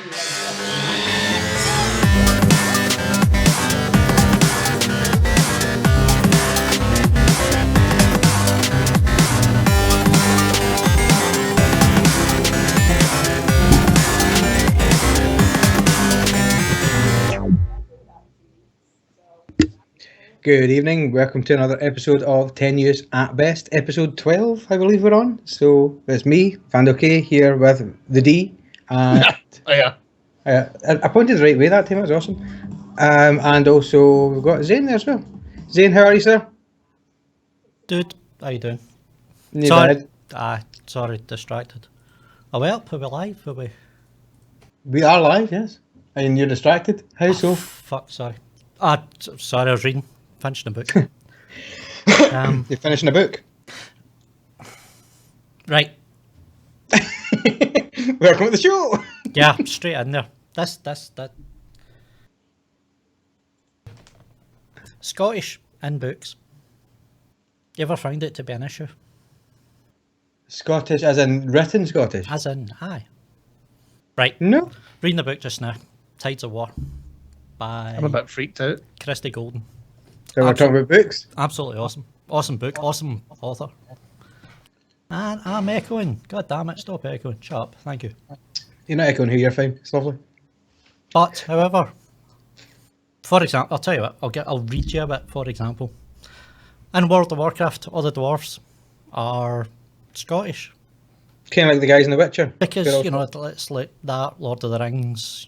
Good evening, welcome to another episode of Tenuous at Best, episode 12, I believe we're on. So it's me, Fando K, here with the D. I pointed the right way that time, that was awesome. And also we've got Zane there as well. Zane, how are you, sir? Dude, how you doing? Sorry, sorry, distracted. Are we up? Are we live? Are we? we are live, yes. And you're distracted? How so? Fuck, sorry. Sorry, I was reading. Finishing a book. You're finishing a book? Right. Welcome to the show! Yeah, straight in there. That. Scottish in books. You ever found it to be an issue? Scottish, as in written Scottish? As in, aye. Right. No. Reading the book just now. Tides of War. By I'm a bit freaked out. Christy Golden. So we're talking about books? Absolutely awesome. Awesome book. Awesome author. And I'm echoing. God damn it, stop echoing. Shut up. Thank you. You're not echoing here, you're fine. It's lovely. But, however, for example, I'll tell you what, I'll read you a bit, for example. In World of Warcraft, all the dwarves are Scottish. Kind of like the guys in The Witcher. Because, you know, it's like that, Lord of the Rings,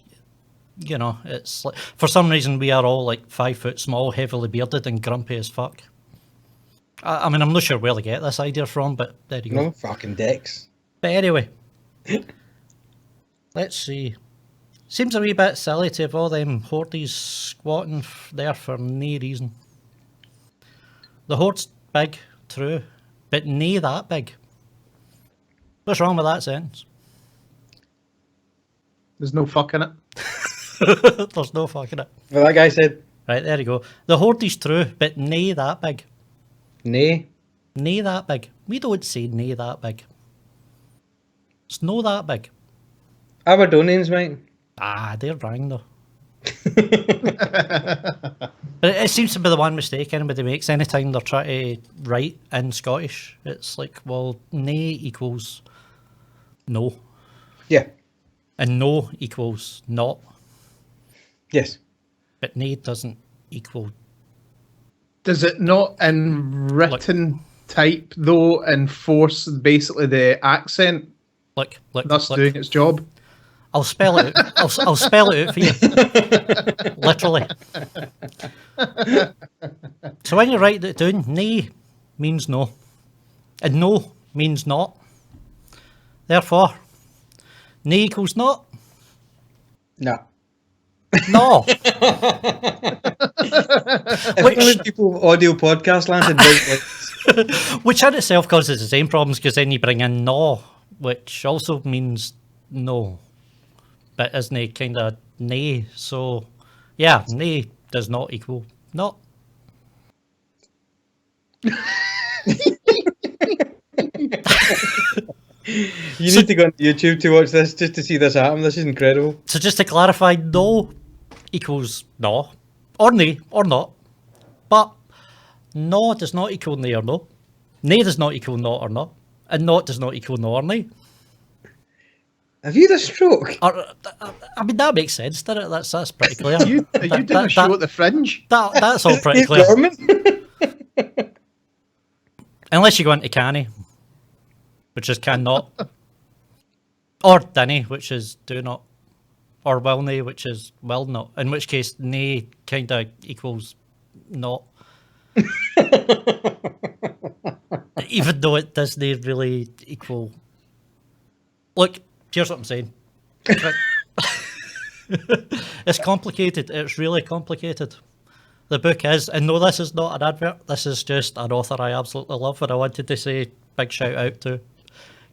you know, it's like, for some reason we are all like 5 foot small, heavily bearded and grumpy as fuck. I mean, I'm not sure where they get this idea from, but there you go. No fucking dicks. But anyway, let's see. Seems a wee bit silly to have all them hordes squatting there for no reason. The horde's big, true, but nae that big. What's wrong with that sentence? There's no fuck in it. There's no fucking it. Well, that guy said, Right, there you go. The horde is true, but nae that big. nay. Nae that big. We don't say nae that big. It's no that big. Aberdonians, mate. They're wrong though. But it seems to be the one mistake anybody makes anytime they're trying to write in Scottish. It's like, well, nae equals no. Yeah. And no equals not. Yes. But nae doesn't equal. Does it not in written type though enforce basically the accent, Look. thus doing its job? I'll spell it out. I'll spell it out for you. Literally. So when you write it down, nae means no. And no means not. Therefore, nae equals not. No. No. Which people audio podcast landed like Which in itself causes the same problems because then you bring in no, which also means no. But isn't it kind of nae? So, yeah, nae does not equal not. You need to go on YouTube to watch this just to see this happen. This is incredible. So just to clarify, no equals no, or nae, or not. But no does not equal nae or no. Nae does not equal not or not. And not does not equal no or nae. Have you had a stroke? I mean, that makes sense, doesn't it? That's pretty clear. Are you doing a show at the Fringe? That's all pretty clear. Unless you go into canny, which is cannot. Or dinny, which is do not. Or will nae, which is will not. In which case, nae kind of equals not. Even though it doesn't really equal. Look, here's what I'm saying. It's complicated. It's really complicated. The book is, and no, this is not an advert. This is just an author I absolutely love, and I wanted to say big shout out to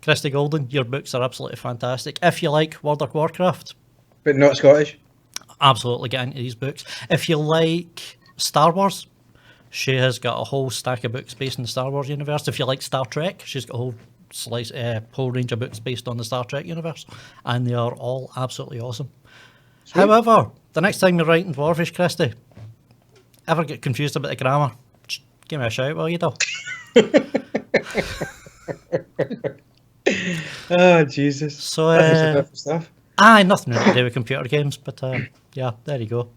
Christy Golden. Your books are absolutely fantastic. If you like World of Warcraft, But not Scottish. absolutely get into these books. If you like Star Wars, she has got a whole stack of books based in the Star Wars universe. If you like Star Trek, she's got a whole whole range of books based on the Star Trek universe, and they are all absolutely awesome. Sweet. However, the next time you're writing Dwarfish, Christy, ever get confused about the grammar, just give me a shout, will you, do? Oh, Jesus. So, stuff. Nothing really to do with computer games, but yeah, there you go.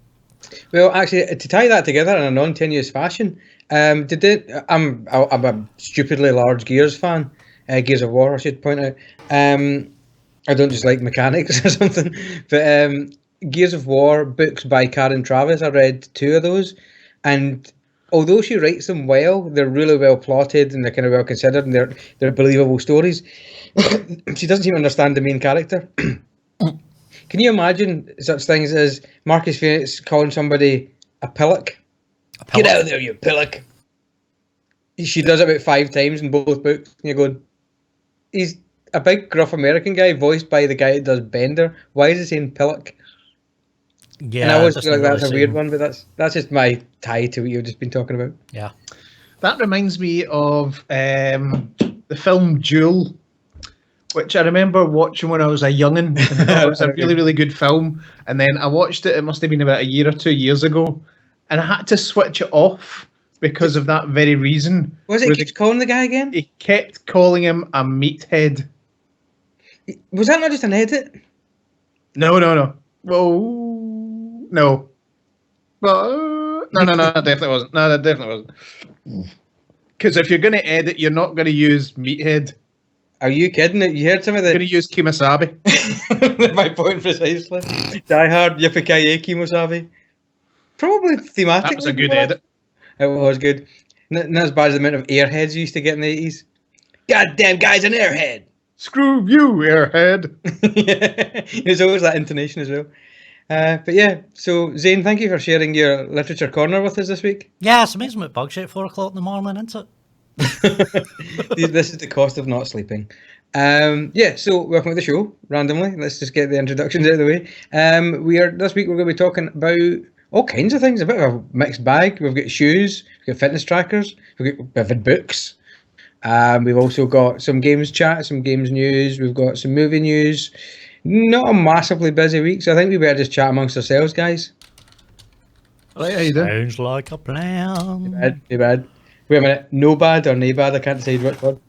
Well, actually, to tie that together in a non-tenuous fashion, I'm a stupidly large Gears fan, Gears of War, I should point out. I don't just like mechanics or something, but Gears of War books by Karen Travis, I read 2 of those, and although she writes them well, they're really well plotted and they're kind of well considered and they're believable stories. She doesn't seem to understand the main character. Can you imagine such things as Marcus Phoenix calling somebody a pillock? Get out of there, you pillock. She does it about 5 times in both books. And you're going, he's a big gruff American guy voiced by the guy that does Bender. Why is he saying pillock? Yeah, and I always feel like that's a weird one, but that's just my tie to what you've just been talking about. Yeah. That reminds me of the film Duel, which I remember watching when I was a young'un. It was a really, really good film. And then I watched it must have been about a year or 2 years ago. And I had to switch it off because of that very reason. Was it keeps calling the guy again? He kept calling him a meathead. Was that not just an edit? No. Well, no. Well, no, that definitely wasn't. No, that definitely wasn't. Because if you're going to edit, you're not going to use meathead. Are you kidding? You heard some of the... You're going to use Kemosabe. My point precisely. Die Hard, Yippee-ki-yay, Kemosabe. Probably thematic. That was a good edit. It was good. Not as bad as the amount of airheads you used to get in the 80s. Goddamn guy's an airhead. Screw you, airhead. Yeah. There's always that intonation as well. But yeah, so Zane, thank you for sharing your literature corner with us this week. Yeah, it's amazing what bugs you at 4 o'clock in the morning, isn't it? This is the cost of not sleeping. Yeah, so welcome to the show. Randomly, let's just get the introductions out of the way. This week we're going to be talking about all kinds of things. A bit of a mixed bag. We've got shoes, we've got fitness trackers, we've had books. We've also got some games chat, some games news. We've got some movie news. Not a massively busy week, so I think we better just chat amongst ourselves, guys. Right, how you doing? Sounds like a plan. Too bad. Wait a minute. No bad or nay bad? I can't decide which word.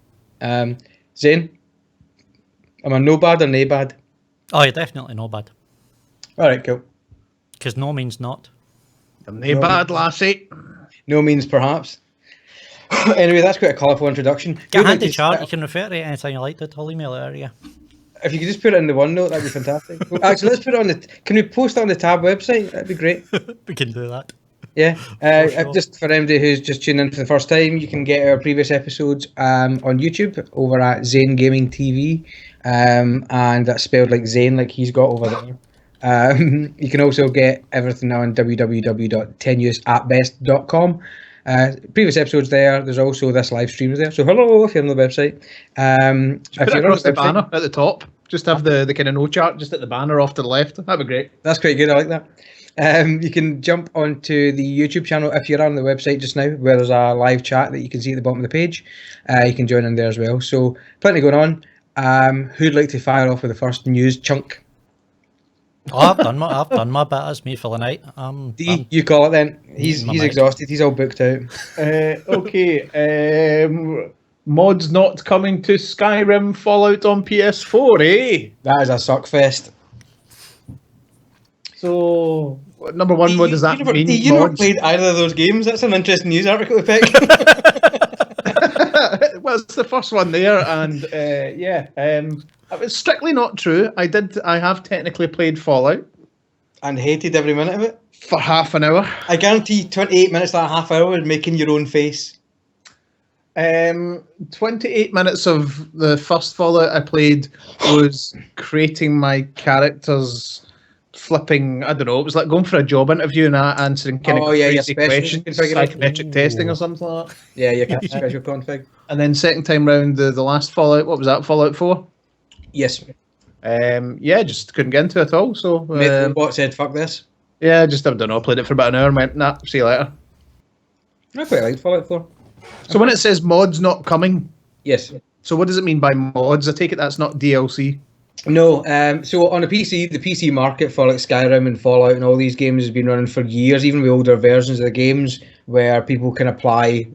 Zane? Am I no bad or nay bad? Oh, you're definitely no bad. Alright, cool. Because no means not. Nay bad, lassie. No means perhaps. Anyway, that's quite a colourful introduction. Get a handy chart, you can refer to it anytime you like it. I'll email it to you. If you could just put it in the OneNote, that'd be fantastic. Actually, let's put it on the... Can we post it on the T.A.B website? That'd be great. We can do that. Yeah. Sure. Just for anybody who's just tuning in for the first time, you can get our previous episodes on YouTube over at Zane Gaming TV. And that's spelled like Zane, like he's got over there. You can also get everything on www.tenuously.com. Previous episodes there. There's also this live stream there. So hello if you're on the website. If you're across the banner at the top, just have the kind of no chart just at the banner off to the left. That'd be great. That's quite good. I like that. You can jump onto the YouTube channel if you're on the website just now, where there's a live chat that you can see at the bottom of the page. You can join in there as well. So plenty going on. Who'd like to fire off with the first news chunk? Oh, I've done my bit. That's me for the night. You call it then. He's mic. exhausted. He's all booked out. Okay. Mods not coming to Skyrim Fallout on PS4, eh? That is a suck fest. So, number one, what does that mean? You never played either of those games? That's an interesting news article to pick. Well, it's the first one there, and it was strictly not true. I have technically played Fallout. And hated every minute of it? For half an hour. I guarantee 28 minutes to a half hour is making your own face. 28 minutes of the first Fallout I played was creating my characters, flipping, I don't know, it was like going for a job interview and answering kind of crazy questions, psychometric testing or something like that. Yeah, you can special config. And then second time round, the last Fallout, what was that, Fallout 4? Yes. Just couldn't get into it at all. So the bot said, fuck this. Yeah, just, I don't know, played it for about an hour and went, nah, see you later. I quite liked Fallout 4. So when it says mods not coming, yes, So what does it mean by mods? I take it that's not DLC. No, so on the PC market for like Skyrim and Fallout and all these games has been running for years, even with older versions of the games, where people can apply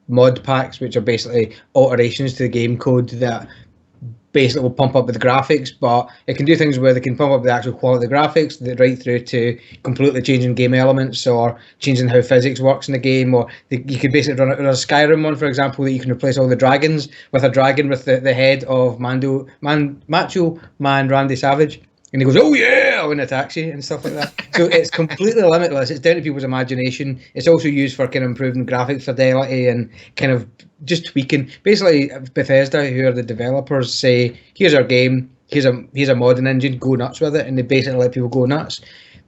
mod packs, which are basically alterations to the game code that basically will pump up with the graphics, but it can do things where they can pump up the actual quality of the graphics, right through to completely changing game elements or changing how physics works in the game. Or you could basically run a Skyrim one, for example, that you can replace all the dragons with a dragon with the head of Macho Man Randy Savage. And he goes, "Oh yeah," when it attacks you and stuff like that. So it's completely limitless. It's down to people's imagination. It's also used for kind of improving graphic fidelity and kind of just tweaking. Basically, Bethesda, who are the developers, say, "Here's our game. Here's a modding engine. Go nuts with it," and they basically let people go nuts.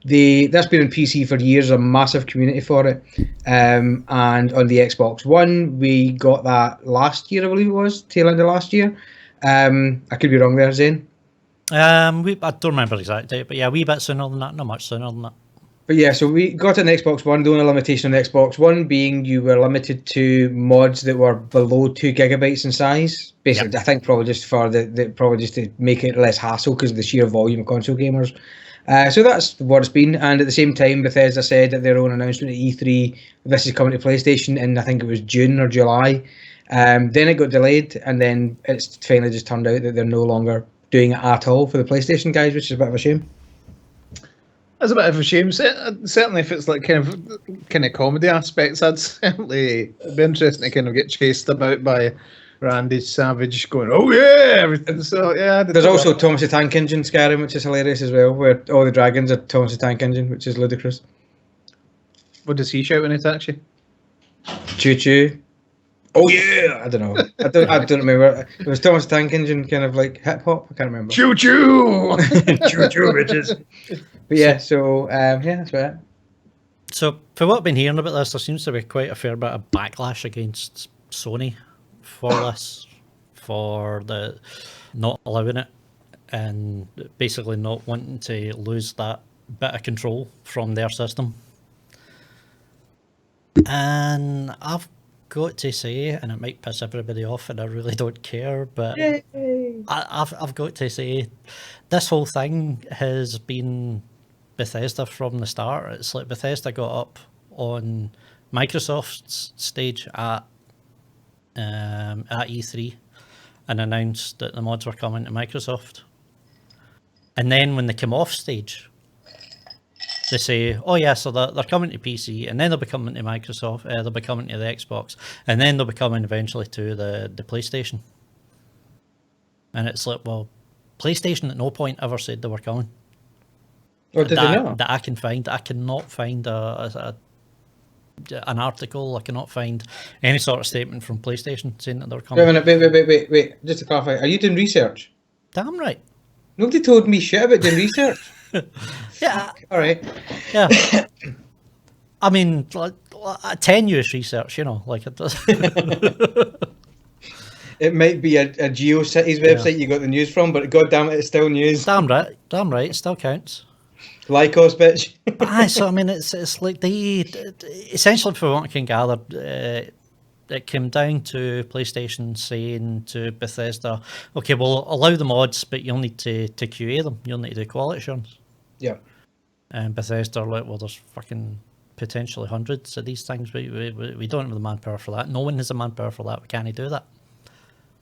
That's been on PC for years. A massive community for it, and on the Xbox One, we got that last year, I believe it was, tail end of last year. I could be wrong there, Zane. I don't remember the exact date, but yeah, a wee bit sooner than that, not much sooner than that. But yeah, so we got an Xbox One. The only limitation on the Xbox One being you were limited to mods that were below 2 gigabytes in size. Basically, yep. I think probably just for probably just to make it less hassle because of the sheer volume of console gamers. So that's what it's been. And at the same time, Bethesda said at their own announcement at E3, this is coming to PlayStation, and I think it was June or July. Then it got delayed, and then it's finally just turned out that they're no longer doing it at all for the PlayStation guys, which is a bit of a shame. That's a bit of a shame. Certainly, if it's like kind of comedy aspects, I'd certainly be interesting to kind of get chased about by Randy Savage going, "Oh yeah," everything. So yeah. There's also Thomas the Tank Engine Skyrim, which is hilarious as well, where all the dragons are Thomas the Tank Engine, which is ludicrous. What does he shout when he attacks you? Choo choo. Oh yeah, I don't know. I don't remember. It was Thomas the Tank Engine, kind of like hip hop. I can't remember. Choo choo, choo choo, bitches. But yeah, so yeah, that's right. So for what I've been hearing about this, there seems to be quite a fair bit of backlash against Sony for this, for the not allowing it, and basically not wanting to lose that bit of control from their system. And I've got to say, and it might piss everybody off, and I really don't care, but I've got to say, this whole thing has been Bethesda from the start. It's like Bethesda got up on Microsoft's stage at E3 and announced that the mods were coming to Microsoft, and then when they come off stage, they say, "Oh yeah, so they're coming to PC, and then they'll be coming to Microsoft. They'll be coming to the Xbox, and then they'll be coming eventually to the PlayStation." And it's like, well, PlayStation at no point ever said they were coming. Or did they not? That I can find. I cannot find an article. I cannot find any sort of statement from PlayStation saying that they're coming. Wait a minute, wait. Just to clarify, are you doing research? Damn right. Nobody told me shit about doing research. Yeah. All right. Yeah. I mean, like, tenuous research, you know, like it does. It might be a GeoCities website you got the news from, but god damn it, it's still news. Damn right, it still counts. Lycos, bitch. So I mean, it's like essentially, from what I can gather, it came down to PlayStation saying to Bethesda, "Okay, we'll allow the mods, but you'll need to QA them. You'll need to do quality assurance." Yeah. And Bethesda are like, "Well, there's fucking potentially hundreds of these things. We don't have the manpower for that. No one has the manpower for that. We can't do that."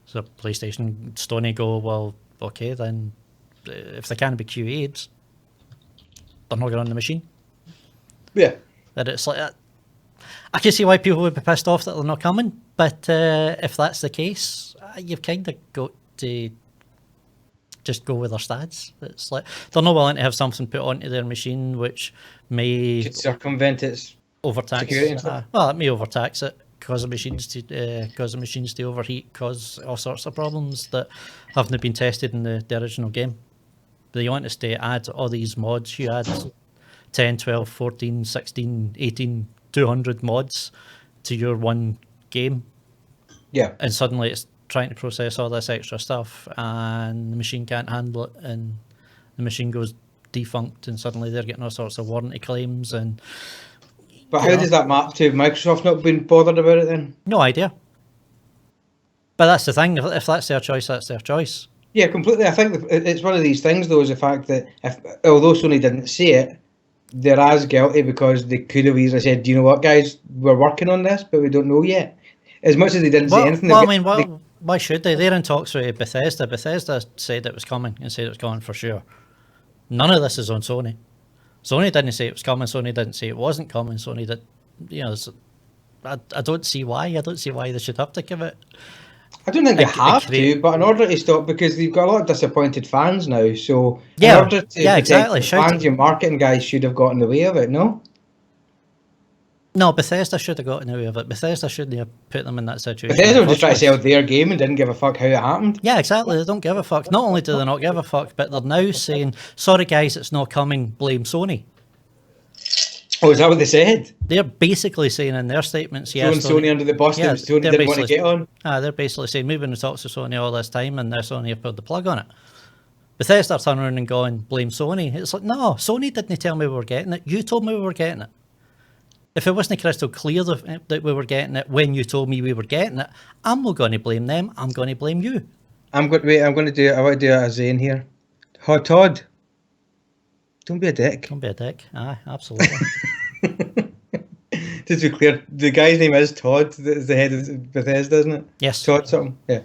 So PlayStation, Sony go, "Well, okay, then if they can't be QA'd, they're not going on the machine." Yeah. That it's like, I can see why people would be pissed off that they're not coming, but if that's the case, you've kind of got to just go with their stats. It's like they're not willing to have something put onto their machine which may circumvent its overtax. Well, it may overtax it, cause the machines to overheat, cause all sorts of problems that haven't been tested in the original game. But they want us to add all these mods. You add 10, 12, 14, 16, 18, 200 mods to your one game. Yeah. And suddenly it's trying to process all this extra stuff, and the machine can't handle it, and the machine goes defunct, and suddenly they're getting all sorts of warranty claims. And but how does that map to Microsoft not being bothered about it then? No idea. But that's the thing. If that's their choice, that's their choice. Yeah, completely. I think it's one of these things, though, is the fact that although Sony didn't say it, they're as guilty because they could have easily said, "You know what, guys, we're working on this, but we don't know yet." As much as they didn't say anything. Why should they? They're in talks with Bethesda. Bethesda said it was coming and said it was coming for sure. None of this is on Sony. Sony didn't say it was coming. Sony didn't say it wasn't coming. Sony did. I don't see why. I don't see why they should have to give it. I don't think they have to, but in order to stop, because they've got a lot of disappointed fans now, so in order to protect the fans, your marketing guys should have got in the way of it, no? No, Bethesda should have gotten away with it. Bethesda shouldn't have put them in that situation. Bethesda were just trying to sell their game and didn't give a fuck how it happened. Yeah, exactly. They don't give a fuck. Not only do they not give a fuck, but they're now saying, sorry guys, it's not coming, blame Sony. Oh, is that what they said? They're basically saying in their statements, yes, throwing Sony under the bus, that Sony didn't want to get on. They're basically saying, we've been in talks with Sony all this time, and now Sony have pulled the plug on it. Bethesda turning around and going, blame Sony. It's like, no, Sony didn't tell me we were getting it. You told me we were getting it. If it wasn't crystal clear that we were getting it when you told me we were getting it, I'm not going to blame them. I'm going to blame you. I want to do it as Zane here. Hot Todd. Don't be a dick. Don't be a dick. Aye, absolutely. Just to be clear, the guy's name is Todd. Is the head of Bethesda, isn't it? Yes. Todd something. Yeah.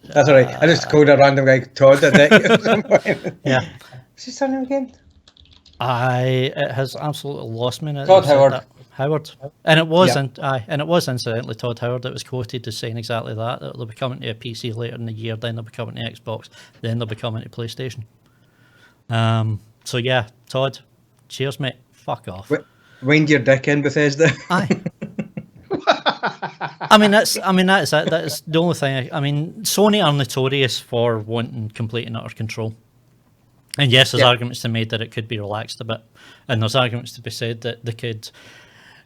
That's all right. I just called a random guy Todd a dick at some point. Yeah. What's his surname again? It has absolutely lost me. Todd Howard. Howard. And it was incidentally Todd Howard that was quoted as saying exactly that they'll be coming to a PC later in the year, then they'll be coming to Xbox, then they'll be coming to PlayStation. So yeah, Todd, cheers, mate. Fuck off. Wind your dick in, Bethesda. Aye. I mean that's it. That's the only thing. Sony are notorious for wanting complete and utter control. And yes, there's arguments to be made that it could be relaxed a bit, and there's arguments to be said that they could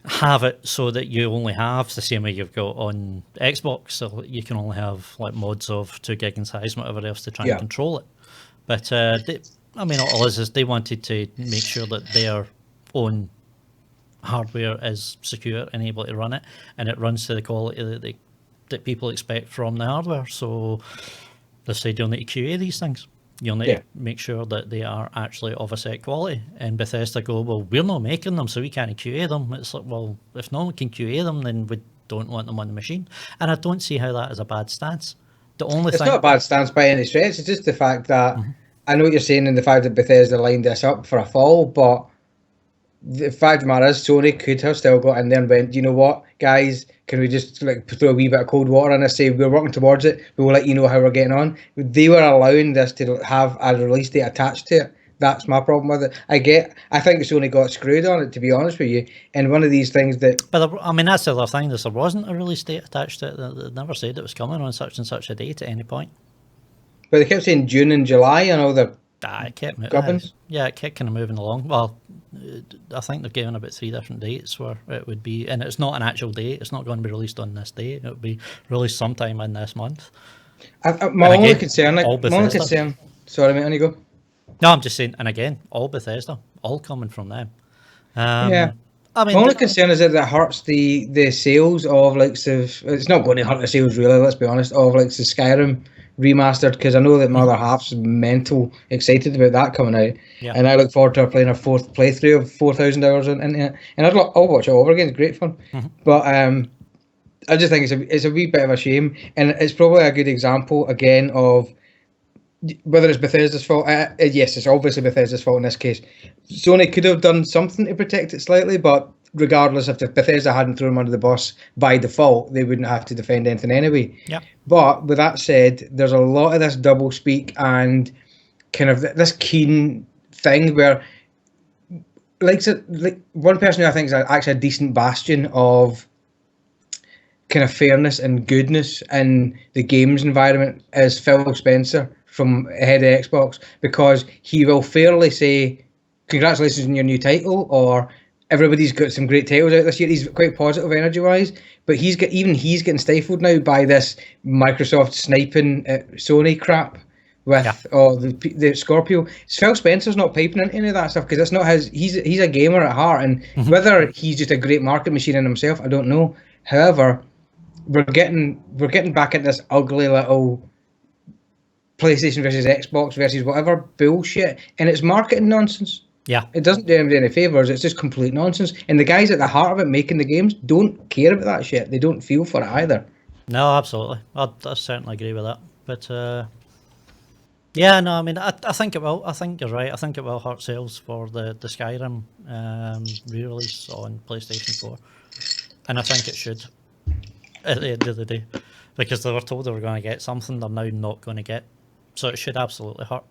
have it so that you only have the same way you've got on Xbox, so you can only have like mods of 2 gig in size and whatever else to try and control it. But all it is they wanted to make sure that their own hardware is secure and able to run it, and it runs to the quality that people expect from the hardware. So they said you'll need to QA these things. You'll need to make sure that they are actually of a set quality. And Bethesda go, well, we're not making them, so we can't QA them. It's like, well, if no one can QA them, then we don't want them on the machine. And I don't see how that is a bad stance. It's not a bad stance by any stretch. It's just the fact that I know what you're saying, and the fact that Bethesda lined this up for a fall, but the fact of the matter is Sony could have still got in there and went, you know what, guys, can we just throw a wee bit of cold water in and say we're working towards it, we will let you know how we're getting on. They were allowing this to have a release date attached to it. That's my problem with it. I think Sony got screwed on it, to be honest with you, and one of these things that... But that's the other thing, there wasn't a release date attached to it. They never said it was coming on such and such a date at any point. But they kept saying June and July and all the... it kept it kept kind of moving along. Well, I think they've given about 3 different dates where it would be, and it's not an actual date. It's not going to be released on this date. It would be released sometime in this month. My only concern. Sorry, mate, on you go. No, I'm just saying, and again, all Bethesda, all coming from them. My only concern is that hurts the sales of it's not going to hurt the sales really. Let's be honest, of the Skyrim remastered, because I know that my other half's mental excited about that coming out, and I look forward to playing a 4th playthrough of 4,000 hours into it, and I'll watch it over again. It's great fun, but I just think it's a wee bit of a shame, and it's probably a good example again of whether it's Bethesda's fault. Yes, it's obviously Bethesda's fault in this case. Sony could have done something to protect it slightly, but regardless, if Bethesda hadn't thrown them under the bus by default, they wouldn't have to defend anything anyway. Yeah. But with that said, there's a lot of this double speak and kind of this keen thing where, like one person who I think is actually a decent bastion of kind of fairness and goodness in the games environment is Phil Spencer from head of Xbox, because he will fairly say, congratulations on your new title, or everybody's got some great titles out this year. He's quite positive energy-wise, but he's getting stifled now by this Microsoft sniping at Sony crap with the Scorpio. Phil Spencer's not piping into any of that stuff because it's not his. He's a gamer at heart, and whether he's just a great market machine in himself, I don't know. However, we're getting back into this ugly little PlayStation versus Xbox versus whatever bullshit, and it's marketing nonsense. Yeah. It doesn't do anybody any favours. It's just complete nonsense. And the guys at the heart of it making the games don't care about that shit. They don't feel for it either. No, absolutely. I certainly agree with that. But yeah, no, I mean, I think it will. I think you're right. I think it will hurt sales for the Skyrim re-release on PlayStation 4. And I think it should at the end of the day. Because they were told they were going to get something they're now not going to get. So it should absolutely hurt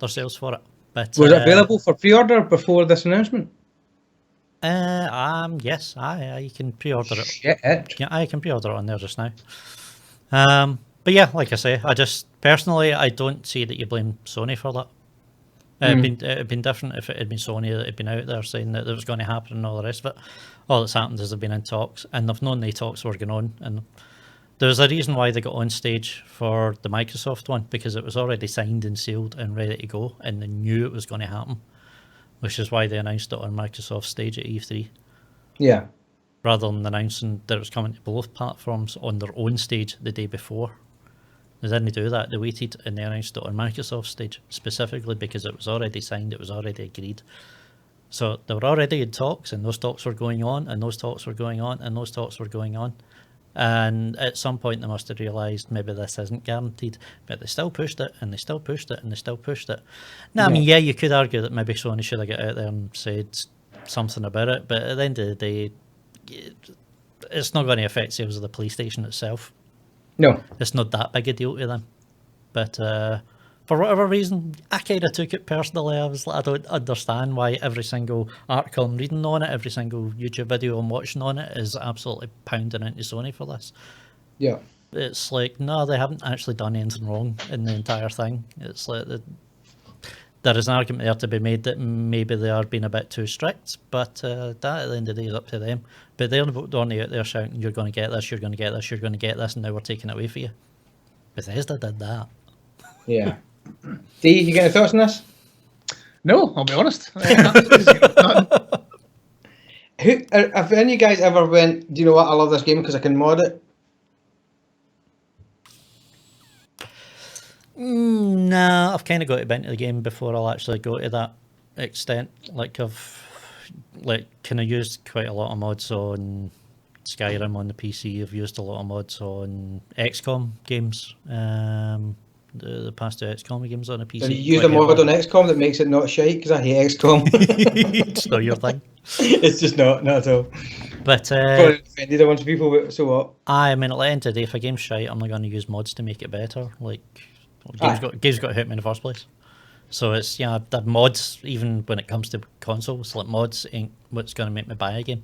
their sales for it. But, was it available for pre-order before this announcement? Yes, you can pre-order it. Shit. Yeah, I can pre-order it on there just now. But yeah, like I say, I just personally I don't see that you blame Sony for that. It'd been different if it had been Sony that had been out there saying that it was going to happen and all the rest of it. All that's happened is they've been in talks, and they've known the talks were going on, and there was a reason why they got on stage for the Microsoft one, because it was already signed and sealed and ready to go, and they knew it was going to happen, which is why they announced it on Microsoft's stage at E3. Yeah. Rather than announcing that it was coming to both platforms on their own stage the day before. They didn't do that. They waited and they announced it on Microsoft's stage, specifically because it was already signed, it was already agreed. So they were already in talks, and those talks were going on, and those talks were going on, and those talks were going on. And at some point they must have realised maybe this isn't guaranteed, but they still pushed it, and they still pushed it, and they still pushed it. Now, I mean, yeah, you could argue that maybe Sony should have got out there and said something about it, but at the end of the day, it's not going to affect sales of the PlayStation itself. No. It's not that big a deal to them. But for whatever reason, I kind of took it personally. I was like, I don't understand why every single article I'm reading on it, every single YouTube video I'm watching on it is absolutely pounding into Sony for this. Yeah. It's like, no, they haven't actually done anything wrong in the entire thing. It's like there is an argument there to be made that maybe they are being a bit too strict, but that at the end of the day is up to them. But they're only out there shouting, you're going to get this, you're going to get this, you're going to get this, and now we're taking it away for you. Bethesda did that. Yeah. D, you got any thoughts on this? No, I'll be honest. Have any of you guys ever went, do you know what, I love this game because I can mod it? Nah, I've kind of got to bend into the game before I'll actually go to that extent. Like I've kind of used quite a lot of mods on Skyrim on the PC. I've used a lot of mods on XCOM games. The past two XCOM games on a PC. Have you used a mod on XCOM that makes it not shite? Because I hate XCOM. It's not your thing. It's just not at all. But probably offended a bunch of people, but so what? I mean, at the end of the day, if a game's shite, I'm not going to use mods to make it better. Like, games got to hurt me in the first place. So it's, yeah, the mods, even when it comes to consoles, like mods ain't what's going to make me buy a game.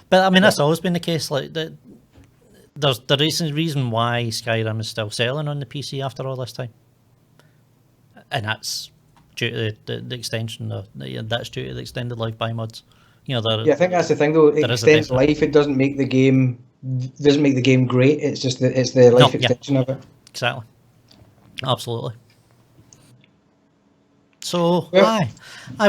But I mean, that's always been the case. Like, there's the reason why Skyrim is still selling on the PC after all this time, and that's due to the extension. That's due to the extended life by mods. You know, I think that's the thing though. It extends life. It doesn't make the game great. It's just it's the life extension of it. Exactly. Absolutely. So, I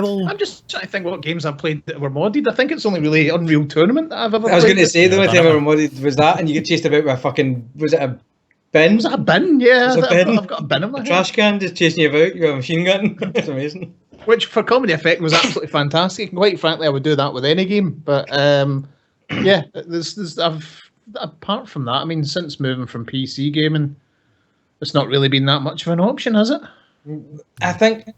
will. I'm just trying to think what games I've played that were modded. I think it's only really Unreal Tournament that I've ever played. I was going to say, the only time I ever modded was that, and you get chased about with a fucking, was it a bin? Was it a bin? Yeah, I've got a bin in my head. Trash can just chasing you about, you have a machine gun. It's amazing. Which, for comedy effect, was absolutely fantastic. And quite frankly, I would do that with any game. But, yeah, apart from that, I mean, since moving from PC gaming, it's not really been that much of an option, has it? I think this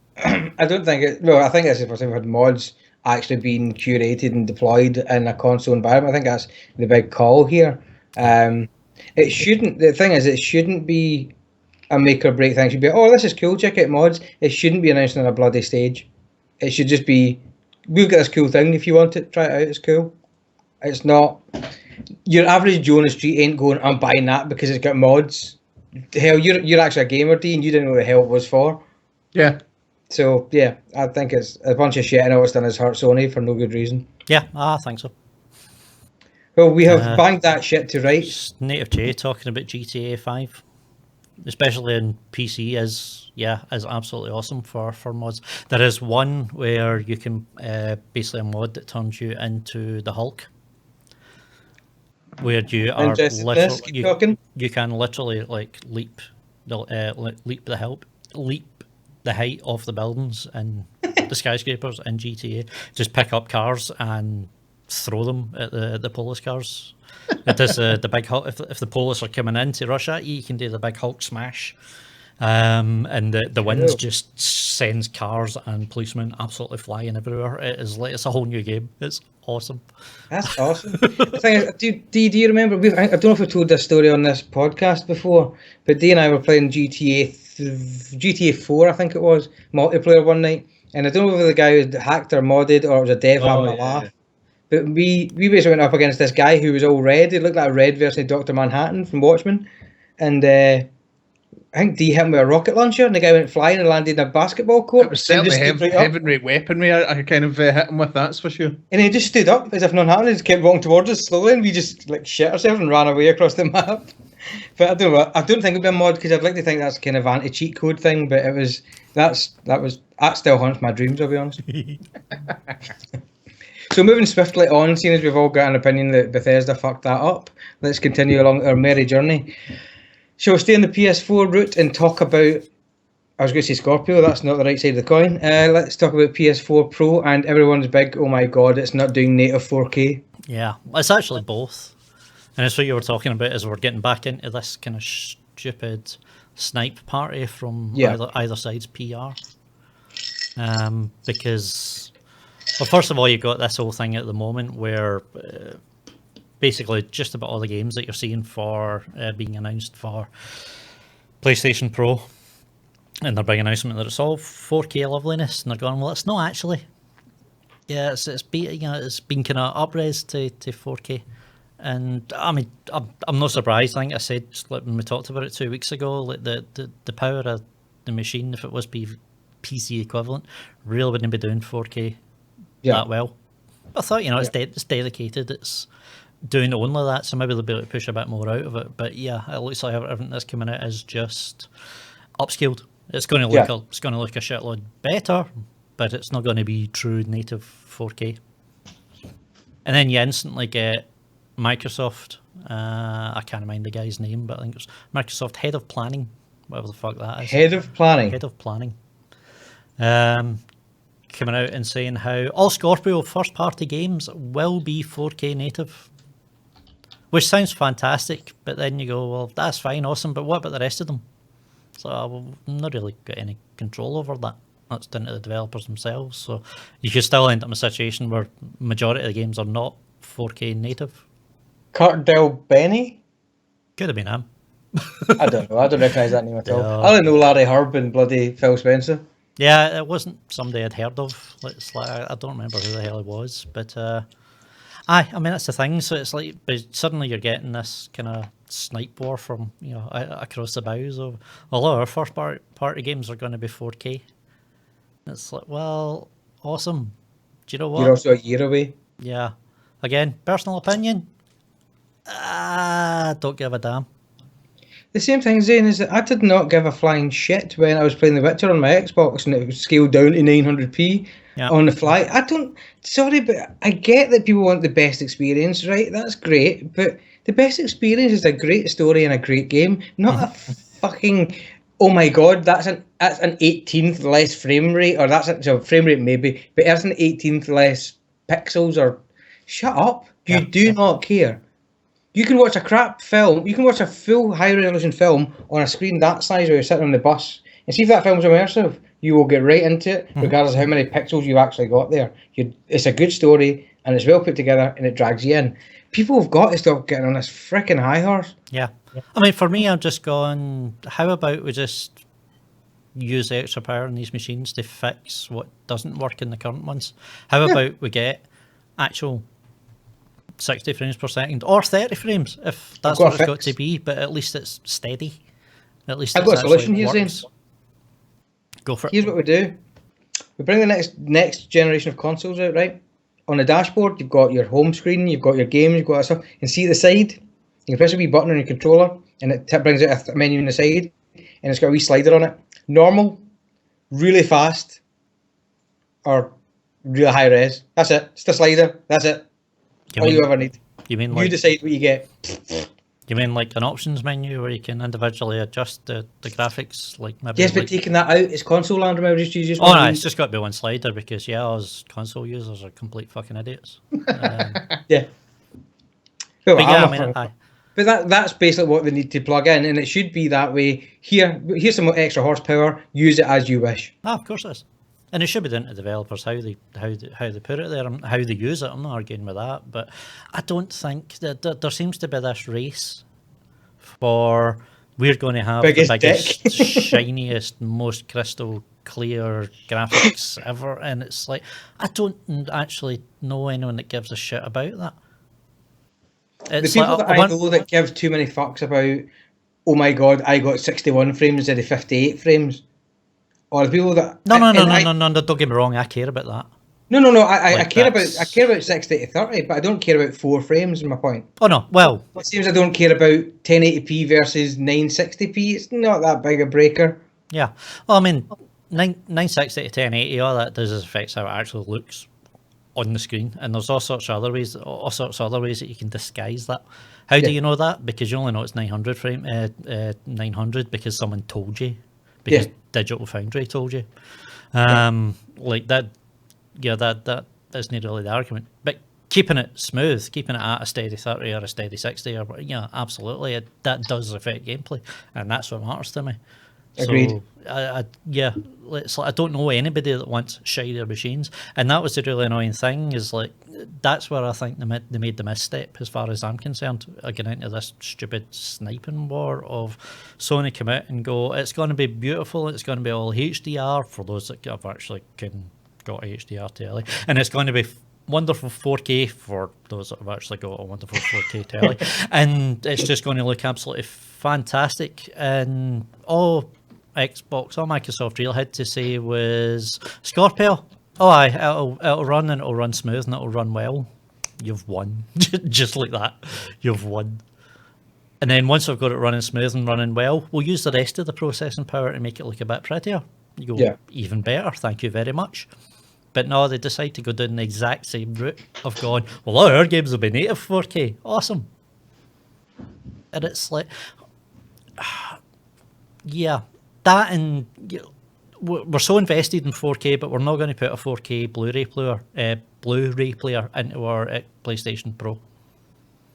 is the first time we've had mods actually being curated and deployed in a console environment. I think that's the big call here. It shouldn't be a make or break thing. It should be, oh, this is cool, check out mods. It shouldn't be announced on a bloody stage. It should just be, we've got this cool thing, if you want it, try it out, it's cool. It's not, your average Joe on the street ain't going, I'm buying that because it's got mods. Hell, you're actually a gamer, D, and you didn't know what the hell it was for. Yeah. So, yeah, I think it's a bunch of shit. I know it's done as hurt Sony for no good reason. Yeah, I think so. Well, we have banged that shit to rights. Native J talking about GTA 5, especially in PC, is absolutely awesome for mods. There is one where you can basically a mod that turns you into the Hulk. where you are Interested in this? Keep talking. you can literally like leap the height of the buildings and the skyscrapers in GTA. Just pick up cars and throw them at the police cars. It does the big Hulk. If the police are coming in to rush at you, you can do the big Hulk smash. And the wind just sends cars and policemen absolutely flying everywhere. It's a whole new game. It's awesome. That's awesome. The thing is, do you remember? I don't know if we told this story on this podcast before, but Dee and I were playing GTA 4, I think it was, multiplayer one night, and I don't know whether the guy was hacked or modded or it was a dev having a laugh. But we basically went up against this guy who was all red. He looked like a red version of Dr. Manhattan from Watchmen, and I think D hit him with a rocket launcher, and the guy went flying and landed in a basketball court. It was certainly heavenly weaponry. I kind of hit him with, that's for sure. And he just stood up as if none happened. He just kept walking towards us slowly, and we just like shit ourselves and ran away across the map. But I don't know. I don't think it'd be a mod because I'd like to think that's kind of anti-cheat code thing. But that still haunts my dreams. I'll be honest. So moving swiftly on, seeing as we've all got an opinion that Bethesda fucked that up, let's continue along our merry journey. Shall we stay on the PS4 route and talk about, I was going to say Scorpio, that's not the right side of the coin. Let's talk about PS4 Pro and everyone's big, oh my god, it's not doing native 4K. Yeah, it's actually both. And it's what you were talking about as we're getting back into this kind of stupid snipe party from either side's PR. Because, well, first of all, you've got this whole thing at the moment where basically just about all the games that you're seeing for being announced for PlayStation Pro and their big announcement that it's all 4K loveliness, and they're going, well, it's not actually. Yeah, it's been kind of up-res to 4K. And I mean, I'm not surprised. I think I said like, when we talked about it 2 weeks ago, like the power of the machine, if it was PC equivalent, really wouldn't be doing 4K that well. I thought, it's dedicated. It's doing only that, so maybe they'll be able to push a bit more out of it. But yeah, it looks like everything that's coming out is just upscaled. It's going to look a shitload better, but it's not going to be true native 4K. And then you instantly get Microsoft. I can't mind the guy's name, but I think it's Microsoft Head of Planning, whatever the fuck that is. Head of Planning. Coming out and saying how all Scorpio first-party games will be 4K native, which sounds fantastic. But then you go, well, that's fine, awesome, but what about the rest of them? So I've not really got any control over that. That's down to the developers themselves. So you could still end up in a situation where majority of the games are not 4K native. Cardell Benny? Could have been him. I don't know. I don't recognise that name at all. I only know Larry Herb and bloody Phil Spencer. Yeah, it wasn't somebody I'd heard of. I don't remember who the hell it was, but I mean that's the thing. So it's like, but suddenly you're getting this kind of snipe war from across the bows of all our first party games are going to be 4K. It's like, well, awesome. Do you know what? You're also a year away. Yeah. Again, personal opinion. Don't give a damn. The same thing, Zane, is that I did not give a flying shit when I was playing The Witcher on my Xbox and it was scaled down to 900p on the fly. Sorry, but I get that people want the best experience, right? That's great, but the best experience is a great story and a great game, not a fucking, oh my god, that's an 18th less frame rate, or frame rate maybe, but that's an 18th less pixels, or shut up. You do not care. You can watch a crap film, you can watch a full high-resolution film on a screen that size where you're sitting on the bus, and see if that film's immersive. You will get right into it, regardless of how many pixels you've actually got there. It's a good story, and it's well put together, and it drags you in. People have got to stop getting on this freaking high horse. Yeah. I mean, for me, I'm just going, how about we just use the extra power in these machines to fix what doesn't work in the current ones? How about we get actual 60 frames per second or 30 frames if that's what it's got to be, but at least it's steady. At least I've got a solution here, Zane. Go for it. Here's what we do. We bring the next generation of consoles out, right? On the dashboard, you've got your home screen, you've got your games, you've got that stuff. And see the side? You can press a wee button on your controller and it brings out a menu on the side and it's got a wee slider on it. Normal, really fast, or real high res. That's it. It's the slider. That's it. All you ever need. You mean You like decide what you get. you mean like an options menu where you can individually adjust the graphics, like maybe Yes, but like. taking that out, it's console land. Remember, just use just Oh one no, of it's these. just got to be one slider because us console users are complete fucking idiots. Yeah. Well, But I'm yeah, a I mean, fucking. But that's basically what they need to plug in, and it should be that way. Here's some extra horsepower. Use it as you wish. of course it is. And it should be down to developers how they put it there and how they use it. I'm not arguing with that, but I don't think that there seems to be this race for we're going to have Biggest the dick. biggest, shiniest, most crystal clear graphics ever, and it's like I don't actually know anyone that gives a shit about that. The It's people like that I know that give too many fucks about, oh my god, I got 61 frames instead of 58 frames, or the people that no, and don't get me wrong, I care about that. no, I Like care that's 60 to 30, but I don't care about 4 frames. Is my point. oh no, well, It seems I don't care about 1080p versus 960p. It's not that big a breaker. yeah. Well, I mean, 960 to 1080, all that does is affects how it actually looks on the screen, and there's all sorts of other ways that you can disguise that. How do Yeah. you know that? Because you only know it's 900 frame, 900 because someone told you, Yeah. because Digital Foundry told you. Like that, yeah, that isn't really the argument. But keeping it smooth, keeping it at a steady 30 or a steady 60, or yeah, absolutely, that does affect gameplay, and that's what matters to me. Agreed. So, yeah, it's like I don't know anybody that wants shinier machines, and that was the really annoying thing. Is like that's where I think they made the misstep, as far as I'm concerned, getting into this stupid sniping war of Sony come out and go, it's going to be beautiful, it's going to be all HDR for those that have actually got a HDR telly, and it's going to be wonderful 4K for those that have actually got a wonderful 4K telly, and it's just going to look absolutely fantastic. And all Microsoft really had to say was Scorpio. Oh, aye, it'll run, and it'll run smooth, and it'll run well. You've won, just like that. You've won. And then once I've got it running smooth and running well, we'll use the rest of the processing power to make it look a bit prettier. You go, Yeah. even better. Thank you very much. But no, they decide to go down the exact same route of going, well, all our games will be native 4K. Awesome. And it's like, yeah, that, and we're so invested in 4K, but we're not going to put a 4K Blu-ray player into our PlayStation Pro.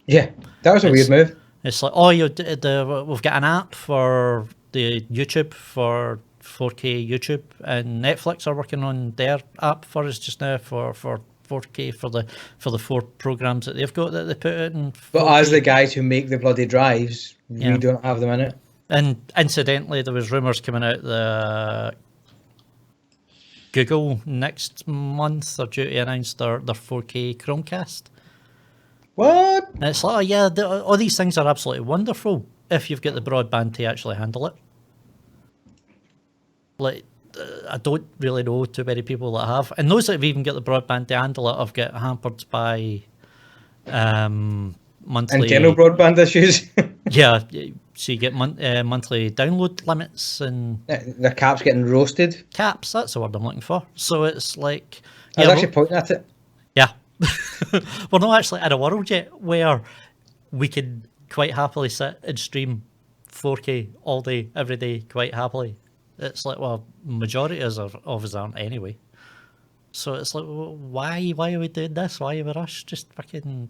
Yeah, that was a weird move. It's like, oh, we've got an app for the YouTube for 4K YouTube, and Netflix are working on their app for us just now for 4K for the 4 programs that they've got that they put it in 4K. But as the guys who make the bloody drives, Yeah. we don't have them in it. And incidentally, there was rumours coming out that Google next month are due to announce their 4K Chromecast. What? And it's like, oh yeah, all these things are absolutely wonderful if you've got the broadband to actually handle it. Like, I don't really know too many people that have, and those that have even got the broadband to handle it have got hampered by monthly Internal broadband issues. Yeah, so you get monthly download limits and The cap's getting roasted. caps. That's the word I'm looking for. So it's like, I was yeah, actually pointing at it. yeah. We're not actually in a world yet where we can quite happily sit and stream 4K all day, every day, quite happily. It's like, well, majority of us aren't anyway. So it's like, well, why are we doing this? Why are we rushed? Just fucking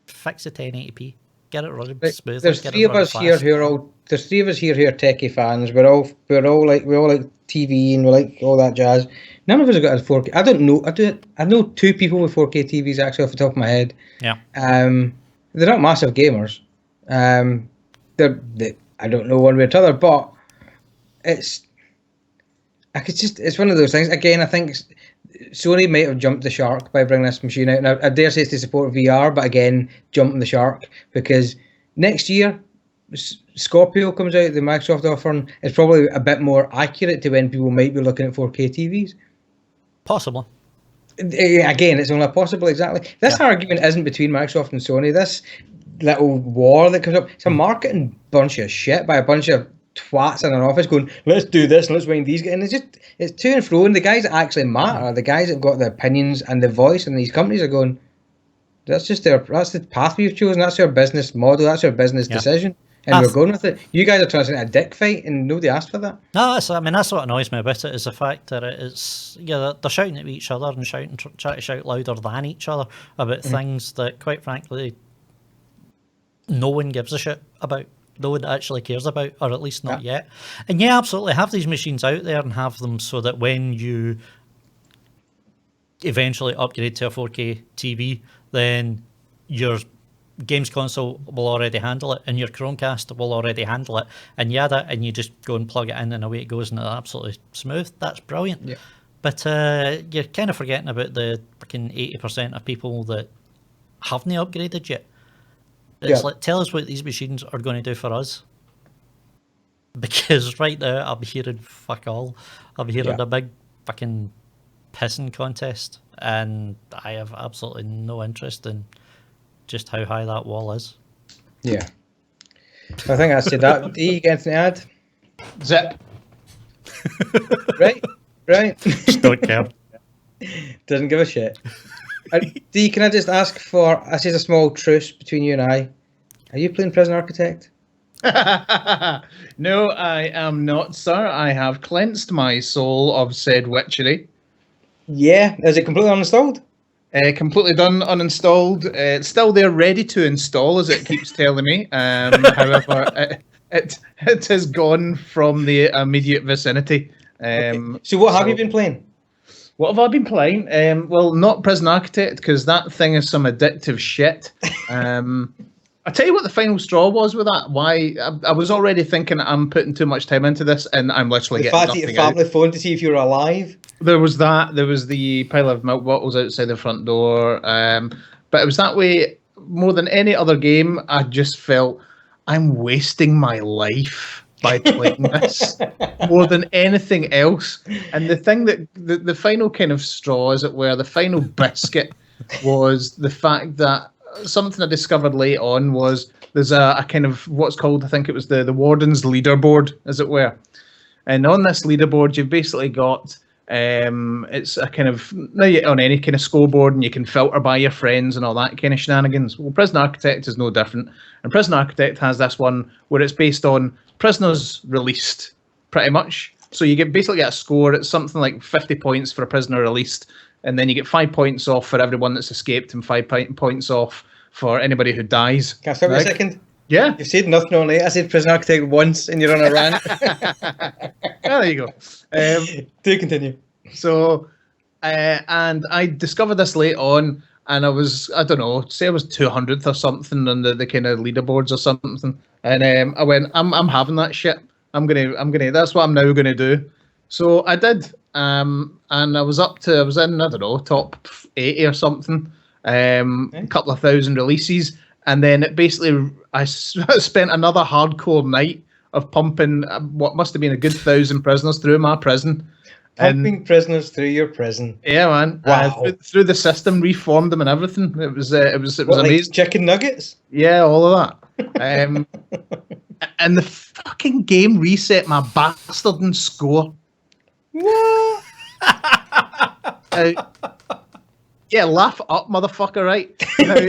fix the 1080p. Get it running smoothly. There's get three it of running us here fast. who are all. There's 3 of us here who are techie fans. We all like TV and we like all that jazz. None of us have got a 4K. I don't know. I know 2 people with 4K TVs actually off the top of my head. Yeah. They're not massive gamers. I don't know one way or the other, but it's one of those things. Again, I think Sony might have jumped the shark by bringing this machine out. Now, I dare say it's to support VR, but again, jumping the shark, because next year, Scorpio comes out, the Microsoft offering is probably a bit more accurate to when people might be looking at 4K TVs. Possibly. Again, it's only a possible, exactly. This argument isn't between Microsoft and Sony. This little war that comes up, it's a marketing bunch of shit by a bunch of twats in an office going, let's do this and let's wind these guys. And it's to and fro. And the guys that actually matter, the guys that have got the opinions and the voice in these companies are going, That's the path we've chosen. That's our business model. That's our business decision, and we're going with it. You guys are trying to a dick fight, and nobody asked for that. No, that's what annoys me about it, is the fact that it's they're shouting at each other and trying to shout louder than each other about things that, quite frankly, no one gives a shit about. No one actually cares about, or at least not yet. And absolutely, have these machines out there and have them so that when you eventually upgrade to a 4K TV, then your games console will already handle it, and your Chromecast will already handle it, and and you just go and plug it in, and away it goes, and it's absolutely smooth. That's brilliant. Yeah. But you're kind of forgetting about the fucking 80% of people that haven't upgraded yet. It's like, tell us what these machines are going to do for us. Because right now, I'm hearing fuck all. I'm hearing a big fucking pissing contest, and I have absolutely no interest in just how high that wall is. Yeah. I think I said that. Do you get anything to add? Zip. Right. Just don't care. Doesn't give a shit. Dee, can I just ask for, I see a small truce between you and I. Are you playing Prison Architect? No, I am not, sir. I have cleansed my soul of said witchery. Yeah. Is it completely uninstalled? Completely done, uninstalled. It's still there, ready to install, as it keeps telling me. However, it has gone from the immediate vicinity. Okay. So what have you been playing? What have I been playing? Well, not Prison Architect, because that thing is some addictive shit. I'll tell you what the final straw was with that. Why I was already thinking I'm putting too much time into this, and I'm literally getting nothing out. The family phone to see if you were alive. There was that. There was the pile of milk bottles outside the front door. But it was that way more than any other game. I just felt I'm wasting my life by playing this more than anything else. And the thing that the final kind of straw, as it were, the final biscuit was the fact that something I discovered late on was there's a kind of what's called, I think it was the Warden's leaderboard, as it were. And on this leaderboard, you've basically got it's a kind of on any kind of scoreboard, and you can filter by your friends and all that kind of shenanigans. Well, Prison Architect is no different, and Prison Architect has this one where it's based on prisoners released, pretty much. So you basically get a score. It's something like 50 points for a prisoner released, and then you get 5 points off for everyone that's escaped, and 5 points off for anybody who dies. Can I stop you a second? Yeah. You've said nothing on it. I said Prison Architect once, and you're on a rant. There you go. Do continue. So, and I discovered this late on, and I was, I don't know, say I was 200th or something on the kind of leaderboards or something, and I went, I'm having that shit. I'm gonna. That's what I'm now gonna do. So I did, and I was in, I don't know, top 80 or something. A couple of thousand releases, and then it basically I spent another hardcore night of pumping what must have been a good 1,000 prisoners through my prison. Pumping prisoners through your prison. Yeah, man. Wow. Through the system, reformed them and everything. It was amazing. Like chicken nuggets? Yeah, all of that. And the fucking game reset my bastarding score. What? Yeah, laugh up, motherfucker, right?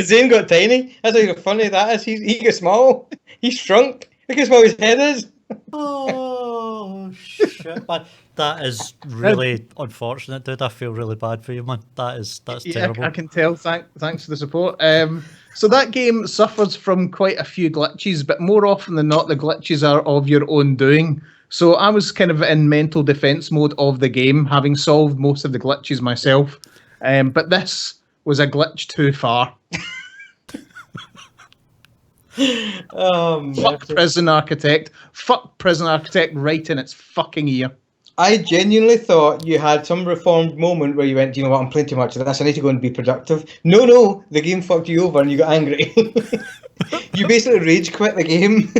Zane got tiny. That's how funny that is. He got small. He's shrunk. Look how small his head is. Oh, shit, man. That is really unfortunate, dude. I feel really bad for you, man. That's terrible. I can tell. Thanks for the support. So that game suffers from quite a few glitches, but more often than not, the glitches are of your own doing. So I was kind of in mental defense mode of the game, having solved most of the glitches myself. But this was a glitch too far. Fuck Prison Architect. Fuck Prison Architect right in its fucking ear. I genuinely thought you had some reformed moment where you went, you know what, I'm playing too much of this, I need to go and be productive. No, the game fucked you over and you got angry. You basically rage quit the game.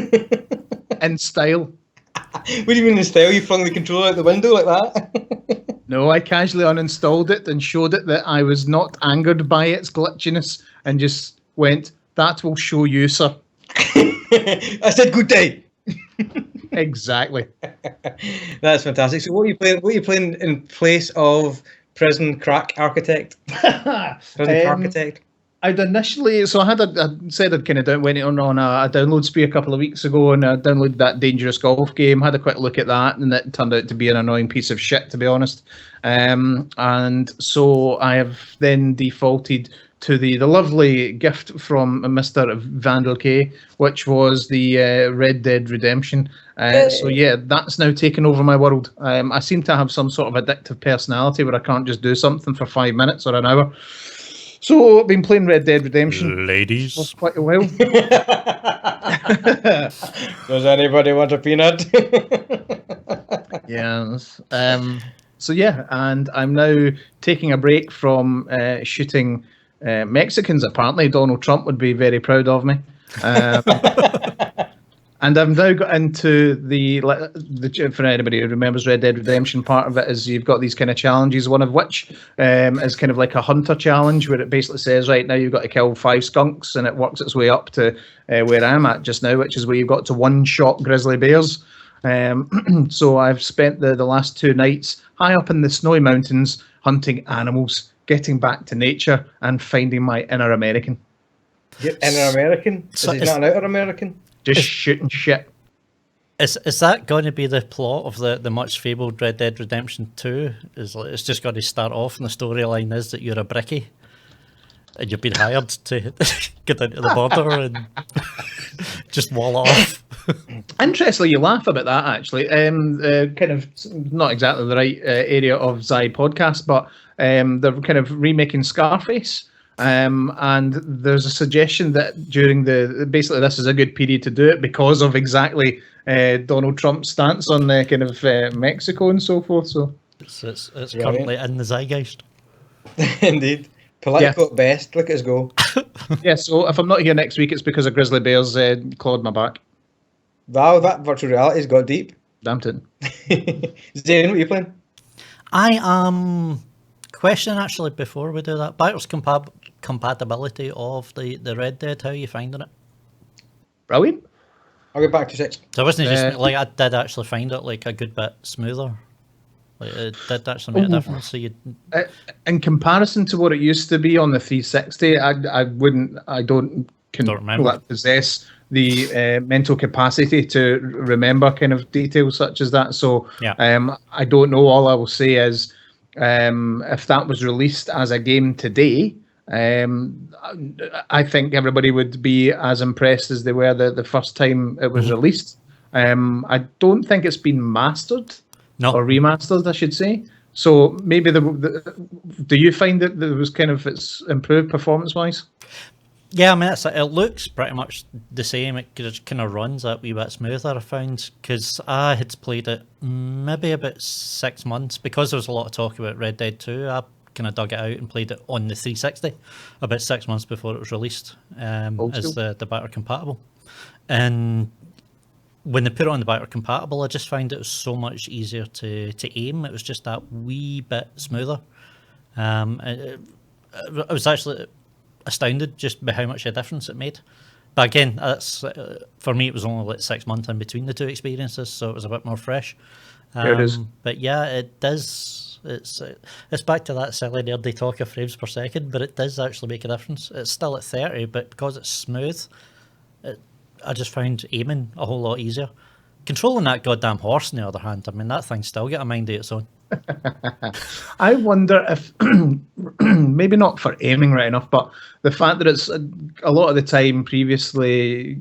In style. What do you mean in style? You flung the controller out the window like that? No, I casually uninstalled it and showed it that I was not angered by its glitchiness and just went, that will show you, sir. I said good day. Exactly. That's fantastic. So what are you playing in place of Prison Crack Architect? Prison Architect? I'd initially, so I said I'd kind of went on a download spree a couple of weeks ago, and I downloaded that Dangerous Golf game, had a quick look at that, and it turned out to be an annoying piece of shit, to be honest. And so I have then defaulted to the lovely gift from Mr. Vandal K, which was the Red Dead Redemption. So yeah, that's now taken over my world. I seem to have some sort of addictive personality where I can't just do something for 5 minutes or an hour. So I've been playing Red Dead Redemption Ladies. for quite a while. Does anybody want a peanut? Yes. So yeah, and I'm now taking a break from shooting Mexicans. Apparently, Donald Trump would be very proud of me. And I've now got into the for anybody who remembers Red Dead Redemption, part of it is you've got these kind of challenges, one of which is kind of like a hunter challenge where it basically says, right, now you've got to kill 5 skunks, and it works its way up to where I'm at just now, which is where you've got to one-shot grizzly bears. So I've spent the last 2 nights high up in the snowy mountains hunting animals, getting back to nature, and finding my inner American. Your inner American? So Is he not an outer American? Just shooting shit. Is that going to be the plot of the much fabled Red Dead Redemption 2? It's just going to start off, and the storyline is that you're a brickie, and you've been hired to get into the border and just wall it off. Interestingly, you laugh about that, actually. Kind of not exactly the right area of Zai podcast, but they're kind of remaking Scarface. And there's a suggestion that during basically this is a good period to do it because of exactly Donald Trump's stance on kind of Mexico and so forth. So it's currently in the zeitgeist. Indeed. Political at best. Look at us go. Yeah, so if I'm not here next week, it's because a grizzly bear's clawed my back. Wow, that virtual reality's got deep. Damn it. Zane, what are you playing? I am question actually before we do that. Backwards compatibility of the Red Dead. How are you finding it? Brilliant. I'll get back to 6. So it wasn't just like I did actually find it like a good bit smoother. Like it did actually make a difference. So you, in comparison to what it used to be on the 360, I don't remember. Possess the mental capacity to remember kind of details such as that. So yeah. I don't know. All I will say is if that was released as a game today, I think everybody would be as impressed as they were the first time it was released. I don't think it's been mastered or remastered, I should say. So maybe do you find that there was kind of it's improved performance-wise? Yeah, I mean, it looks pretty much the same. It just kind of runs a wee bit smoother, I found, because I had played it maybe about 6 months. Because there was a lot of talk about Red Dead 2, I kind of dug it out and played it on the 360 about 6 months before it was released as the backward compatible. And when they put it on the backward compatible, I just found it was so much easier to aim. It was just that wee bit smoother. I was actually astounded just by how much a difference it made. But again, that's for me, it was only like 6 months in between the two experiences, so it was a bit more fresh. There it is. But yeah, it does. It's back to that silly nerdy talk of frames per second, but it does actually make a difference. It's still at 30, but because it's smooth, I just found aiming a whole lot easier. Controlling that goddamn horse, on the other hand, I mean, that thing's still got a mind of its own. I wonder if maybe not for aiming right enough, but the fact that it's a lot of the time previously,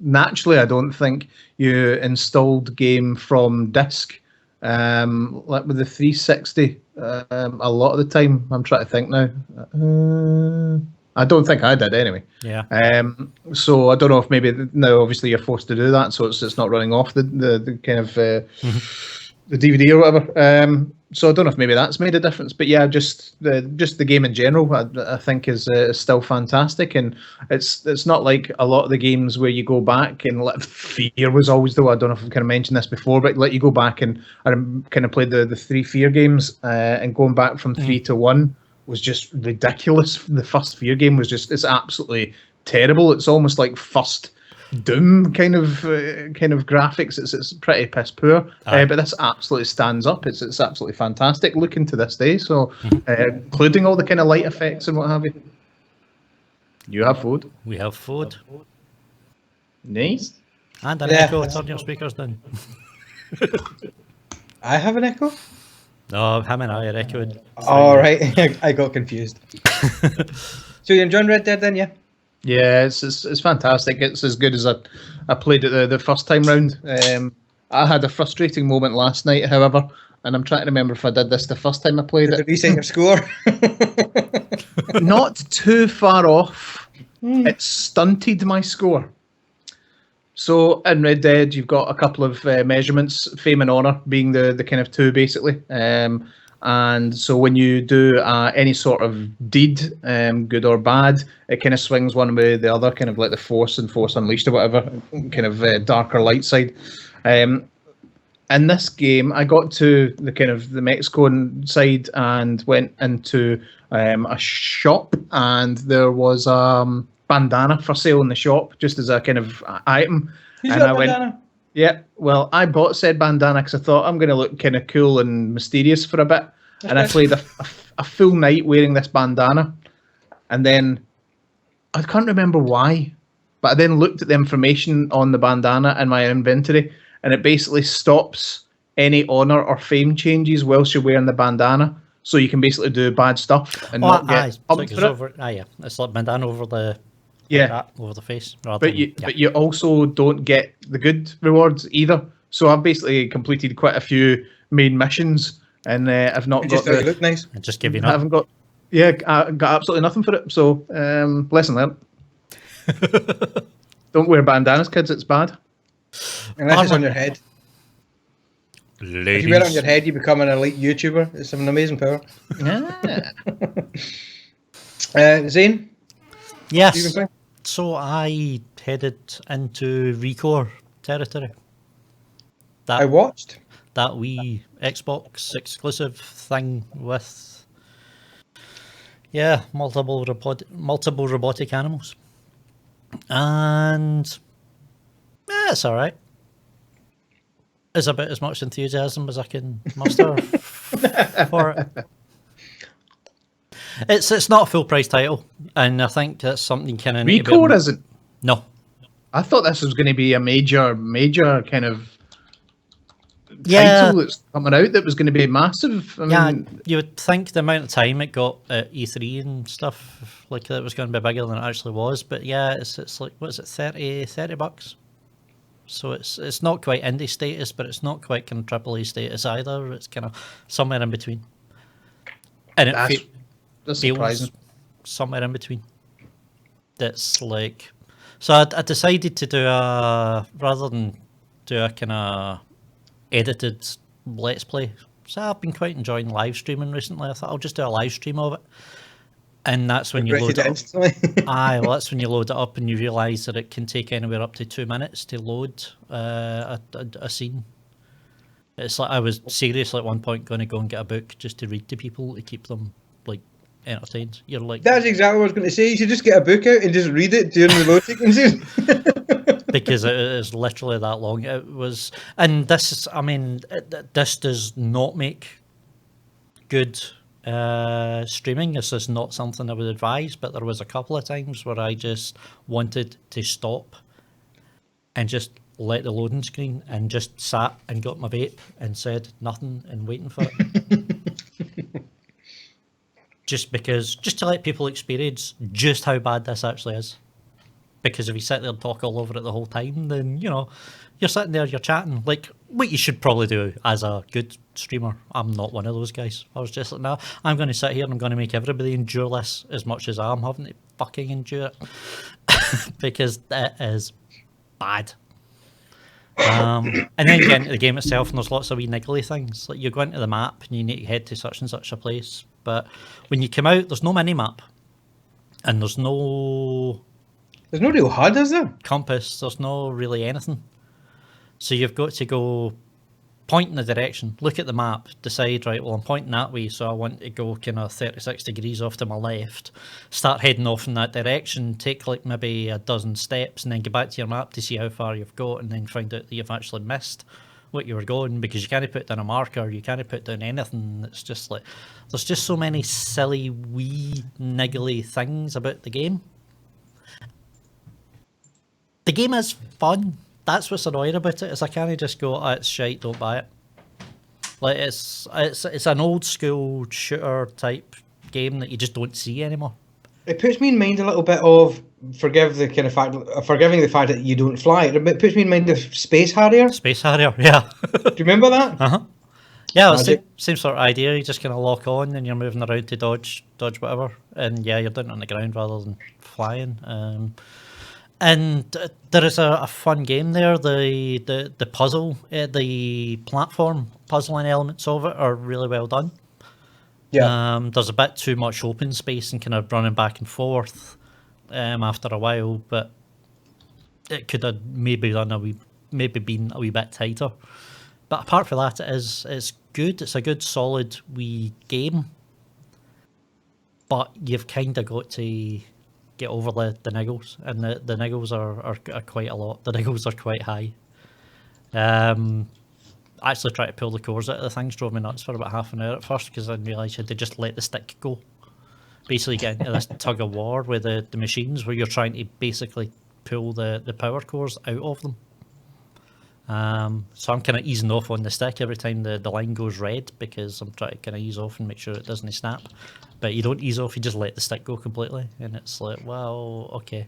naturally, I don't think you installed game from disk. Like with the 360, a lot of the time, I'm trying to think now. I don't think I did anyway. Yeah. So I don't know if maybe now obviously you're forced to do that, so it's not running off the kind of the DVD or whatever. So I don't know if maybe that's made a difference, but yeah, just the game in general, I think is still fantastic, and it's not like a lot of the games where you go back and Fear was always I don't know if I've kind of mentioned this before, but let you go back and I kind of played the 3 Fear games, and going back from 3 to 1 was just ridiculous. The first Fear game was it's absolutely terrible. It's almost like first Doom kind of graphics. It's pretty piss poor, but this absolutely stands up. It's absolutely fantastic looking to this day. So, including all the kind of light effects and what have you. You have food. We have food. Nice. And an Yeah, echo. that's Turn your speakers down. I have an echo? No, him and I are echoing. All right. I got confused. So you're enjoying Red Dead then, yeah? Yeah, it's fantastic. It's as good as I played it the first time round. I had a frustrating moment last night, however, and I'm trying to remember if I did this the first time I played Did it. you reset your score? Not too far off. It stunted my score. So in Red Dead, you've got a couple of measurements, fame and honor being the kind of two basically. And so when you do any sort of deed, good or bad, it kind of swings one way or the other, kind of like the Force and Force Unleashed or whatever, kind of darker light side. In this game, I got to the kind of the Mexican side and went into a shop, and there was bandana for sale in the shop, just as a kind of item. Who's And got I a went, bandana? yeah, well, I bought said bandana because I thought I'm going to look kind of cool and mysterious for a bit. And I played a full night wearing this bandana. And then I can't remember why, but I then looked at the information on the bandana in my inventory, and it basically stops any honor or fame changes whilst you're wearing the bandana. So you can basically do bad stuff and not get so pumped it goes for it. over. Yeah. It's like bandana over the. Yeah. Like that, over the face. Rather But you also don't get the good rewards either. So I've basically completed quite a few main missions, and I've not I got just thought you looked nice. And just giving I up. haven't got. Yeah, I got absolutely nothing for it. So lesson learned. Don't wear bandanas, kids. It's bad. Unless it's on your head. If you wear it on your head, you become an elite YouTuber. It's an amazing power. Zane? Yes. You can play? So I headed into Recore territory. I watched. That wee Xbox exclusive thing with multiple robotic animals. And it's alright. It's about as much enthusiasm as I can muster for it. It's not a full price title, and I think that's something kind of Recore isn't. No. I thought this was going to be a major kind of title that's coming out that was going to be massive. I mean, you would think the amount of time it got at E3 and stuff, like it was going to be bigger than it actually was. But yeah, it's like, what is it, $30? So it's not quite indie status, but it's not quite kind of AAA status either. It's kind of somewhere in between. And that's surprising. Somewhere in between. That's like, so I decided to do rather than do a kind of edited let's play. So I've been quite enjoying live streaming recently. I thought I'll just do a live stream of it. And that's when you load it up. That's when you load it up and you realise that it can take anywhere up to 2 minutes to load a scene. It's like I was seriously at one point going to go and get a book just to read to people to keep them like entertained. You're like, that's exactly what I was going to say. You should just get a book out and just read it during the load sequences. because it is literally that long. It was, and this is, I mean, this does not make good streaming. This is not something I would advise, but there was a couple of times where I just wanted to stop and just let the loading screen and just sat and got my vape and said nothing and waiting for it. Just to let people experience just how bad this actually is. Because if you sit there and talk all over it the whole time, then, you know, you're sitting there, you're chatting. Like, what you should probably do as a good streamer. I'm not one of those guys. I was just like, no, I'm going to sit here and I'm going to make everybody endure this as much as I'm having to fucking endure it. Because it is bad. And then you get into the game itself and there's lots of wee niggly things. Like, you go into the map and you need to head to such and such a place. But when you come out, there's no mini-map. And there's no real HUD, is there? Compass, there's no really anything. So you've got to go point in the direction, look at the map, decide, right, well, I'm pointing that way, so I want to go kind of 36 degrees off to my left, start heading off in that direction, take like maybe a dozen steps, and then get back to your map to see how far you've got, and then find out that you've actually missed what you were going, because you can't put down a marker, you can't put down anything. It's just like, there's just so many silly, wee, niggly things about the game. The game is fun. That's what's annoying about it, is I can't just go, oh, it's shite, don't buy it. Like, it's an old school shooter type game that you just don't see anymore. It puts me in mind a little bit of forgiving the fact that you don't fly. It puts me in mind of Space Harrier. Space Harrier, yeah. Do you remember that? Uh-huh. Yeah, it's the Magic. same sort of idea. You just kind of lock on and you're moving around to dodge whatever. And yeah, you're doing it on the ground rather than flying. And there is a fun game there. The puzzle, the platform puzzling elements of it are really well done. Yeah. There's a bit too much open space and kind of running back and forth after a while, but it could have maybe been a wee bit tighter. But apart from that, it's good. It's a good solid wee game. But you've kind of got to get over the niggles, and the niggles are quite a lot. The niggles are quite high. Actually trying to pull the cores out of the things drove me nuts for about half an hour at first, because I didn't realise you had to just let the stick go. Basically getting into this tug of war with the machines where you're trying to basically pull the power cores out of them. So I'm kind of easing off on the stick every time the line goes red, because I'm trying to kind of ease off and make sure it doesn't snap. But you don't ease off, you just let the stick go completely, and it's like, well, okay.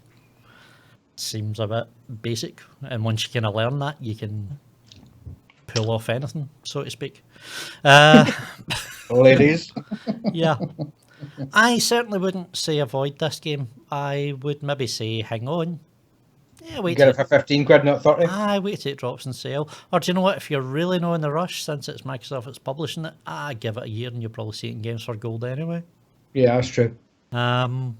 Seems a bit basic, and once you kind of learn that, you can pull off anything, so to speak. Ladies. Yeah. I certainly wouldn't say avoid this game. I would maybe say hang on. Yeah, wait. Get it for 15 quid, not 30. Wait till it drops on sale. Or do you know what? If you're really not in the rush, since it's Microsoft that's publishing it, give it a year and you'll probably see it in Games for Gold anyway. Yeah, that's true. But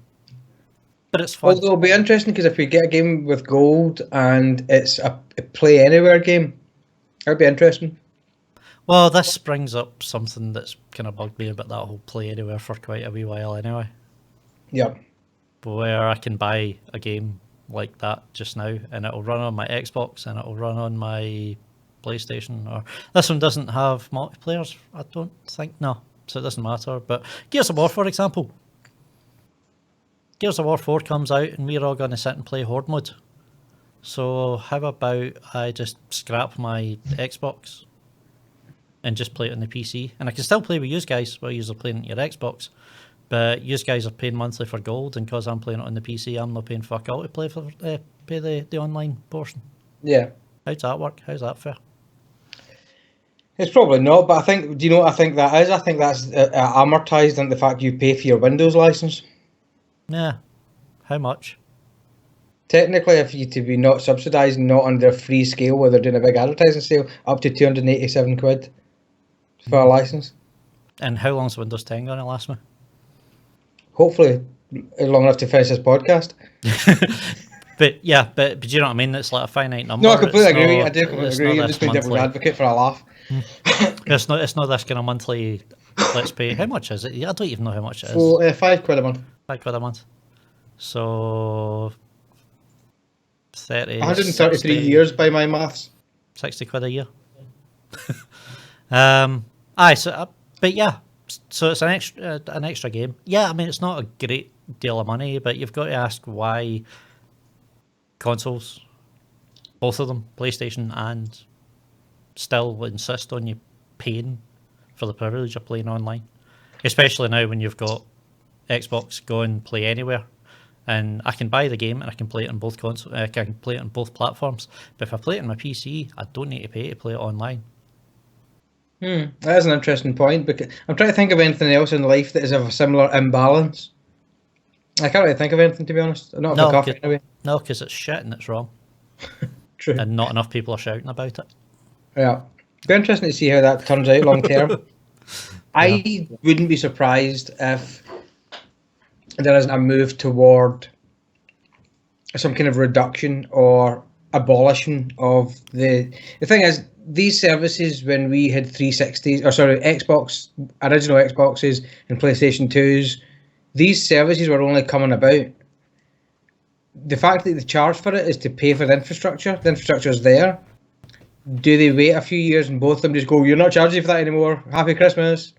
it's fun. Although it'll be interesting, because if we get a game with gold and it's a play anywhere game, that'd be interesting. Well, this brings up something that's kind of bugged me about that whole play anywhere for quite a wee while anyway. Yeah. Where I can buy a game like that just now and it'll run on my Xbox and it'll run on my PlayStation. Or this one doesn't have multiplayers, I don't think. No, so it doesn't matter. But Gears of War, for example. Gears of War 4 comes out and we're all going to sit and play Horde mode. So how about I just scrap my Xbox and just play it on the PC? And I can still play with you guys while you're playing on your Xbox. But you guys are paying monthly for gold, and because I'm playing it on the PC, I'm not paying fuck all to pay the online portion. Yeah. How's that work? How's that fair? It's probably not, but I think, do you know what I think that is? I think that's amortised on the fact you pay for your Windows license. Yeah. How much? Technically, if you to be not subsidised, not on their free scale where they're doing a big advertising sale, up to 287 quid for a license. And how long's Windows 10 going to last me? Hopefully, long enough to finish this podcast. But yeah, but do you know what I mean? It's like a finite number. No, I completely agree. Not, I do completely agree. I'm just being devil's advocate for a laugh. It's not this kind of monthly. Let's pay. How much is it? I don't even know how much it is. So, £5 a month. £5 a month. So 30. 133 60, years by my maths. 60 quid a year. But yeah. So it's an extra game. Yeah, I mean, it's not a great deal of money, but you've got to ask why consoles, both of them, PlayStation, and still insist on you paying for the privilege of playing online. Especially now when you've got Xbox going play anywhere, and I can buy the game and I can play it on both consoles. I can play it on both platforms. But if I play it on my PC, I don't need to pay to play it online. That is an interesting point, because I'm trying to think of anything else in life that is of a similar imbalance. I can't really think of anything, to be honest. Not for coffee, anyway. No, because it's shit and it's wrong. True. And not enough people are shouting about it. Yeah. It'll be interesting to see how that turns out long term. I wouldn't be surprised if there isn't a move toward some kind of reduction or abolition of the thing is, these services, when we had 360s, or sorry, original Xboxes and PlayStation 2s, these services were only coming about. The fact that they charge for it is to pay for the infrastructure. The infrastructure is there. Do they wait a few years and both of them just go, you're not charging for that anymore, happy Christmas?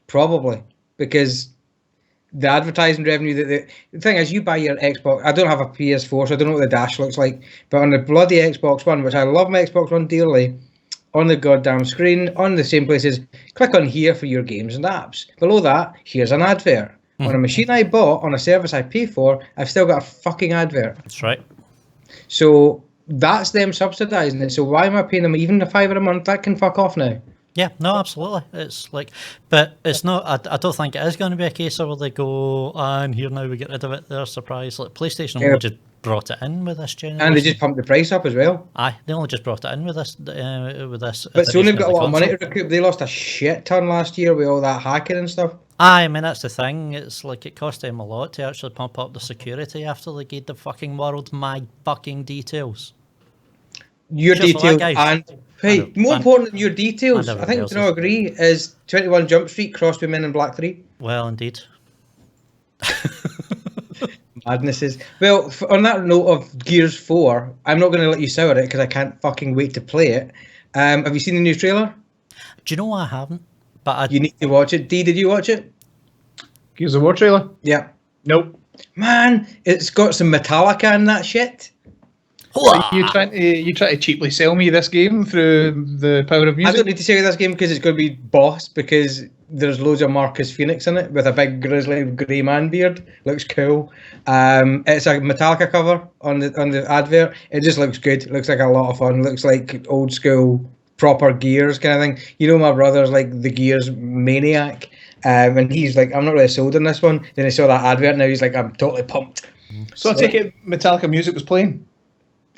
Probably, because the advertising revenue that the thing is, you buy your Xbox. I don't have a PS4, so I don't know what the dash looks like. But on the bloody Xbox One, which I love my Xbox One dearly, on the goddamn screen, on the same places, click on here for your games and apps. Below that, here's an advert. On a machine I bought, on a service I pay for, I've still got a fucking advert. That's right. So that's them subsidising it. So why am I paying them even $5 a month? That can fuck off now. Yeah, no, absolutely. It's like, but it's not. I don't think it is going to be a case of where they go, and here now we get rid of it. They're surprised. Like PlayStation only just brought it in with this generation, and they just pumped the price up as well. Aye, they only just brought it in with this. But Sony got a lot of money to recoup. They lost a shit ton last year with all that hacking and stuff. Aye, I mean that's the thing. It's like it cost them a lot to actually pump up the security after they gave the fucking world my fucking details. Your Cheers details that, and hey, more important than your details, I think we can all agree, is 21 Jump Street crossed with Men in Black 3. Well, indeed. Madnesses. Well, on that note of Gears 4, I'm not going to let you sour it because I can't fucking wait to play it. Have you seen the new trailer? Do you know I haven't? But you need to watch it. Dee, did you watch it? Gears of War trailer? Yeah. Nope. Man, it's got some Metallica in that shit. You trying to cheaply sell me this game through the power of music? I don't need to sell you this game because it's going to be boss, because there's loads of Marcus Phoenix in it with a big grizzly grey man beard. Looks cool. It's a Metallica cover on the advert. It just looks good. It looks like a lot of fun. It looks like old school proper Gears kind of thing. You know, my brother's like the Gears maniac, and he's like, I'm not really sold on this one. Then he saw that advert, now he's like, I'm totally pumped. So I take it Metallica music was playing?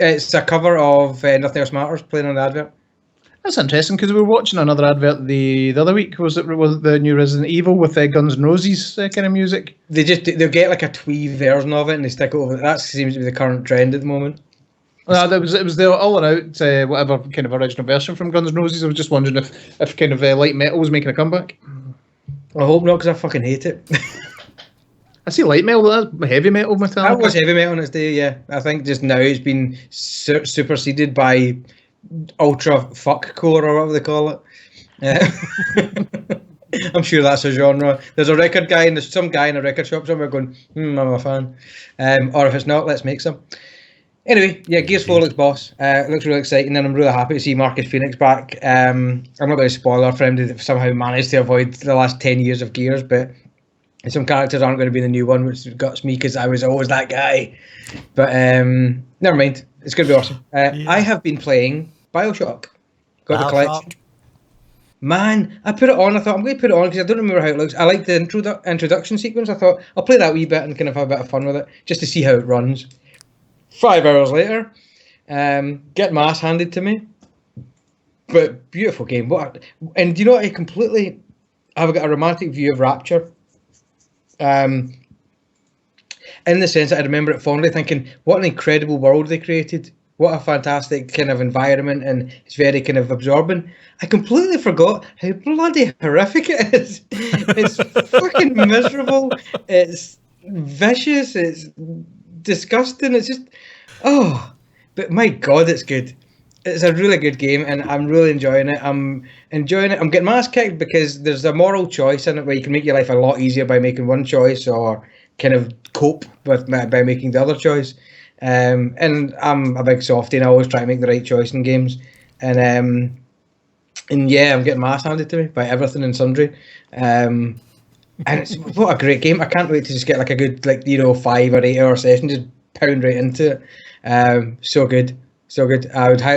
It's a cover of Nothing Else Matters playing on the advert. That's interesting, because we were watching another advert the other week. Was it the new Resident Evil with Guns N' Roses kind of music? They'll get like a twee version of it and they stick it over. That seems to be the current trend at the moment. No, it was the all and out whatever kind of original version from Guns N' Roses. I was just wondering if kind of light metal was making a comeback. I hope not, because I fucking hate it. I see light metal, that's heavy metal Metallica. That was heavy metal in its day, yeah. I think just now it's been superseded by ultra fuckcore or whatever they call it. I'm sure that's a genre. There's a record guy and there's some guy in a record shop somewhere going, I'm a fan. Or if it's not, let's make some. Anyway, yeah, Gears 4 looks boss. It looks really exciting, and I'm really happy to see Marcus Phoenix back. I'm not going to spoiler for him to somehow manage to avoid the last 10 years of Gears, but some characters aren't going to be in the new one, which guts me because I was always that guy. But never mind. It's going to be awesome. I have been playing BioShock. Got the collection. Man, I put it on. I thought I'm going to put it on because I don't remember how it looks. I like the introduction sequence. I thought I'll play that wee bit and kind of have a bit of fun with it just to see how it runs. 5 hours later, get my ass handed to me. But beautiful game. And do you know what? I've got a romantic view of Rapture. In the sense that I remember it fondly thinking, what an incredible world they created. What a fantastic kind of environment, and it's very kind of absorbing. I completely forgot how bloody horrific it is. It's fucking miserable. It's vicious. It's disgusting. It's just, but my God, it's good. It's a really good game, and I'm really enjoying it. I'm getting my ass kicked because there's a moral choice in it where you can make your life a lot easier by making one choice, or kind of cope with by making the other choice. And I'm a big softie, and I always try to make the right choice in games. And yeah, I'm getting my ass handed to me by everything and sundry. And it's what a great game. I can't wait to just get like a good 5 or 8 hour session, just pound right into it. So good. So good.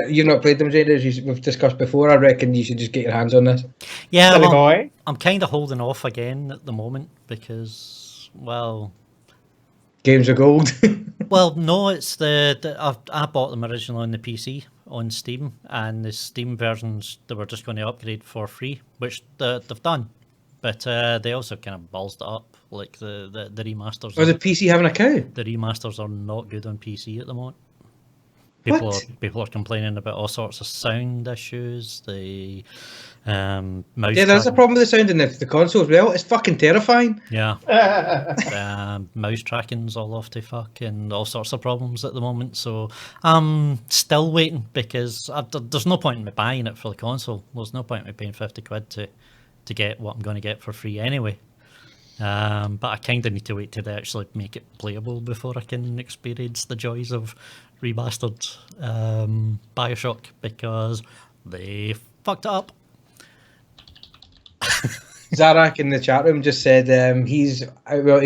You've not played them, Jade, as we've discussed before. I reckon you should just get your hands on this. Yeah, I'm kind of holding off again at the moment because, well, games are gold. Well, no, it's I bought them originally on the PC on Steam, and the Steam versions they were just going to upgrade for free, which they've done. But they also kind of ballsed it up, like the remasters. Was the PC having a cow? The remasters are not good on PC at the moment. People are complaining about all sorts of sound issues. The mouse. Yeah, there's a problem with the sound in the console as well. It's fucking terrifying. Yeah. Mouse tracking's all off to fuck and all sorts of problems at the moment. So I'm still waiting because there's no point in me buying it for the console. There's no point in me paying £50 to get what I'm going to get for free anyway. But I kind of need to wait till they actually make it playable before I can experience the joys of remastered Bioshock, because they fucked it up. Zarak in the chat room just said he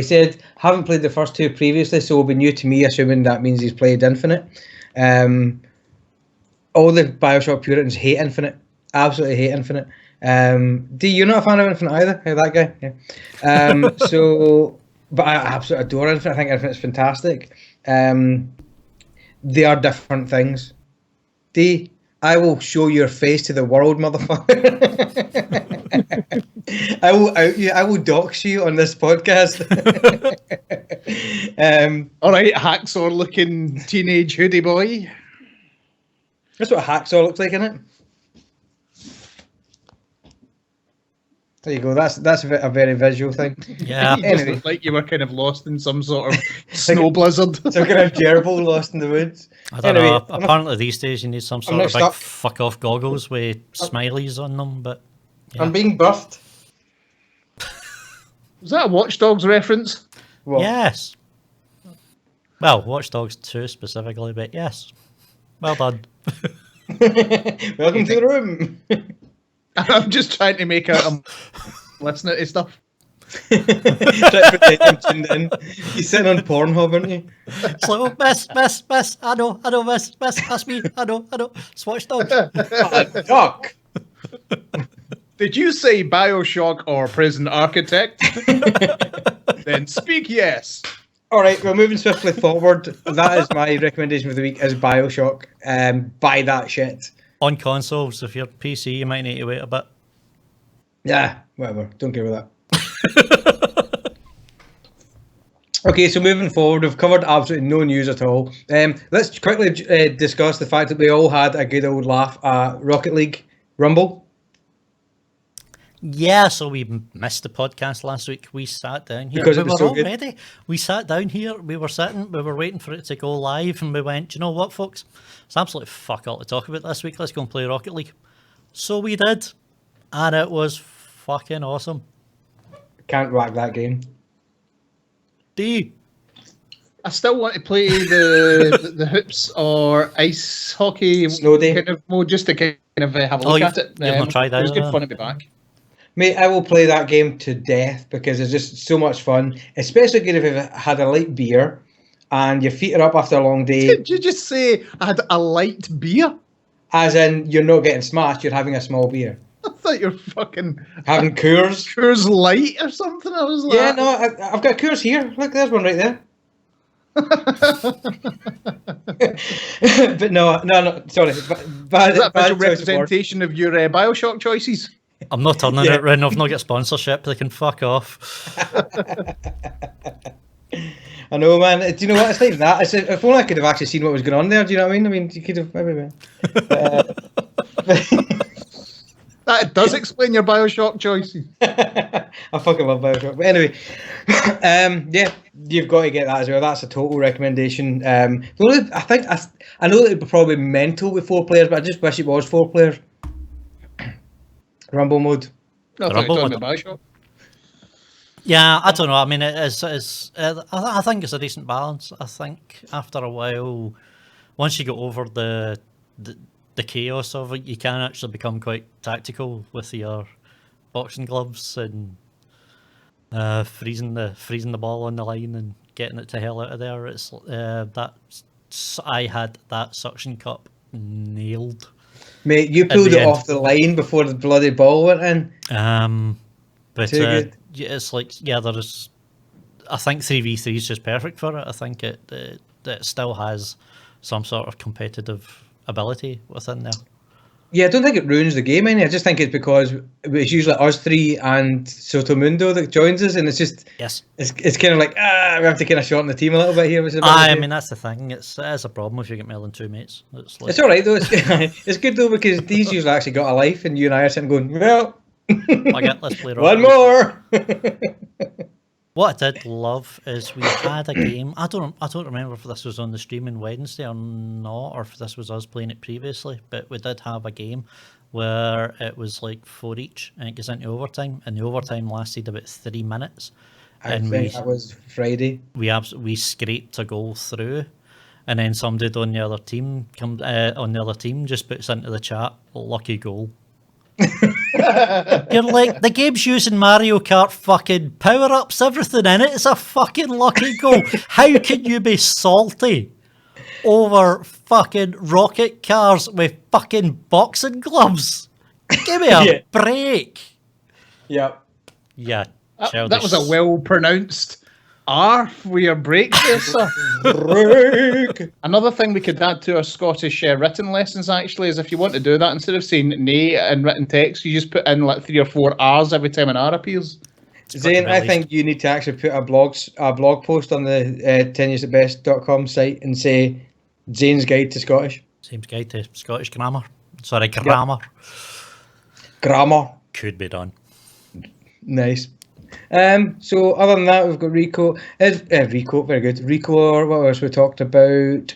said, haven't played the first two previously, so will be new to me, assuming that means he's played Infinite. All the Bioshock Puritans hate Infinite. Absolutely hate Infinite. D, you're not a fan of Infinite either? Hey, that guy? Yeah. But I absolutely adore Infinite. I think Infinite's fantastic. They are different things. D, I will show your face to the world, motherfucker. I will out you. I will dox you on this podcast. All right, hacksaw looking teenage hoodie boy. That's what a hacksaw looks like, isn't it? There you go. That's a very visual thing. Yeah. You just looked like you were kind of lost in some sort of snow blizzard. Some kind of gerbil lost in the woods. I don't know. Apparently these days you need some sort of big stuck. fuck off goggles with smileys on them. But yeah. I'm being buffed. Was that a Watch Dogs reference? What? Yes. Well, Watch Dogs 2 specifically, but yes. Well done. Welcome to the room. I'm just trying to make out I'm listening to stuff. Trying to pretend I'm tuned in. He's sitting on Pornhub, aren't you? It's like, oh, miss, I know, miss, that's me, I know, it's Watch Dogs. Duck. Did you say Bioshock or Prison Architect? Then speak yes. All right, we're moving swiftly forward. That is my recommendation for the week, is Bioshock. Buy that shit. On consoles, if you're PC, you might need to wait a bit. Yeah, whatever. Don't care about that. Okay, so moving forward, we've covered absolutely no news at all. Let's quickly discuss the fact that we all had a good old laugh at Rocket League Rumble. Yeah, so we missed the podcast last week. We sat down here. Because we it was were so all good. ready. We sat down here. We were waiting for it to go live, and we went, do you know what, folks? It's absolutely fuck all to talk about this week. Let's go and play Rocket League. So we did, and it was fucking awesome. Can't whack that game. D. I still want to play the hoops or ice hockey Snow day. kind of mode just to kind of have a look at it. You've not tried that It was good either? fun to be back. Mate, I will play that game to death because it's just so much fun. Especially good if you've had a light beer and your feet are up after a long day. Did you just say I had a light beer? As in, you're not getting smashed, you're having a small beer. I thought you were fucking Having Coors. Coors Light or something. I was like, Yeah, no, I've got Coors here. Look, there's one right there. But no, sorry. Bad, Is that bad visual choice of words. representation of your Bioshock choices? I'm not turning Yeah. it round. I've not got sponsorship. They can fuck off. I know, man. Do you know what? It's not even that. It's, if only I could have actually seen what was going on there. Do you know what I mean? I mean, you could have maybe. That does explain your Bioshock choices. I fucking love Bioshock. But anyway, yeah, you've got to get that as well. That's a total recommendation. The only, I know that it'd be probably mental with 4 players, but I just wish it was 4 players. Rumble mode. No, I thought you Rumble were one. talking about Bioshock. Yeah, I don't know. I mean, I think it's a decent balance. I think after a while, once you get over the chaos of it, you can actually become quite tactical with your boxing gloves and freezing the ball on the line and getting it to hell out of there. It's I had that suction cup nailed. Mate, you pulled the it end. off the line before the bloody ball went in. But Too good. yeah, it's like, yeah, there's. I think 3v3 is just perfect for it. I think it still has some sort of competitive ability within there. Yeah, I don't think it ruins the game any. I just think it's because it's usually us 3 and Sotomundo that joins us, and it's just Yes. it's kind of like we have to kind of shorten the team a little bit here. Which is a bit I of a- mean, that's the thing. It's a problem if you get more than 2 mates. It's like, It's all right though. It's good though because these usually actually got a life, and you and I are sitting going, well, let's play one Rocket more. League. What I did love is we had a game. I don't remember if this was on the stream on Wednesday or not, or if this was us playing it previously. But we did have a game where it was like 4 each, and it goes into overtime, and the overtime lasted about 3 minutes. I And think that was Friday. we scraped a goal through, and then somebody on the other team just puts into the chat, lucky goal. You're like, the game's using Mario Kart fucking power-ups, everything in it. It's a fucking lucky goal. How can you be salty over fucking rocket cars with fucking boxing gloves? Give me a Yeah. break. Yep. Yeah, That was a well-pronounced R for your break there, sir. Break. Another thing we could add to our Scottish written lessons, actually, is if you want to do that, instead of saying NAE in written text, you just put in like 3 or 4 R's every time an R appears. Zane, I think you need to actually put a blog post on the tenuously site and say Zane's Guide to Scottish. Zane's Guide to Scottish Grammar. Sorry, Grammar. Grammar. Could be done. Nice. So other than that, we've got Rico. Rico, very good. Rico, or what else we talked about?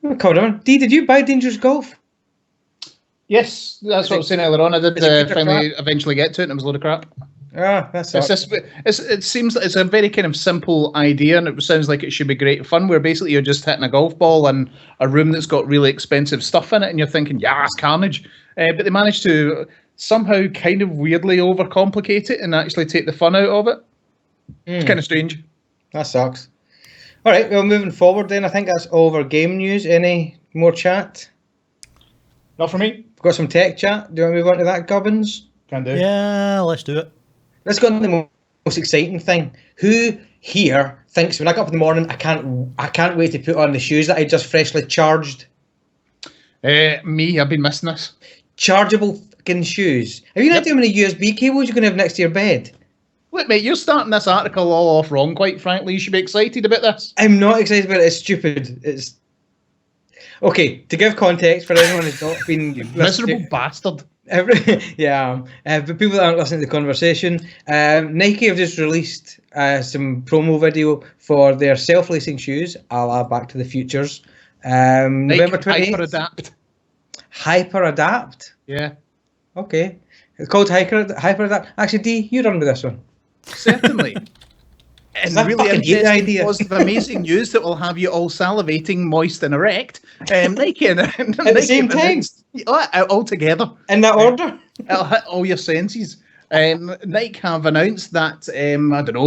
We covered on. D, did you buy Dangerous Golf? Yes, that's what I was saying earlier on. I did eventually get to it, and it was a load of crap. Ah, that's it seems like it's a very kind of simple idea, and it sounds like it should be great fun, where basically you're just hitting a golf ball in a room that's got really expensive stuff in it, and you're thinking, yeah, it's carnage. But they managed to somehow kind of weirdly overcomplicate it and actually take the fun out of it. It's kind of strange. That sucks. All right, well, moving forward then, I think that's all of our game news. Any more chat? Not for me. We've got some tech chat. Do you want to move on to that, Gubbins? Can do. Yeah, let's do it. Let's go on to the most exciting thing. Who here thinks when I get up in the morning, I can't wait to put on the shoes that I just freshly charged? Me, I've been missing this. Chargeable fucking shoes. Have you not doing many USB cables you're going to have next to your bed? Look, mate, you're starting this article all off wrong, quite frankly. You should be excited about this. I'm not excited about it. It's stupid. It's okay, to give context for anyone who's not been Miserable bastard. but people that aren't listening to the conversation, Nike have just released some promo video for their self-lacing shoes, a la Back to the Futures. November 28th. Hyper Adapt? Yeah. Okay. It's called Hyper Adapt. Actually, D, you run with this one. Certainly. And that really fucking good idea? positive, amazing news that will have you all salivating, moist, and erect. Nike and At the same time? All together. In that order? It'll hit all your senses. Nike have announced that,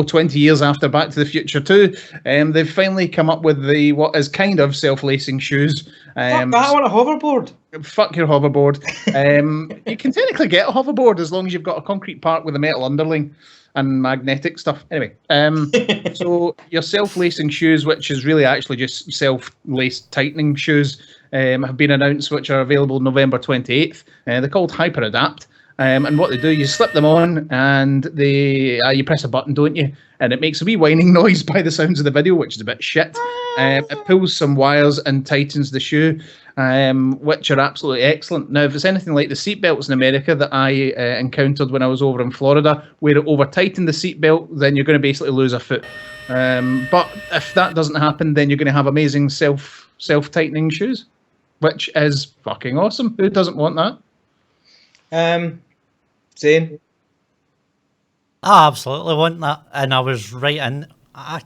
20 years after Back to the Future 2, they've finally come up with what is kind of self-lacing shoes. Fuck that, I want a hoverboard. Fuck your hoverboard. You can technically get a hoverboard as long as you've got a concrete part with a metal underling and magnetic stuff. Anyway, so your self-lacing shoes, which is really actually just self-laced tightening shoes, have been announced, which are available November 28th. They're called Hyper Adapt. And what they do, you slip them on and you press a button, don't you? And it makes a wee whining noise by the sounds of the video, which is a bit shit. It pulls some wires and tightens the shoe, which are absolutely excellent. Now, if it's anything like the seatbelts in America that I encountered when I was over in Florida, where it over-tightened the seatbelt, then you're going to basically lose a foot. But if that doesn't happen, then you're going to have amazing self-tightening shoes, which is fucking awesome. Who doesn't want that? Zane? I absolutely want that, and I was right in. I've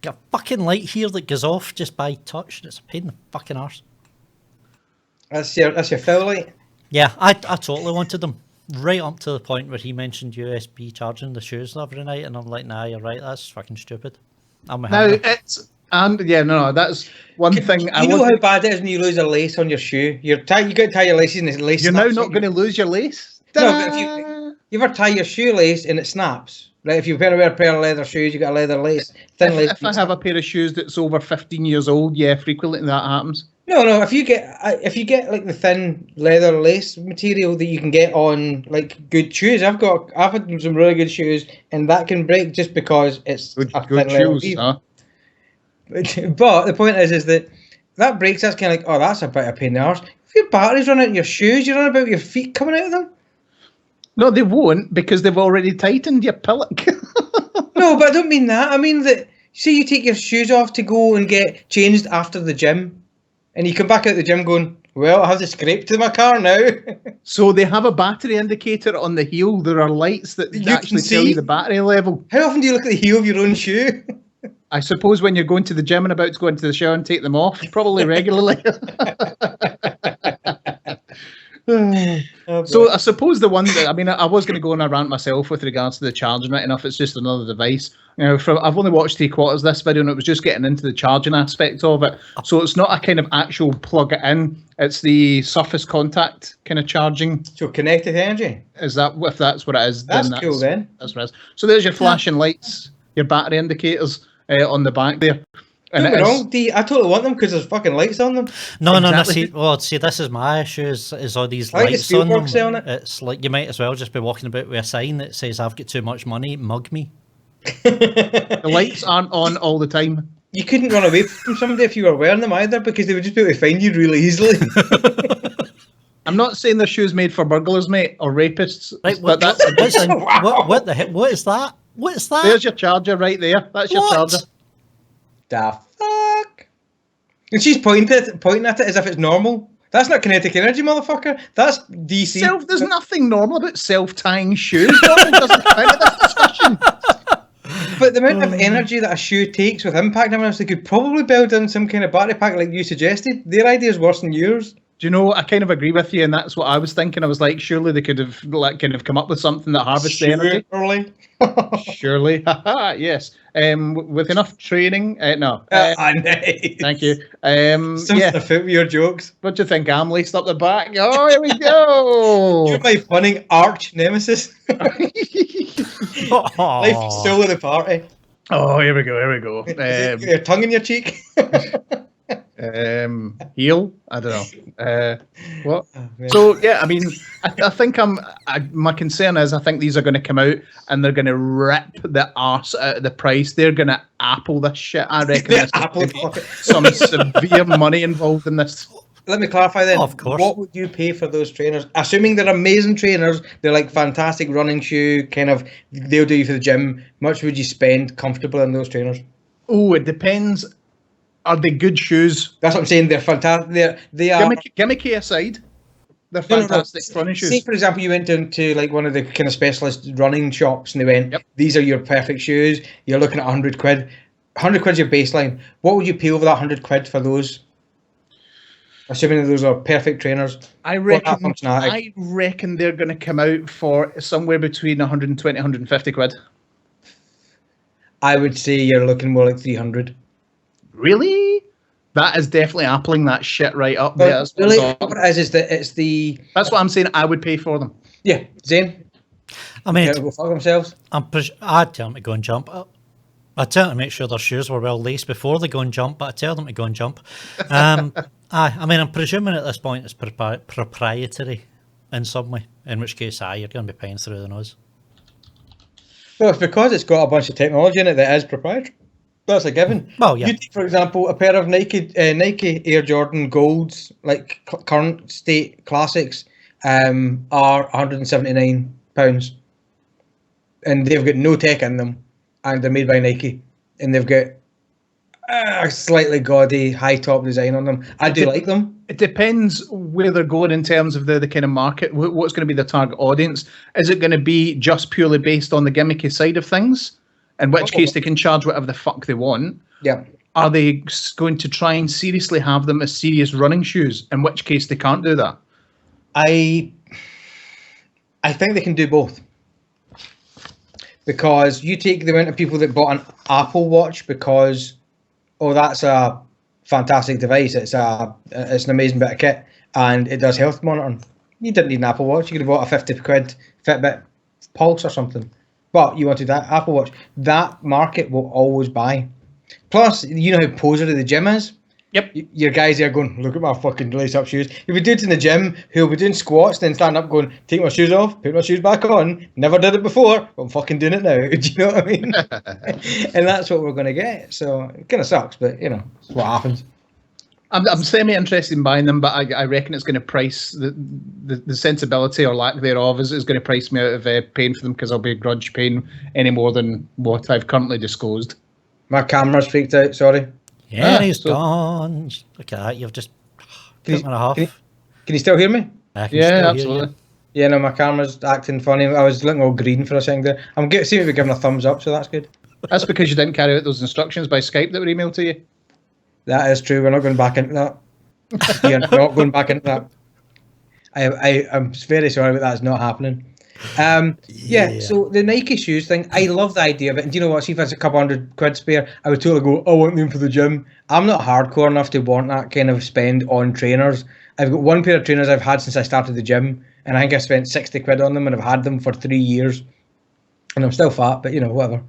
got a fucking light here that goes off just by touch, and it's a pain in the fucking arse. That's your foul light? Yeah, I totally wanted them. Right up to the point where he mentioned USB charging the shoes every night, and I'm like, nah, you're right, that's fucking stupid. That's one thing. You know how bad it is when you lose a lace on your shoe? You got to tie your laces and the lace You're snaps. now not going to lose your lace? No, but if you ever tie your shoelace and it snaps, right? If you're going to wear a pair of leather shoes, you got a leather lace, thin lace. If I have a pair of shoes that's over 15 years old, yeah, frequently that happens. No. If you get like the thin leather lace material that you can get on like good shoes, I've had some really good shoes, and that can break just because it's good thin leather shoes. Huh? But the point is that breaks. That's kind of like, oh, that's a bit of a pain in the arse. If your batteries run out in your shoes, you run about with your feet coming out of them. No, they won't, because they've already tightened, you pillock. No, but I don't mean that. I mean that, say you take your shoes off to go and get changed after the gym, and you come back out the gym going, Well, I have to scrape to my car now. So they have a battery indicator on the heel. There are lights that You actually can tell see? you the battery level. How often do you look at the heel of your own shoe? I suppose when you're going to the gym and about to go into the shower and take them off, probably regularly. So I suppose the one that, I mean, I was going to go on a rant myself with regards to the charging it enough. It's just another device. You know, I've only watched 3/4 this video and it was just getting into the charging aspect of it. So it's not a kind of actual plug it in. It's the surface contact kind of charging. So connected energy. Is that, if that's what it is? That's cool then. That's what it is. So there's your flashing lights, your battery indicators on the back there. And Don't get me wrong, D, I totally want them because there's fucking lights on them. No, Exactly. see, this is my issue, is all these I think lights it's on Spielberg them. selling it. It's like, you might as well just be walking about with a sign that says, I've got too much money, mug me. The lights aren't on all the time. You couldn't run away from somebody if you were wearing them either because they would just be able to find you really easily. I'm not saying their shoes made for burglars, mate, or rapists, Right, but that's a good thing. what the heck? What is that? What is that? There's your charger right there. That's your What? charger. The fuck? And she's pointing at it as if it's normal. That's not kinetic energy, motherfucker. That's DC. There's nothing normal about self-tying shoes. Normal doesn't count in this discussion. But the amount of energy that a shoe takes with impact, I mean, they could probably build in some kind of battery pack like you suggested. Their idea is worse than yours. Do you know, I kind of agree with you, and that's what I was thinking. I was like, surely they could have kind of come up with something that harvests the energy. Surely. Surely. Yes. With enough training. No. Nice. Thank you. Something Yeah. to fit with your jokes. What do you think? I'm laced up the back. Oh, here we go. You're my funny arch nemesis. Life is still of the party. Oh, here we go. Here we go. Your tongue in your cheek. Heel? I don't know. What? Oh, man. So yeah, I mean, I think my concern is I think these are going to come out and they're going to rip the arse out of the price. They're going to apple this shit. I reckon there's Apple. some severe money involved in this. Let me clarify then. Of course. What would you pay for those trainers? Assuming they're amazing trainers, they're like fantastic running shoe, kind of, they'll do you for the gym. Much would you spend comfortable in those trainers? Oh, it depends. Are they good shoes? That's what I'm saying. They're fantastic. They are. Give me K aside. They're No, no, no. fantastic running shoes. Say, for example, you went into like one of the kind of specialist running shops and they went, Yep. these are your perfect shoes. You're looking at 100 quid. 100 quid's your baseline. What would you pay over that 100 quid for those? Assuming that those are perfect trainers. I What reckon. functionality? I reckon they're going to come out for somewhere between 120, 150 quid. I would say you're looking more like 300. Really? That is definitely appling that shit right up there. But really, what it is that it's the... That's what I'm saying. I would pay for them. Yeah, Zane. I mean, Go fuck themselves. I'd tell them to go and jump. I'd tell them to make sure their shoes were well laced before they go and jump, but I'd tell them to go and jump. I mean, I'm presuming at this point it's proprietary in some way, in which case, you're going to be paying through the nose. Well, it's because it's got a bunch of technology in it that is proprietary. That's a given. Well, yeah. You take, for example, a pair of Nike Air Jordan Golds, like current state classics, are £179, and they've got no tech in them, and they're made by Nike, and they've got a slightly gaudy high top design on them. I do like them. It depends where they're going in terms of the kind of market. What's going to be the target audience? Is it going to be just purely based on the gimmicky side of things? In which case they can charge whatever the fuck they want. Yeah. Are they going to try and seriously have them as serious running shoes? In which case they can't do that. I think they can do both. Because you take the amount of people that bought an Apple Watch because, oh, that's a fantastic device. It's an amazing bit of kit and it does health monitoring. You didn't need an Apple Watch. You could have bought a 50 quid Fitbit Pulse or something. But you wanted that Apple Watch. That market will always buy. Plus, you know how posery the gym is? Yep. Your guys there going, look at my fucking lace up shoes. You'll be dudes in the gym who'll be doing squats, then stand up going, take my shoes off, put my shoes back on. Never did it before, but I'm fucking doing it now. Do you know what I mean? And that's what we're going to get. So it kind of sucks, but you know, it's what happens. I'm semi-interested in buying them, but I reckon it's going to price the sensibility or lack thereof is going to price me out of paying for them because I'll be grudge paying any more than what I've currently disclosed. My camera's freaked out, sorry. Yeah, he's gone. Look at that, you've just put him in a huff. Can you still hear me? I can Yeah, still hear absolutely. you. Yeah, no, my camera's acting funny. I was looking all green for a second there. Seem to be giving a thumbs up, so that's good. That's because you didn't carry out those instructions by Skype that were emailed to you. That is true. We're not going back into that. We are not going back into that. I'm very sorry, but that's not happening. Yeah, so the Nike shoes thing, I love the idea of it. And do you know what? See if it's a couple £100 spare, I would totally go, I want them for the gym. I'm not hardcore enough to want that kind of spend on trainers. I've got one pair of trainers I've had since I started the gym, and I think I spent 60 quid on them, and I've had them for 3 years. And I'm still fat, but whatever.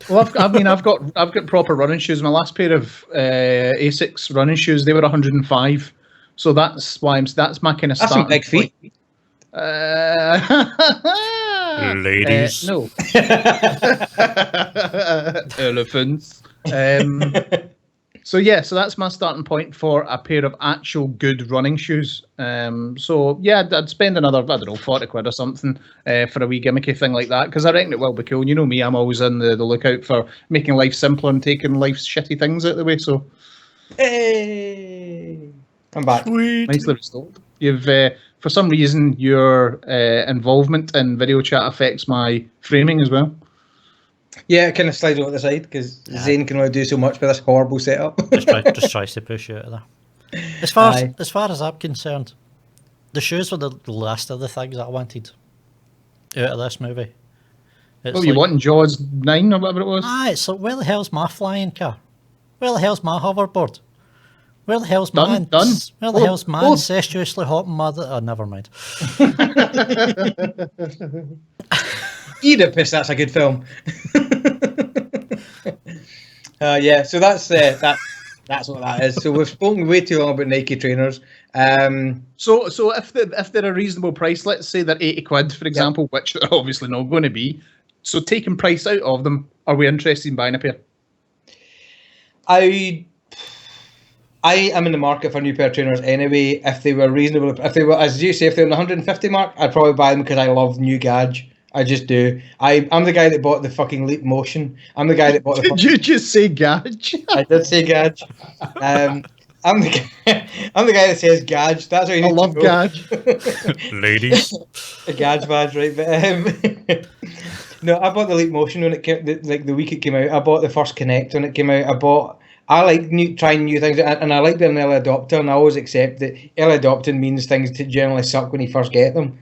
Well, I've got proper running shoes. My last pair of Asics running shoes, they were 105. So that's why that's my kind of That's some big feet. Ladies. No. Elephants. So that's my starting point for a pair of actual good running shoes. So yeah, I'd spend another, I don't know, 40 quid or something for a wee gimmicky thing like that, because I reckon it will be cool. You know me, I'm always on the lookout for making life simpler and taking life's shitty things out of the way. So hey, I'm back. Sweet. nicely restored. You've for some reason your involvement in video chat affects my framing as well. Yeah, it kind of slides over the side because Zane can only do so much with this horrible setup. just tries to push you out of there. As far as I'm concerned, the shoes were the last of the things I wanted out of this movie. It's You wanting Jaws 9 or whatever it was? it's like, where the hell's my flying car? Where the hell's my hoverboard? Where the hell's Done. Where the hell's my incestuously hot mother? Oh, never mind. Oedipus, that's a good film. Yeah, so that's what that is. So we've spoken way too long about Nike trainers. So if they're a reasonable price, let's say they're 80 quid, for example, which they're obviously not going to be. So taking price out of them, are we interested in buying a pair? I am in the market for a new pair of trainers anyway. If they were reasonable, if they were, as you say, if they're in the 150 mark, I'd probably buy them because I love new Gage. I just do. I'm the guy that bought the fucking Leap Motion. I'm the guy that bought the. Did you just say Gage? I did say Gage. I'm the guy that says Gage. That's what you need I love to know. Gage. Ladies. A Gage badge, right? But no, I bought the Leap Motion when it came, the week it came out. I bought the first Connect when it came out. I like trying new things, and I like being an early adopter, and I always accept that early adopting means things generally suck when you first get them.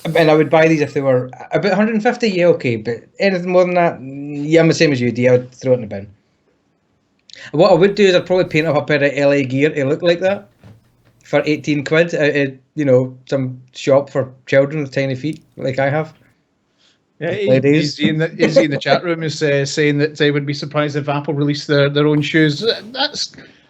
And I would buy these if they were about 150, yeah, okay, but anything more than that, yeah, I'm the same as you, D. I would throw it in the bin. What I would do is I'd probably paint up a pair of LA gear to look like that for 18 quid out of, some shop for children with tiny feet, like I have. Yeah, he's in the chat room is saying that they would be surprised if Apple released their own shoes.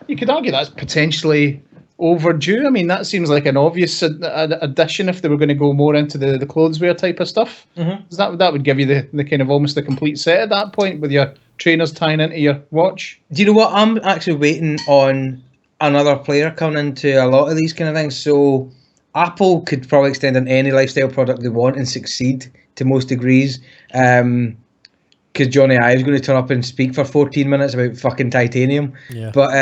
You could argue that's potentially overdue. I mean, that seems like an obvious addition if they were going to go more into the clotheswear type of stuff. Mm-hmm. That would give you the kind of almost the complete set at that point with your trainers tying into your watch. Do you know what? I'm actually waiting on another player coming into a lot of these kind of things. So Apple could probably extend on any lifestyle product they want and succeed to most degrees. Because Johnny I is going to turn up and speak for 14 minutes about fucking titanium. Yeah. But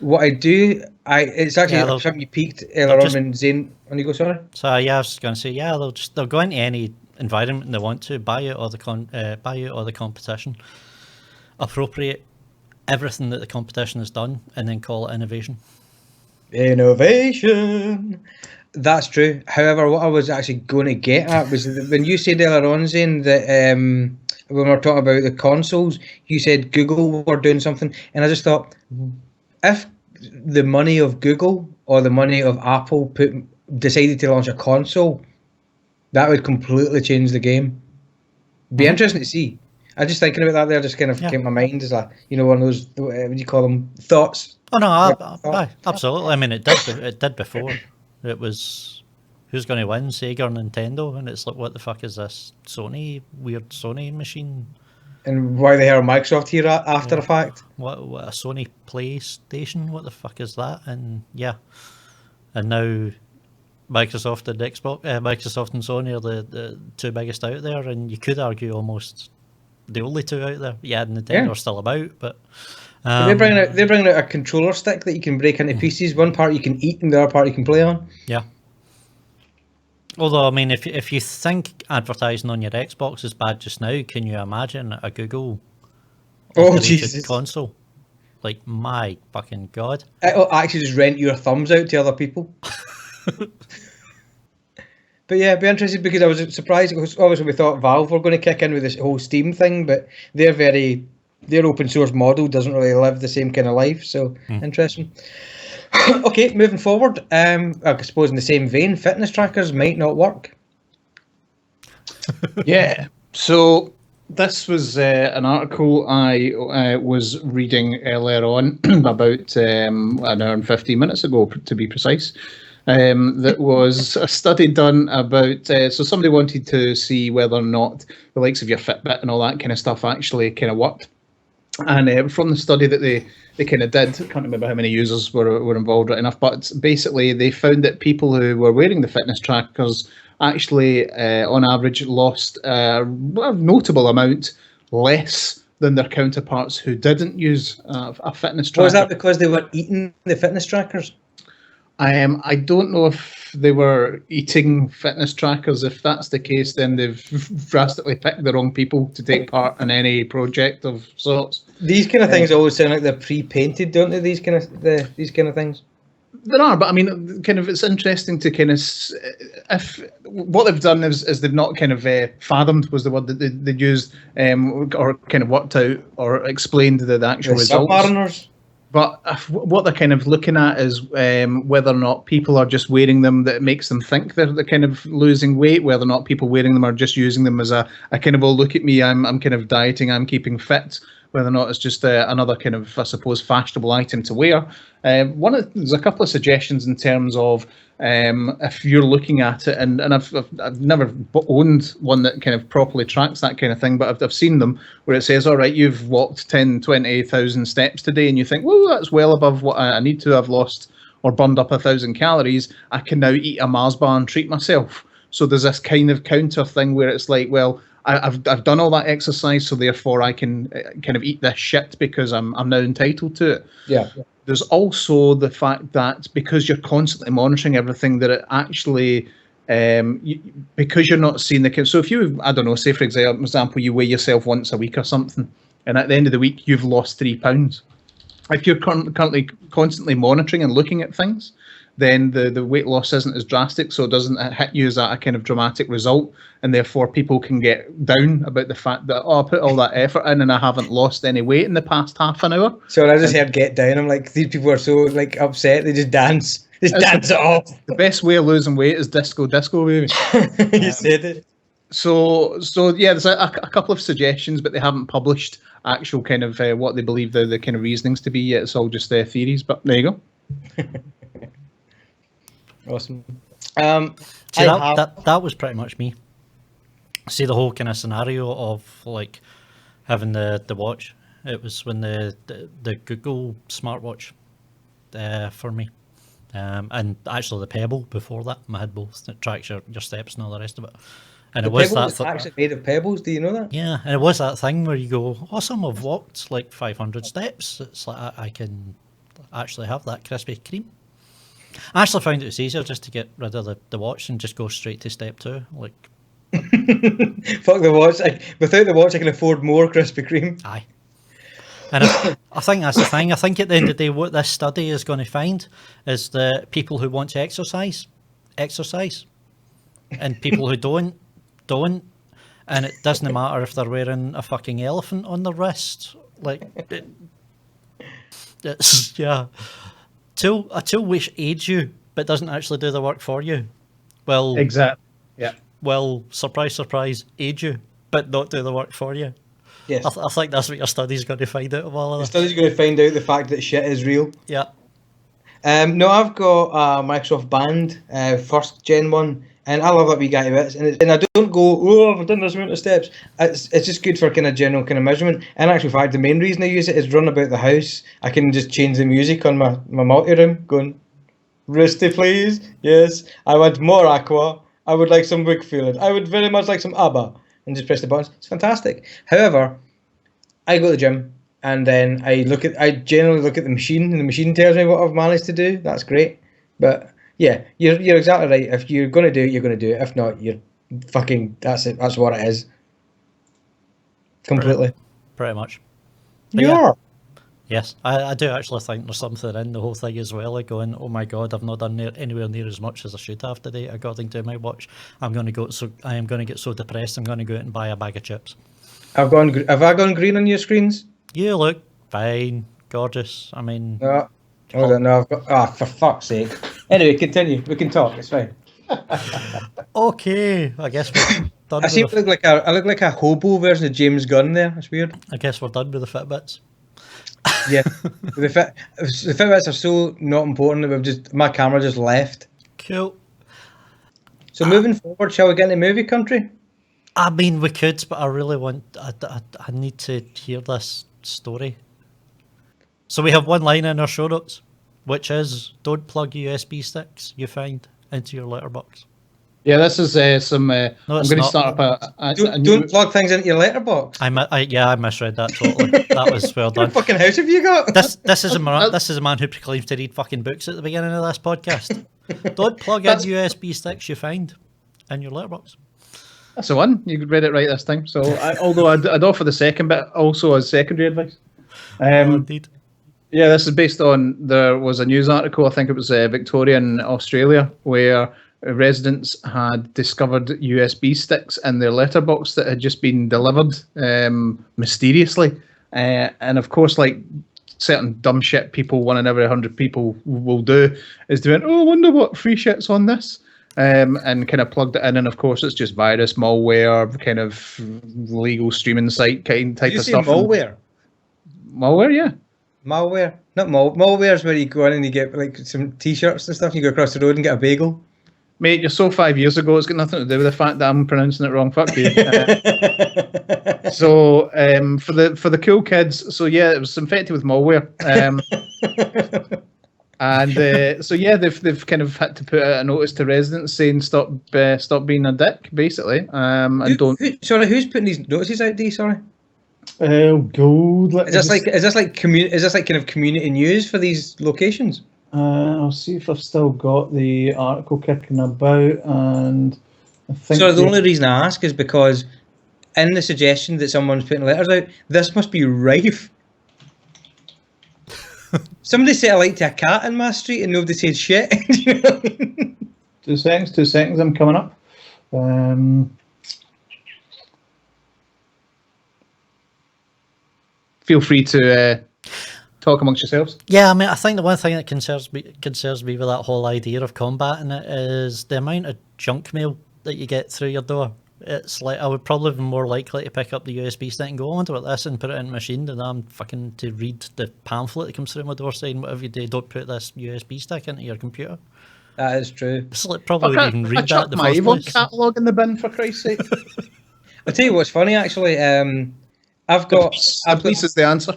what I do, it's actually something you peaked earlier on when Zane. When you go, sorry. So yeah, I was going to say they'll go into any environment they want to, buy out all the competition, appropriate everything that the competition has done, and then call it innovation. Innovation. That's true. However, what I was actually going to get at was that when you said earlier on, Zane, that when we were talking about the consoles, you said Google were doing something, and I just thought, if the money of Google or the money of Apple decided to launch a console, that would completely change the game. Be interesting to see. I just thinking about that there, just kind of came to my mind as one of those, what do you call them, thoughts. Oh no, absolutely. I mean, it did before. It was who's going to win, Sega or Nintendo, and it's like, what the fuck is this weird Sony machine? And why the hell Microsoft here after the fact? What a Sony PlayStation? What the fuck is that? And and now Microsoft and Microsoft and Sony are the two biggest out there, and you could argue almost the only two out there. Yeah, Nintendo's still about, but They're bringing out a controller stick that you can break into pieces. One part you can eat, and the other part you can play on. Yeah. Although, I mean, if you think advertising on your Xbox is bad just now, can you imagine a Google operated console? Like, my fucking god. It'll actually just rent your thumbs out to other people. But yeah, it'd be interesting because I was surprised. Obviously, we thought Valve were going to kick in with this whole Steam thing, but their open source model doesn't really live the same kind of life. So interesting. Okay, moving forward. I suppose in the same vein, fitness trackers might not work. Yeah. So this was an article I was reading earlier on about an hour and 15 minutes ago, to be precise. That was a study done about, so somebody wanted to see whether or not the likes of your Fitbit and all that kind of stuff actually kind of worked. And from the study that they kind of did, I can't remember how many users were involved right enough, but basically they found that people who were wearing the fitness trackers actually, on average, lost a notable amount less than their counterparts who didn't use a fitness tracker. Was that because they were eating the fitness trackers? I don't know if they were eating fitness trackers. If that's the case, then they've drastically picked the wrong people to take part in any project of sorts. These kind of things always sound like they're pre-painted, don't they? These kind of things. There are, but I mean, kind of, it's interesting to kind of, if what they've done is they've not kind of fathomed was the word that they used, or kind of worked out or explained the actual results. Submariners. But what they're kind of looking at is whether or not people are just wearing them that makes them think they're kind of losing weight, whether or not people wearing them are just using them as a kind of, oh, look at me, I'm kind of dieting, I'm keeping fit, whether or not it's just another kind of, I suppose, fashionable item to wear. There's a couple of suggestions in terms of if you're looking at it, and I've never owned one that kind of properly tracks that kind of thing, but I've seen them where it says, all right, you've walked 10, 20,000 steps today, and you think, well, that's well above what I need to have lost or burned up 1,000 calories. I can now eat a Mars bar and treat myself. So there's this kind of counter thing where it's like, well, I've done all that exercise, so therefore I can kind of eat this shit because I'm now entitled to it. Yeah. There's also the fact that because you're constantly monitoring everything, that it actually, because you're not seeing the, so if you, I don't know, say for example, you weigh yourself once a week or something, and at the end of the week you've lost 3 pounds. If you're currently constantly monitoring and looking at things, then the weight loss isn't as drastic, so it doesn't hit you as a kind of dramatic result, and therefore people can get down about the fact that, oh, I put all that effort in and I haven't lost any weight in the past half an hour. So when I just heard get down, I'm like, these people are so like upset, they just dance. Dance it off. The best way of losing weight is disco, baby. You said it. So yeah, there's a couple of suggestions, but they haven't published actual kind of what they believe the kind of reasonings to be yet. It's all just theories, but there you go. Awesome. See, that was pretty much me. See, the whole kind of scenario of like having the watch. It was when the Google smartwatch for me, and actually the Pebble before that. I had both. It tracks your steps and all the rest of it. And the it was Pebble that actually made of pebbles. Do you know that? Yeah, and it was that thing where you go, awesome, I've walked like 500 steps. It's like I can actually have that Krispy Kreme. I actually found it was easier just to get rid of the watch and just go straight to step 2. Like, fuck the watch. Without the watch, I can afford more Krispy Kreme. Aye. And I think that's the thing. I think at the end of the day, what this study is going to find is that people who want to exercise, and people who don't. And it doesn't matter if they're wearing a fucking elephant on their wrist. Like, it's, yeah. A tool which aids you but doesn't actually do the work for you. Well, exactly. Yeah. Well, surprise, aid you but not do the work for you. Yes. I think that's what your study's going to find out of all of this. The study's going to find out the fact that shit is real. Yeah. No, I've got a Microsoft Band, first gen one, and I love that wee guy bits. And I don't go, oh, I've done this amount of steps. It's just good for kind of general kind of measurement. And actually, in fact, the main reason I use it is run about the house. I can just change the music on my multi-room, going, Rusty, please. Yes, I want more Aqua. I would like some Wickfield. I would very much like some ABBA. And just press the buttons. It's fantastic. However, I go to the gym. and then I generally look at the machine, and the machine tells me what I've managed to do. That's great. But yeah, you're exactly right. If you're going to do it, you're going to do it. If not, you're fucking, that's it. That's what it is. Completely. Pretty much. But yeah. Yeah. Yes, I do actually think there's something in the whole thing as well, like going, oh my god, I've not done anywhere near as much as I should have today, according to my watch. I am going to get so depressed, I'm going to go out and buy a bag of chips. Have I gone green on your screens? You look fine, gorgeous. I mean... No. I don't know. For fuck's sake. Anyway, continue. We can talk. It's fine. Okay, I guess we're done. I look like a hobo version of James Gunn there. That's weird. I guess we're done with the Fitbits. Yeah, the Fitbits are so not important that my camera just left. Cool. So moving forward, shall we get into movie country? I mean, we could, but I really want. I need to hear this story. So we have one line in our show notes, which is, "Don't plug USB sticks you find into your letterbox." Yeah, this is some. I'm going to start up Don't plug things into your letterbox. I misread that totally. That was well done. What fucking house have you got? This is a man who proclaims to read fucking books at the beginning of this podcast. Don't plug in USB sticks you find in your letterbox. That's the one. You read it right this time. So, although I'd offer the second bit also as secondary advice. Indeed. Yeah, this is based on, there was a news article, I think it was Victoria in Australia, where residents had discovered USB sticks in their letterbox that had just been delivered mysteriously. And of course, like certain dumb shit people, 1 in every 100 people will do, is doing, I wonder what free shit's on this. And kind of plugged it in, and of course it's just virus, malware, kind of legal streaming site type of stuff. Malware? Malware, yeah. Malware? Not malware is where you go in and you get like some t-shirts and stuff, and you go across the road and get a bagel. Mate, you're so 5 years ago, it's got nothing to do with the fact that I'm pronouncing it wrong. Fuck you. So for the cool kids, so yeah, it was infected with malware. And so yeah, they've kind of had to put out a notice to residents saying stop being a dick, basically. And who's putting these notices out, D? Sorry. Oh God! Is this like kind of community news for these locations? I'll see if I've still got the article kicking about, and I think. So the only reason I ask is because in the suggestion that someone's putting letters out, this must be rife. Somebody said I like to a cat in my street and nobody said shit. Do you know what I mean? 2 seconds, I'm coming up. Feel free to talk amongst yourselves. Yeah, I mean, I think the one thing that concerns me with that whole idea of combating it is the amount of junk mail that you get through your door. It's like, I would probably be more likely to pick up the USB stick and go, I wonder what this, and put it in the machine than I'm fucking to read the pamphlet that comes through my door saying, whatever you do, don't put this USB stick into your computer. That is true. It's like, probably wouldn't even read that in the my first Avon place. catalogue in the bin, for Christ's sake. I'll tell you what's funny, actually. The police is the answer.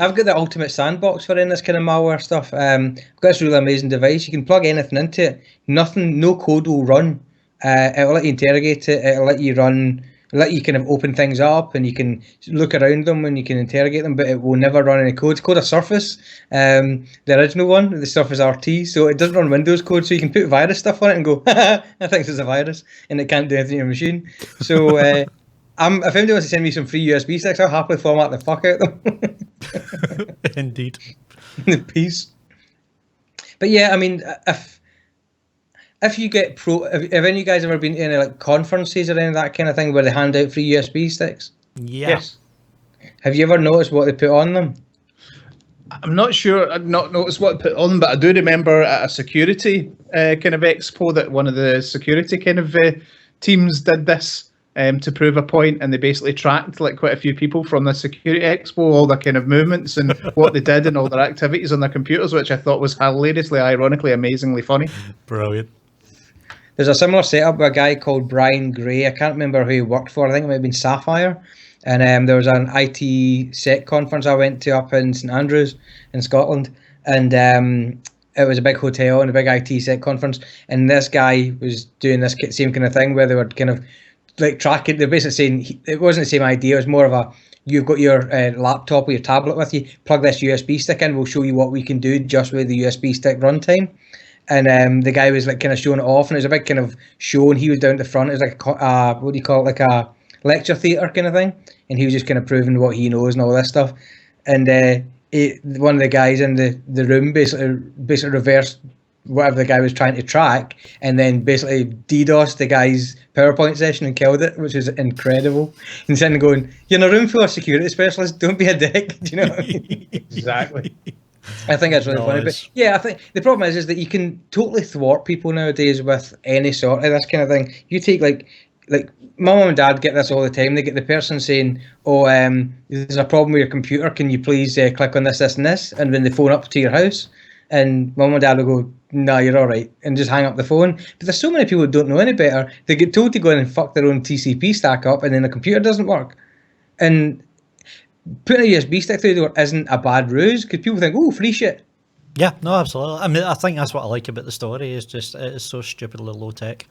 I've got the ultimate sandbox for in this kind of malware stuff. I've got this really amazing device. You can plug anything into it. No code will run. It'll let you interrogate it. It'll let you kind of open things up, and you can look around them and you can interrogate them, but it will never run any code. It's called a Surface, the original one, the Surface RT. So it doesn't run Windows code, so you can put virus stuff on it and go, I think it's a virus, and it can't do anything in your machine. So if anybody wants to send me some free USB sticks, I'll happily format the fuck out of them. Indeed. Peace. But yeah, I mean, if you get have any of you guys ever been to any like conferences or any of that kind of thing where they hand out free USB sticks? Yeah. Yes. Have you ever noticed what they put on them? I'm not sure. I've not noticed what to put on them, but I do remember at a security kind of expo that one of the security kind of teams did this to prove a point, and they basically tracked like quite a few people from the security expo, all their kind of movements and what they did and all their activities on their computers, which I thought was hilariously, ironically, amazingly funny. Brilliant. There's a similar setup with a guy called Brian Gray. I can't remember who he worked for. I think it might have been Sapphire. And there was an IT Sec conference I went to up in St Andrews in Scotland. And it was a big hotel and a big IT Sec conference. And this guy was doing this same kind of thing where they were kind of like tracking. They're basically saying it wasn't the same idea. It was more of a you've got your laptop or your tablet with you, plug this USB stick in, we'll show you what we can do just with the USB stick runtime. And the guy was like kind of showing it off, and it was a big kind of show, and he was down at the front. It was like what do you call it, like a lecture theatre kind of thing, and he was just kind of proving what he knows and all this stuff. And one of the guys in the room basically reversed whatever the guy was trying to track, and then basically DDoSed the guy's PowerPoint session and killed it, which is incredible. And sitting going, you're in a room full of security specialists, don't be a dick. Do you know what I mean? Exactly. I think that's really funny. But yeah, I think the problem is that you can totally thwart people nowadays with any sort of this kind of thing. You take like my mum and dad get this all the time. They get the person saying, "Oh, there's a problem with your computer. Can you please click on this, this, and this?" And when they phone up to your house, and mum and dad will go, "No, you're all right," and just hang up the phone. But there's so many people who don't know any better. They get told to go in and fuck their own TCP stack up, and then the computer doesn't work. And putting a USB stick through the door isn't a bad ruse, because people think, "Oh, free shit." Yeah, no, absolutely. I mean, I think that's what I like about the story, is just it is so stupidly low tech.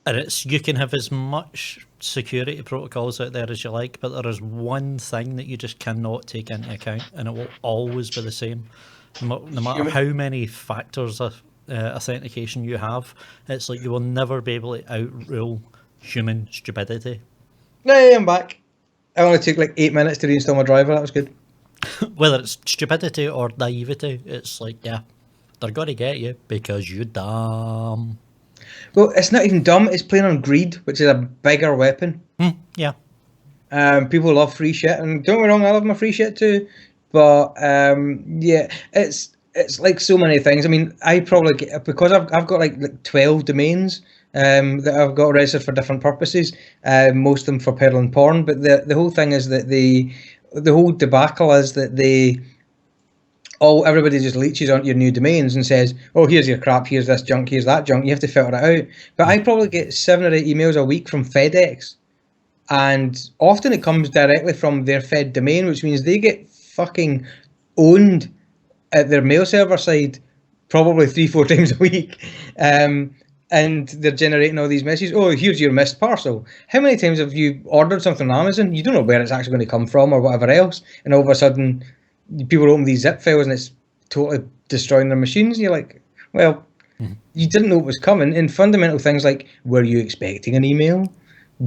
And you can have as much security protocols out there as you like, but there is one thing that you just cannot take into account, and it will always be the same. No matter how many factors of authentication you have, it's like you will never be able to outrule human stupidity. Hey, I'm back. I only took like 8 minutes to reinstall my driver. That was good. Whether it's stupidity or naivety, it's like, yeah, they're going to get you because you're dumb. Well, it's not even dumb. It's playing on greed, which is a bigger weapon. Yeah. People love free shit, and don't get me wrong, I love my free shit too. But yeah, it's like so many things. I mean, I probably get, because I've got like 12 domains that I've got registered for different purposes. Most of them for peddling porn. But the whole thing is that the whole debacle is that everybody just leeches onto your new domains and says, "Oh, here's your crap, here's this junk, here's that junk." You have to filter it out. But I probably get 7 or 8 emails a week from FedEx, and often it comes directly from their Fed domain, which means they get fucking owned at their mail server side probably 3-4 times a week. And they're generating all these messages. "Oh, here's your missed parcel." How many times have you ordered something on Amazon? You don't know where it's actually going to come from or whatever else, and all of a sudden people open these zip files and it's totally destroying their machines. And you're like, well, you didn't know it was coming. And fundamental things like, were you expecting an email?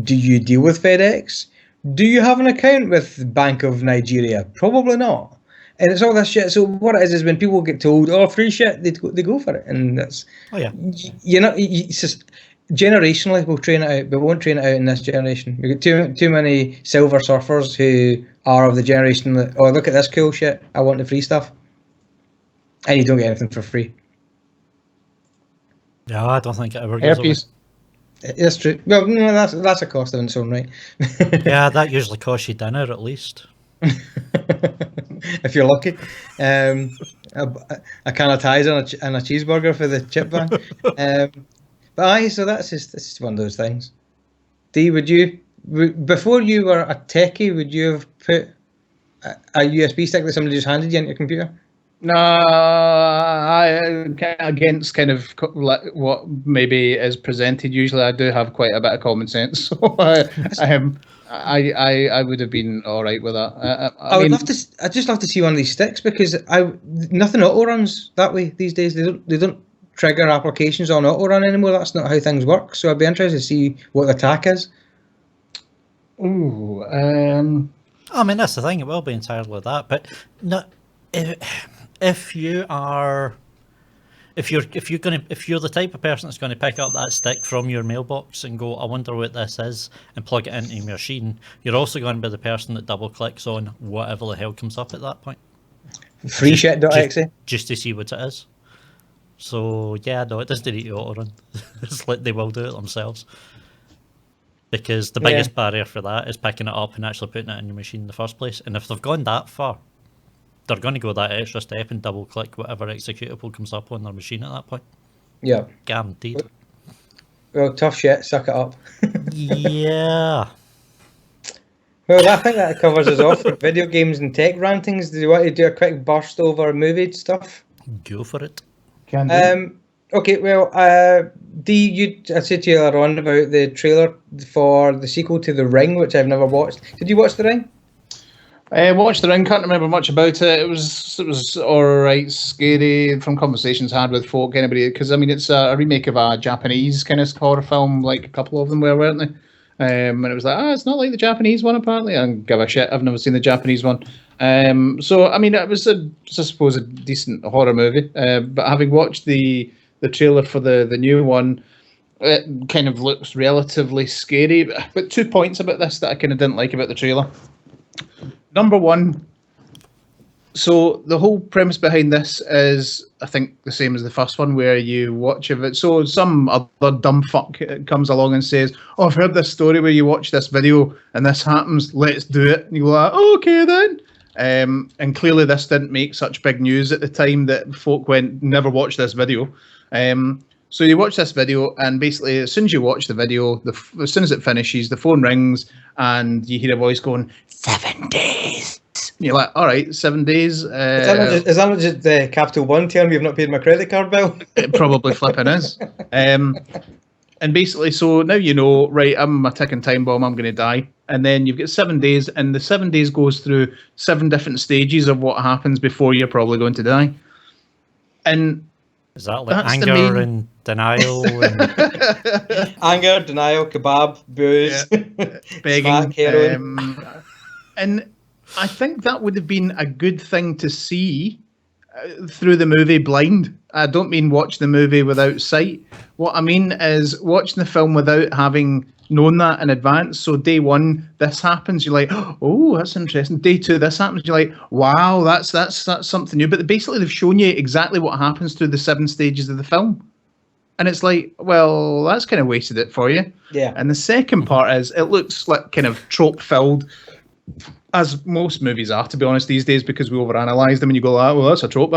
Do you deal with FedEx? Do you have an account with Bank of Nigeria? Probably not. And it's all this shit. So what it is when people get told, "Oh, free shit," they go for it. And that's, it's just generationally we'll train it out, but we won't train it out in this generation. We've got too many silver surfers who are of the generation that, "Oh, look at this cool shit, I want the free stuff." And you don't get anything for free. Yeah, I don't think it ever goes away. That's true. Well, no, that's a cost of its own right. Yeah, that usually costs you dinner at least. If you're lucky. A can of ties and a cheeseburger for the chip van. But aye, so that's just one of those things. Dee, before you were a techie, would you have put a USB stick that somebody just handed you into your computer? No, against kind of what maybe is presented. Usually, I do have quite a bit of common sense, so I would have been all right with that. I'd just love to see one of these sticks, because nothing auto runs that way these days. They don't trigger applications on auto run anymore. That's not how things work. So I'd be interested to see what the attack is. Ooh, I mean, that's the thing. It will be entirely that, but no. If you're the type of person that's going to pick up that stick from your mailbox and go, "I wonder what this is," and plug it into your machine, you're also going to be the person that double clicks on whatever the hell comes up at that point. Freeshit.exe. Just to see what it is. So yeah, no, it doesn't need to auto run. It's like they will do it themselves. Because the biggest barrier for that is picking it up and actually putting it in your machine in the first place. And if they've gone that far, they're going to go that extra step and double click whatever executable comes up on their machine at that point. Yeah. Guaranteed. Well, tough shit, suck it up. Yeah. Well, I think that covers us off for video games and tech rantings. Do you want to do a quick burst over movie stuff? Go for it. Can do. Okay, well, Dee, I said to you earlier on about the trailer for the sequel to The Ring, which I've never watched. Did you watch The Ring? I watched The Ring. Can't remember much about it. It was all right, scary from conversations had with folk. Anybody? Because I mean, it's a remake of a Japanese kind of horror film. Like a couple of them were, weren't they? And it was like, it's not like the Japanese one. Apparently, I don't give a shit. I've never seen the Japanese one. So I mean, it was I suppose a decent horror movie. But having watched the trailer for the new one, it kind of looks relatively scary. But 2 points about this that I kind of didn't like about the trailer. Number one, so the whole premise behind this is, I think, the same as the first one, where you watch it. So some other dumb fuck comes along and says, "Oh, I've heard this story where you watch this video and this happens. Let's do it." And you go, oh, "Okay then." And clearly, this didn't make such big news at the time that folk went, "Never watch this video." So you watch this video, and basically, as soon as you watch the video, as soon as it finishes, the phone rings, and you hear a voice going, 7 days. And you're like, all right, 7 days. Is that not just the Capital One telling me you've not paid my credit card bill? It probably flipping is. And basically, so now you know, right, I'm a ticking time bomb, I'm going to die. And then you've got 7 days, and the 7 days goes through 7 different stages of what happens before you're probably going to die. And is that like anger and denial? And anger, denial, kebab, booze, begging, heroin. And I think that would have been a good thing to see through the movie blind. I don't mean watch the movie without sight. What I mean is watching the film without having known that in advance. So day one, this happens. You're like, oh, that's interesting. Day two, this happens. You're like, wow, that's something new. But basically, they've shown you exactly what happens through the 7 stages of the film. And it's like, well, that's kind of wasted it for you. Yeah. And the second part is, it looks like kind of trope-filled, as most movies are, to be honest, these days, because we overanalyze them and you go, well, that's a trope.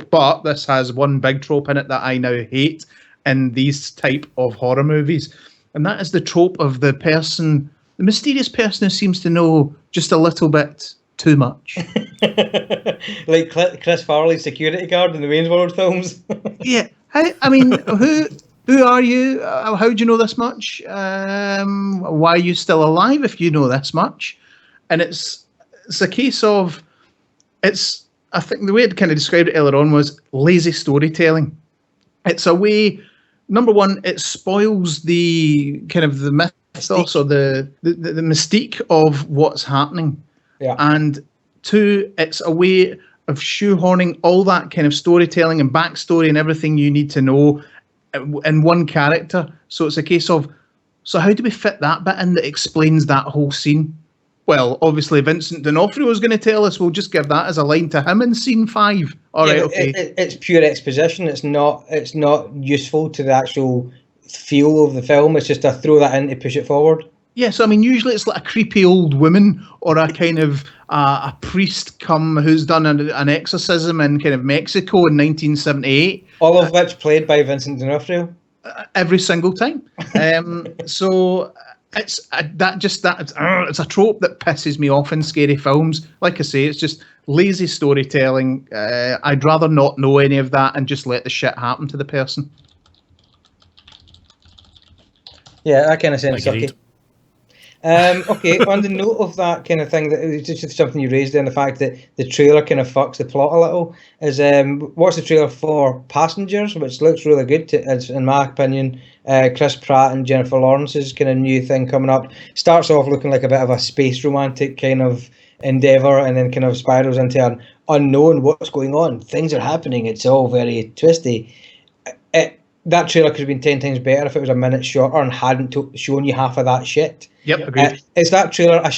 But this has one big trope in it that I now hate in these type of horror movies. And that is the trope of the mysterious person who seems to know just a little bit too much. Like Chris Farley's security guard in the Wayne's World films. Yeah. I mean, who are you? How do you know this much? Why are you still alive if you know this much? And it's a case of, I think the way it kind of described it earlier on was lazy storytelling. It's a way, number one, it spoils the kind of the mythos or the mystique of what's happening. Yeah. And two, it's a way of shoehorning all that kind of storytelling and backstory and everything you need to know in one character. So it's a case of, so how do we fit that bit in that explains that whole scene? Well, obviously Vincent D'Onofrio is going to tell us. We'll just give that as a line to him in scene 5. All right, okay. It's pure exposition. It's not useful to the actual feel of the film. It's just to throw that in to push it forward. Yeah, so I mean, usually it's like a creepy old woman or a kind of a priest who's done an exorcism in kind of Mexico in 1978. All of which played by Vincent D'Onofrio. Every single time. So it's a trope that pisses me off in scary films. Like I say, it's just lazy storytelling. I'd rather not know any of that and just let the shit happen to the person. Yeah, that kind of sounds sucky. Okay, on the note of that kind of thing, that it's just something you raised there, and the fact that the trailer kind of fucks the plot a little, is watch the trailer for Passengers, which looks really good, in my opinion. Chris Pratt and Jennifer Lawrence's kind of new thing coming up. Starts off looking like a bit of a space romantic kind of endeavour, and then kind of spirals into an unknown, what's going on, things are happening, it's all very twisty. That trailer could have been 10 times better if it was a minute shorter and hadn't shown you half of that shit. Yep, agreed. It's that trailer I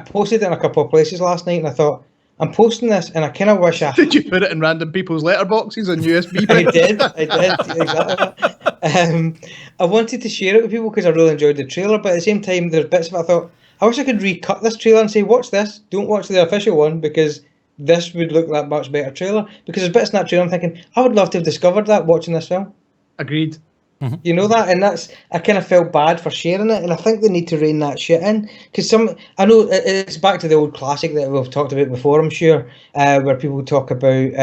posted it in a couple of places last night, and I thought, I'm posting this, and I kind of wish I... Did you put it in random people's letterboxes on USB? I did, exactly. I wanted to share it with people because I really enjoyed the trailer, but at the same time, there's bits of it I thought, I wish I could recut this trailer and say, watch this, don't watch the official one, because this would look that much better trailer. Because there's bits in that trailer I'm thinking, I would love to have discovered that watching this film. Agreed. Mm-hmm. You know that, and I kind of felt bad for sharing it, and I think they need to rein that shit in, because I know it's back to the old classic that we've talked about before, I'm sure, where people talk about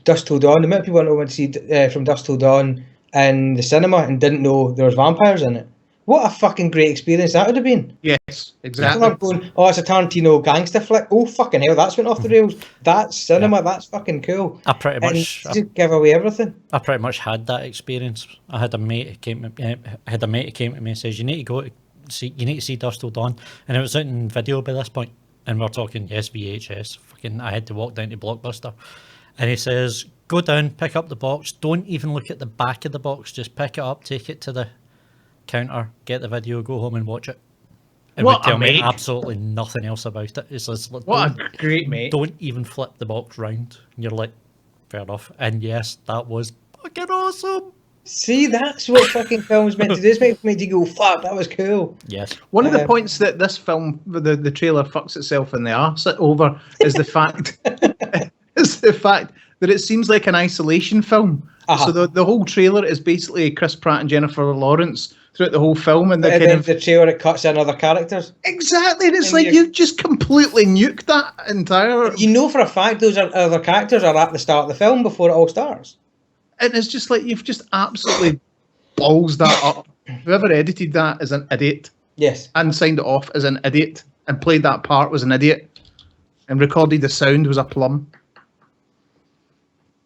Dusk Till Dawn. The amount of people I know went to see From Dusk Till Dawn in the cinema and didn't know there was vampires in it. What a fucking great experience that would have been. Yes, It's exactly. not going, oh, it's a Tarantino gangster flick. Oh, fucking hell, that's went off the rails. That's cinema. That's fucking cool. I pretty And much just give away everything. I pretty much had that experience. I had a mate who came to me and says, you need to see Dusk Till Dawn, and it was out in video by this point, and we're talking VHS. Fucking, I had to walk down to Blockbuster, and he says, go down, pick up the box, don't even look at the back of the box, just pick it up, take it to the counter, get the video, go home and watch it. It What would tell a me mate. absolutely nothing else about it. It's just like, What a great mate. don't even flip the box round. And you're like, fair enough. And yes, that was fucking awesome. See, that's what fucking film's meant to do. It's meant to go, fuck, that was cool. Yes. One of the points that this film, the trailer fucks itself in the arse over, is the fact that it seems like an isolation film. Uh-huh. So the whole trailer is basically Chris Pratt and Jennifer Lawrence throughout the whole film, and And then the trailer, it cuts in other characters. exactly, and it's And like you're- you've just completely nuked that entire. You know for a fact those other characters are at the start of the film before it all starts. And it's just like you've just absolutely balls that up. Whoever edited that is an idiot, Yes. and signed it off as an idiot, and played that part was an idiot, and recorded the sound was a plum.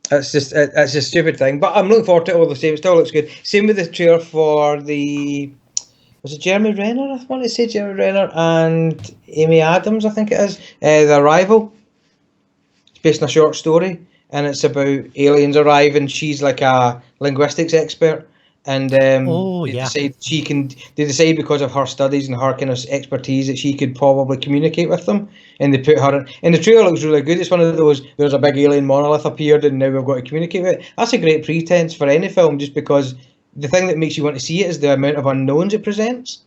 That's a stupid thing. But I'm looking forward to it all the same. It still looks good. Same with the trailer for was it Jeremy Renner? I want to say Jeremy Renner and Amy Adams, I think it is. The Arrival. It's based on a short story, and it's about aliens arriving. She's like a linguistics expert, and they decide because of her studies and her kind of expertise that she could probably communicate with them, and they put her in. And the trailer looks really good. It's one of those, there's a big alien monolith appeared and now we've got to communicate with it. That's a great pretense for any film, just because the thing that makes you want to see it is the amount of unknowns it presents.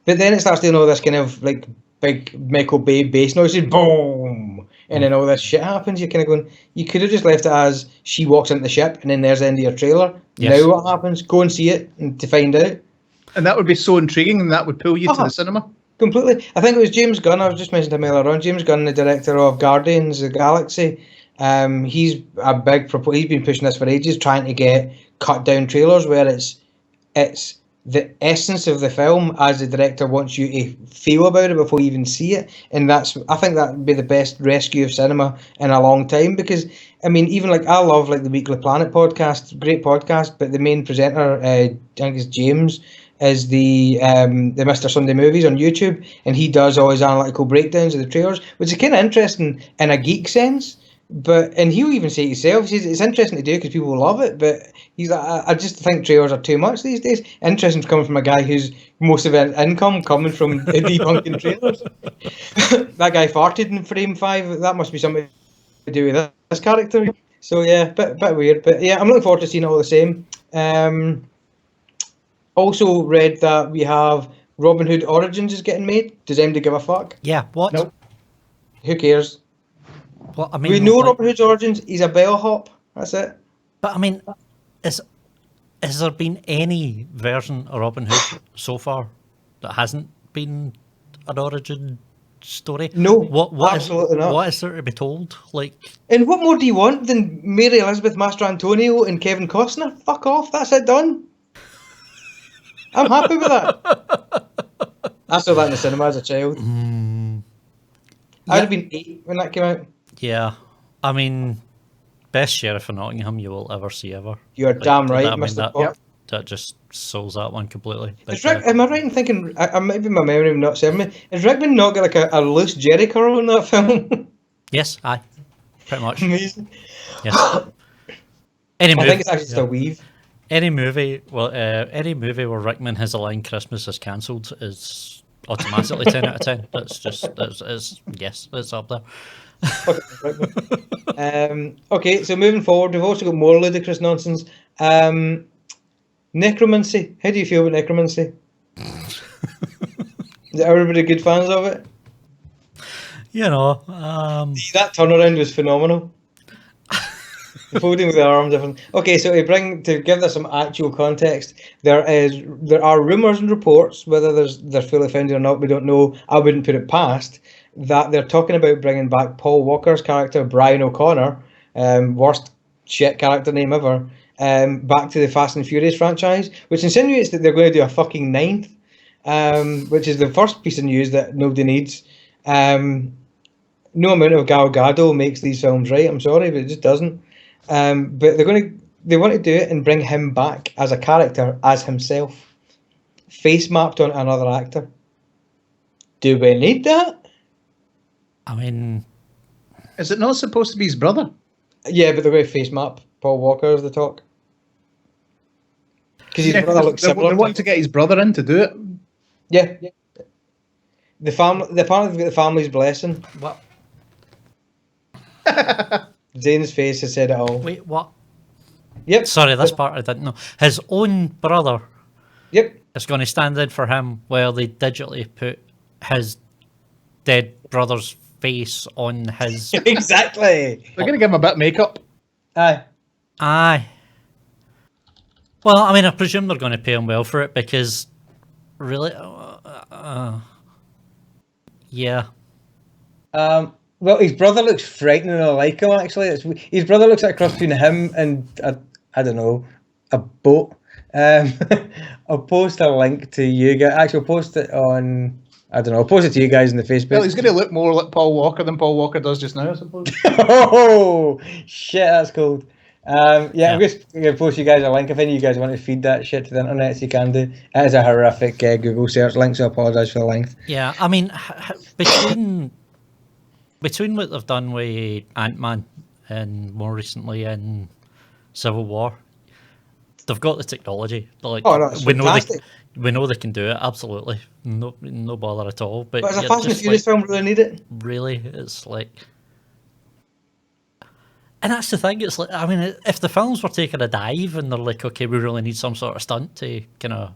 But then it starts doing all this kind of like big Michael Bay bass noises, boom, and then all this shit happens. You're kind of going, you could have just left it as she walks into the ship and then there's the end of your trailer. Yes. Now what happens? Go and see it and to find out. And that would be so intriguing, and that would pull you to the cinema. Completely. I think it was James Gunn. I was just mentioning him earlier on. James Gunn, the director of Guardians of the Galaxy. He's a big he's been pushing this for ages, trying to get cut down trailers where it's the essence of the film as the director wants you to feel about it before you even see it. And I think that would be the best rescue of cinema in a long time, because I mean, even like I love like the Weekly Planet podcast, great podcast, but the main presenter, I think it's James, is the Mr. Sunday Movies on YouTube, and he does all his analytical breakdowns of the trailers, which is kind of interesting in a geek sense. And he'll even say it himself. He says it's interesting to do because people love it, but he's like, I just think trailers are too much these days. Interesting coming from a guy who's most of his income coming from debunking trailers. That guy farted in frame 5. That must be something to do with this character. So yeah, bit weird, but yeah, I'm looking forward to seeing it all the same. Also read that we have Robin Hood Origins is getting made. Does anybody give a fuck? Yeah, what? Nope. Who cares? Well, I mean, We know like, Robin Hood's origins. He's a bellhop. That's it. but I mean, has there been any version of Robin Hood so far that hasn't been an origin story? No, What absolutely not. What is there to be told? Like, And what more do you want than Mary Elizabeth Master Antonio and Kevin Costner? Fuck off. That's it done. I'm happy with that. I saw that in the cinema as a child. I'd have been 8 when that came out. yeah, I mean, best sheriff of Nottingham you will ever see ever. You're damn right, I mean, Mr. Pop. that just souls that one completely. Is Rick, am I right in thinking, maybe my memory not serving me, is Rickman not got like a loose Jerry curl in that film? Yes, aye, pretty much. Amazing. Yes. Any I movie, think it's actually just a weave. any movie where Rickman has a line "Christmas is cancelled" is automatically 10 out of 10. That's just it's up there. Okay, so moving forward, we've also got more ludicrous nonsense. Necromancy. How do you feel about necromancy? Is everybody good fans of it? You know, That turnaround was phenomenal. The folding with the arms. Okay, so to give this some actual context, there are rumours and reports, whether they're fully founded or not, we don't know. I wouldn't put it past that they're talking about bringing back Paul Walker's character, Brian O'Connor, worst shit character name ever, back to the Fast and Furious franchise, which insinuates that they're going to do a fucking 9th, which is the first piece of news that nobody needs. No amount of Gal Gadot makes these films right. I'm sorry, but it just doesn't. But they want to do it and bring him back as a character, as himself, face mapped on another actor. Do we need that? I mean, Is it not supposed to be his brother? Yeah, but they're going to face map Paul Walker as the talk. Because his brother looks they similar. want to get his brother in to do it. Yeah. The apparently they've got the family's blessing. what? Zane's face has said it all. Wait, what? Yep. Sorry, this part I didn't know. His own brother Yep. is going to stand in for him while they digitally put his dead brother's face on his. Exactly. They're going to give him a bit of makeup. Aye. Aye. Well, I mean, I presume they're going to pay him well for it because, really, yeah. Well, his brother looks frighteningly like him. Actually, his brother looks like a cross between him and I don't know, a boat. I'll post a link to you guys. Actually, I'll post it on. I don't know. I'll post it to you guys in the Facebook. Well, he's going to look more like Paul Walker than Paul Walker does just now, I suppose. Oh shit, that's cold. I'm just gonna post you guys a link if any of you guys want to feed that shit to the internet. So you can do. It is a horrific Google search link, so I apologise for the length. Yeah, I mean, between what they've done with Ant-Man and more recently in Civil War, they've got the technology. Like, that's fantastic. We know they can do it. Absolutely, no bother at all. But As a you're Fast and just Furious film, really need it. really, it's like, and that's the thing. It's like, I mean, if the films were taking a dive and they're like, okay, we really need some sort of stunt to kind of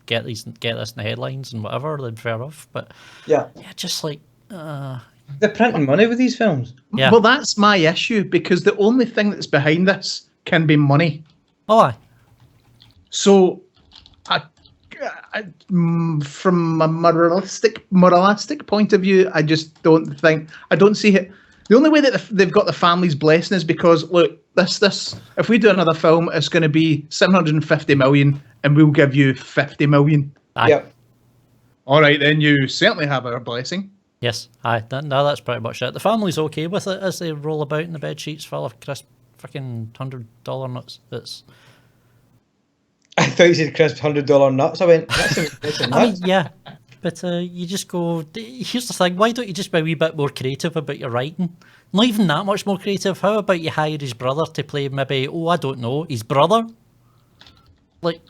get this in the headlines and whatever, then fair enough. But Yeah, just like, they're printing money with these films. yeah. Well, that's my issue, because the only thing that's behind this can be money. Oh, aye. So, from a moralistic point of view, I just don't see it. The only way that they've got the family's blessing is because, look, this if we do another film, it's going to be 750 million, and we'll give you 50 million. Aye. Yep. All right, then you certainly have our blessing. Yes, aye. No, that's pretty much it. The family's okay with it as they roll about in the bed sheets full of crisp freaking $100 nuts. It's. I thought you said crisp $100 nuts. I went, that's a I mean, nuts. yeah, but you just go. Here's the thing: why don't you just be a wee bit more creative about your writing? Not even that much more creative. How about you hire his brother to play maybe? Oh, I don't know, his brother. Like,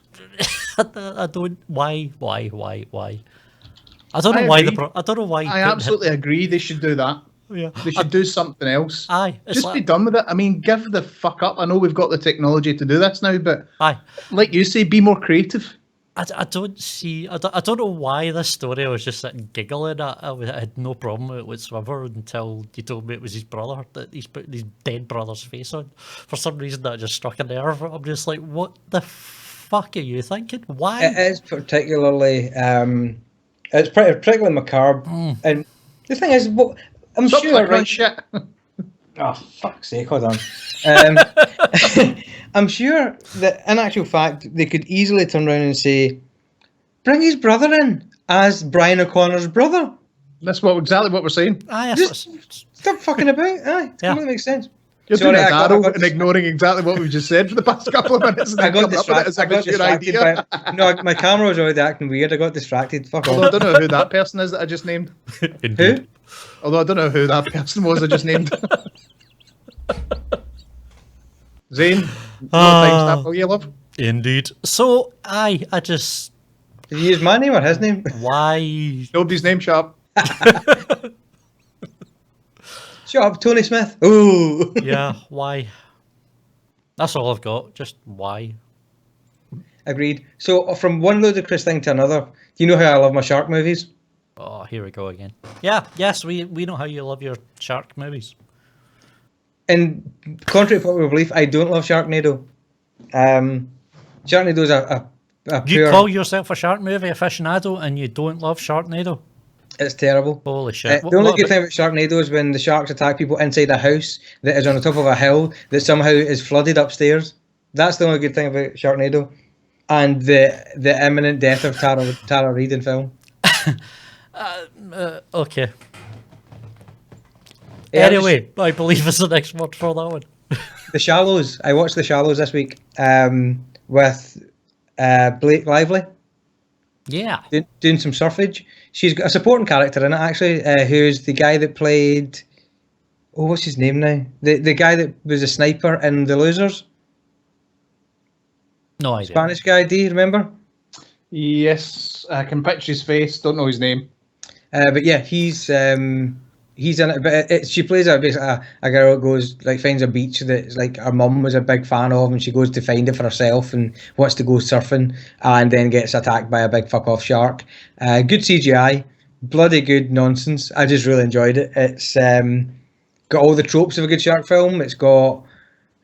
I don't. Why? I don't know why I don't know why. I absolutely agree. They should do that. Yeah. They should do something else. Aye. It's Just be done with it. I mean, give the fuck up. I know we've got the technology to do this now, but Aye. like you say, be more creative. I don't see. I don't know why this story. I was just sitting giggling at. I had no problem with it whatsoever until you told me it was his brother that he's put his dead brother's face on. For some reason, that just struck a nerve. I'm just like, what the fuck are you thinking? Why? It is particularly, it's particularly macabre. And the thing is, I'm Stop sure, clicking on right? shit. Oh, fuck's sake, hold on. I'm sure that, in actual fact, they could easily turn around and say, bring his brother in as Brian O'Connor's brother. That's exactly what we're saying. Aye, Just stop fucking about. Aye, it Yeah. completely makes sense. You're Sorry, doing a I got- Darryl I got- and ignoring exactly what we've just said for the past couple of minutes. And I got then coming up with it distracted. as I if got it's your distracted idea. by, no, my camera was already acting weird. I got distracted. Fuck Although I off. don't know who that person is that I just named. Who? Although I don't know who that person was I just named. Zane, what time stamp you love? Indeed. So I just Did you use my name or his name? why? Nobody's name sharp. Shut up, Tony Smith. Ooh. Yeah, why? That's all I've got. Just why? Agreed. So from one ludicrous thing to another, do you know how I love my shark movies? Oh, here we go again. Yeah, yes, we know how you love your shark movies. And contrary to popular belief, I don't love Sharknado. Sharknado's a You pure... call yourself a shark movie aficionado and you don't love Sharknado? It's terrible. Holy shit. The only What good about- thing about Sharknado is when the sharks attack people inside a house that is on the top of a hill that somehow is flooded upstairs. That's the only good thing about Sharknado, and the imminent death of Tara Reid in film. Okay. Yeah, Anyway, I believe is the next word for that one. The Shallows. I watched The Shallows this week with Blake Lively Yeah. doing some surfage. She's got a supporting character in it, actually, who's the guy that played... Oh, what's his name now? The guy that was a sniper in The Losers. No idea. Spanish guy, do you remember? Yes, I can picture his face. Don't know his name. But yeah, he's in it. But she plays basically a girl that goes, like, finds a beach that like her mum was a big fan of, and she goes to find it for herself and wants to go surfing, and then gets attacked by a big fuck off shark. Good CGI, bloody good nonsense. I just really enjoyed it. It's got all the tropes of a good shark film. It's got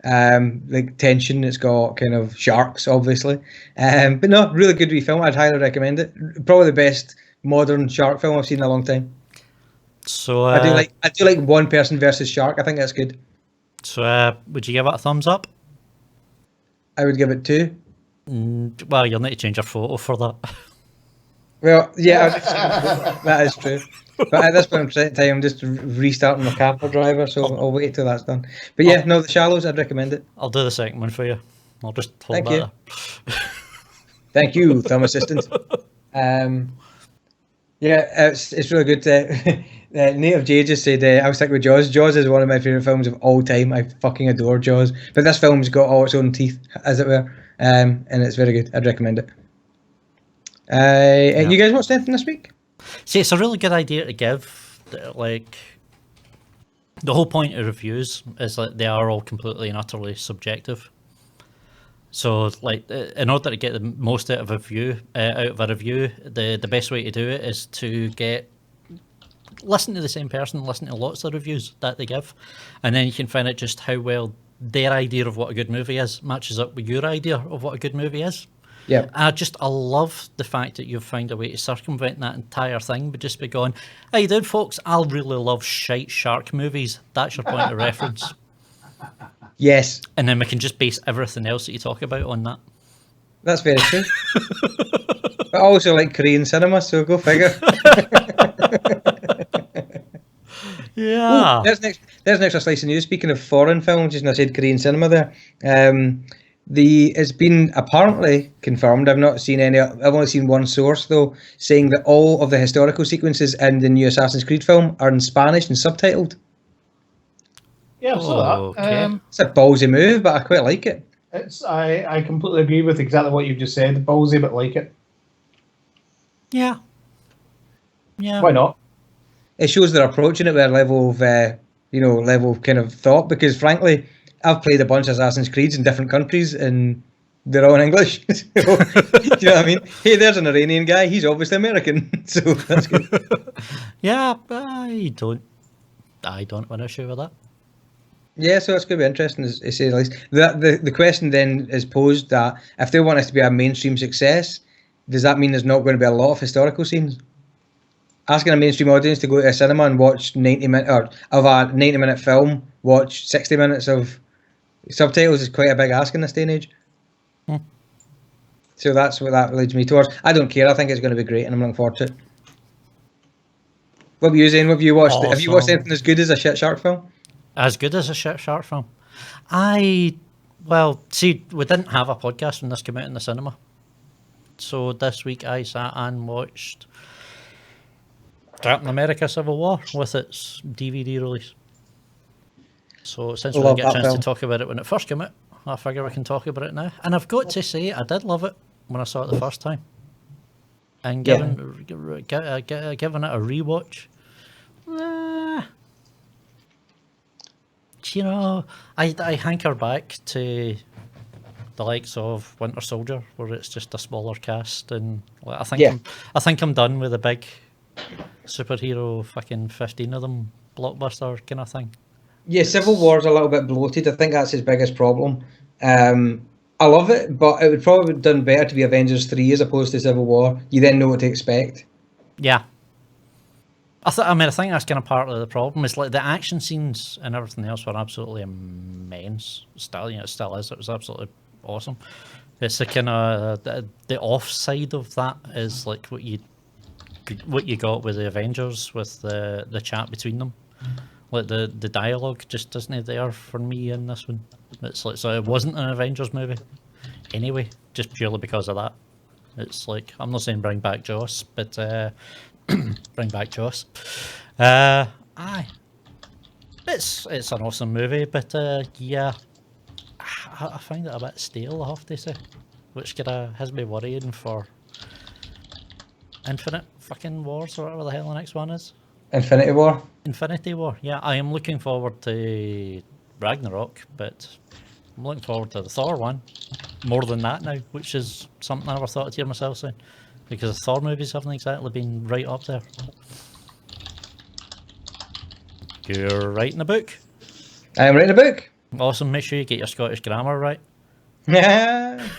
like tension. It's got kind of sharks, obviously. But no, really good wee film. I'd highly recommend it. Probably the best modern shark film I've seen in a long time. So I do like one person versus shark. I think that's good. So would you give it a thumbs up? I would give it 2. Well, you'll need to change your photo for that. Well, yeah, that is true. But at this point in time, I'm just restarting my camper driver, so I'll wait till that's done. But yeah, no, The Shallows, I'd recommend it. I'll do the second one for you. I'll just hold Thank that you. there. Thank you, film assistant. Yeah, it's really good. Native J just said, I was thinking with Jaws. Jaws is one of my favourite films of all time. I fucking adore Jaws. But this film's got all its own teeth, as it were. And it's very good. I'd recommend it. You guys watched anything this week? See, it's a really good idea to give. Like, the whole point of reviews is that they are all completely and utterly subjective. So, like, in order to get the most out of a review, the best way to do it is to listen to the same person, listen to lots of reviews that they give, and then you can find out just how well their idea of what a good movie is matches up with your idea of what a good movie is. Yeah. I love the fact that you've found a way to circumvent that entire thing, but just be going, how you doing, folks? I really love shite shark movies. That's your point of reference. Yes. And then we can just base everything else that you talk about on that. That's very true. But I also like Korean cinema, so go figure. Yeah. Ooh, there's an extra slice of news. Speaking of foreign films, just I said Korean cinema there. It's been apparently confirmed. I've not seen any. I've only seen one source though, saying that all of the historical sequences in the new Assassin's Creed film are in Spanish and subtitled. Yeah, I saw that. Okay. It's a ballsy move, but I quite like it. I completely agree with exactly what you've just said. Ballsy, but like it. Yeah. Yeah. Why not? It shows they're approaching it with a level of, level of kind of thought. Because frankly, I've played a bunch of Assassin's Creeds in different countries, and they're all in English. So, you know what I mean? Hey, there's an Iranian guy. He's obviously American, so that's good. Yeah, I don't have an issue with that. Yeah, so it's going to be interesting, to say the least. The question then is posed that if they want us to be a mainstream success, does that mean there's not going to be a lot of historical scenes? Asking a mainstream audience to go to a cinema and watch 90-minute or of a 90-minute film, watch 60 minutes of subtitles is quite a big ask in this day and age. So that's what that leads me towards. I don't care. I think it's going to be great, and I'm looking forward to it. What were you saying? What have you watched? Awesome. Have you watched anything as good as a shit shark film? As good as a shit shark film? See, we didn't have a podcast when this came out in the cinema. So this week I sat and watched Captain America Civil War with its DVD release. So since we didn't get a chance to talk about it when it first came out, I figure we can talk about it now. And I've got to say, I did love it when I saw it the first time. And giving it a rewatch, you know, I hanker back to the likes of Winter Soldier, where it's just a smaller cast, and like, I think I'm done with the big superhero fucking 15 of them blockbuster kind of thing. Yeah, Civil War's a little bit bloated. I think that's his biggest problem. I love it, but it would probably have done better to be Avengers 3 as opposed to Civil War. You then know what to expect. Yeah. I think that's kind of part of the problem. Is like the action scenes and everything else were absolutely immense. Still, it still is. It was absolutely awesome. It's the kind of the off side of that is like what you got with the Avengers with the chat between them. Like the dialogue just isn't there for me in this one. It's like, so it wasn't an Avengers movie anyway, just purely because of that. It's like, I'm not saying bring back Joss, but bring back Joss. Aye, it's an awesome movie, but yeah, I find it a bit stale, I have to say, which kind of has me worrying for Infinite fucking Wars or whatever the hell the next one is. Infinity War. Infinity War, yeah. I am looking forward to Ragnarok, but I'm looking forward to the Thor one more than that now, which is something I never thought I'd hear myself saying, because the Thor movies haven't exactly been right up there. You're writing a book? I am writing a book. Awesome, make sure you get your Scottish grammar right. Yeah.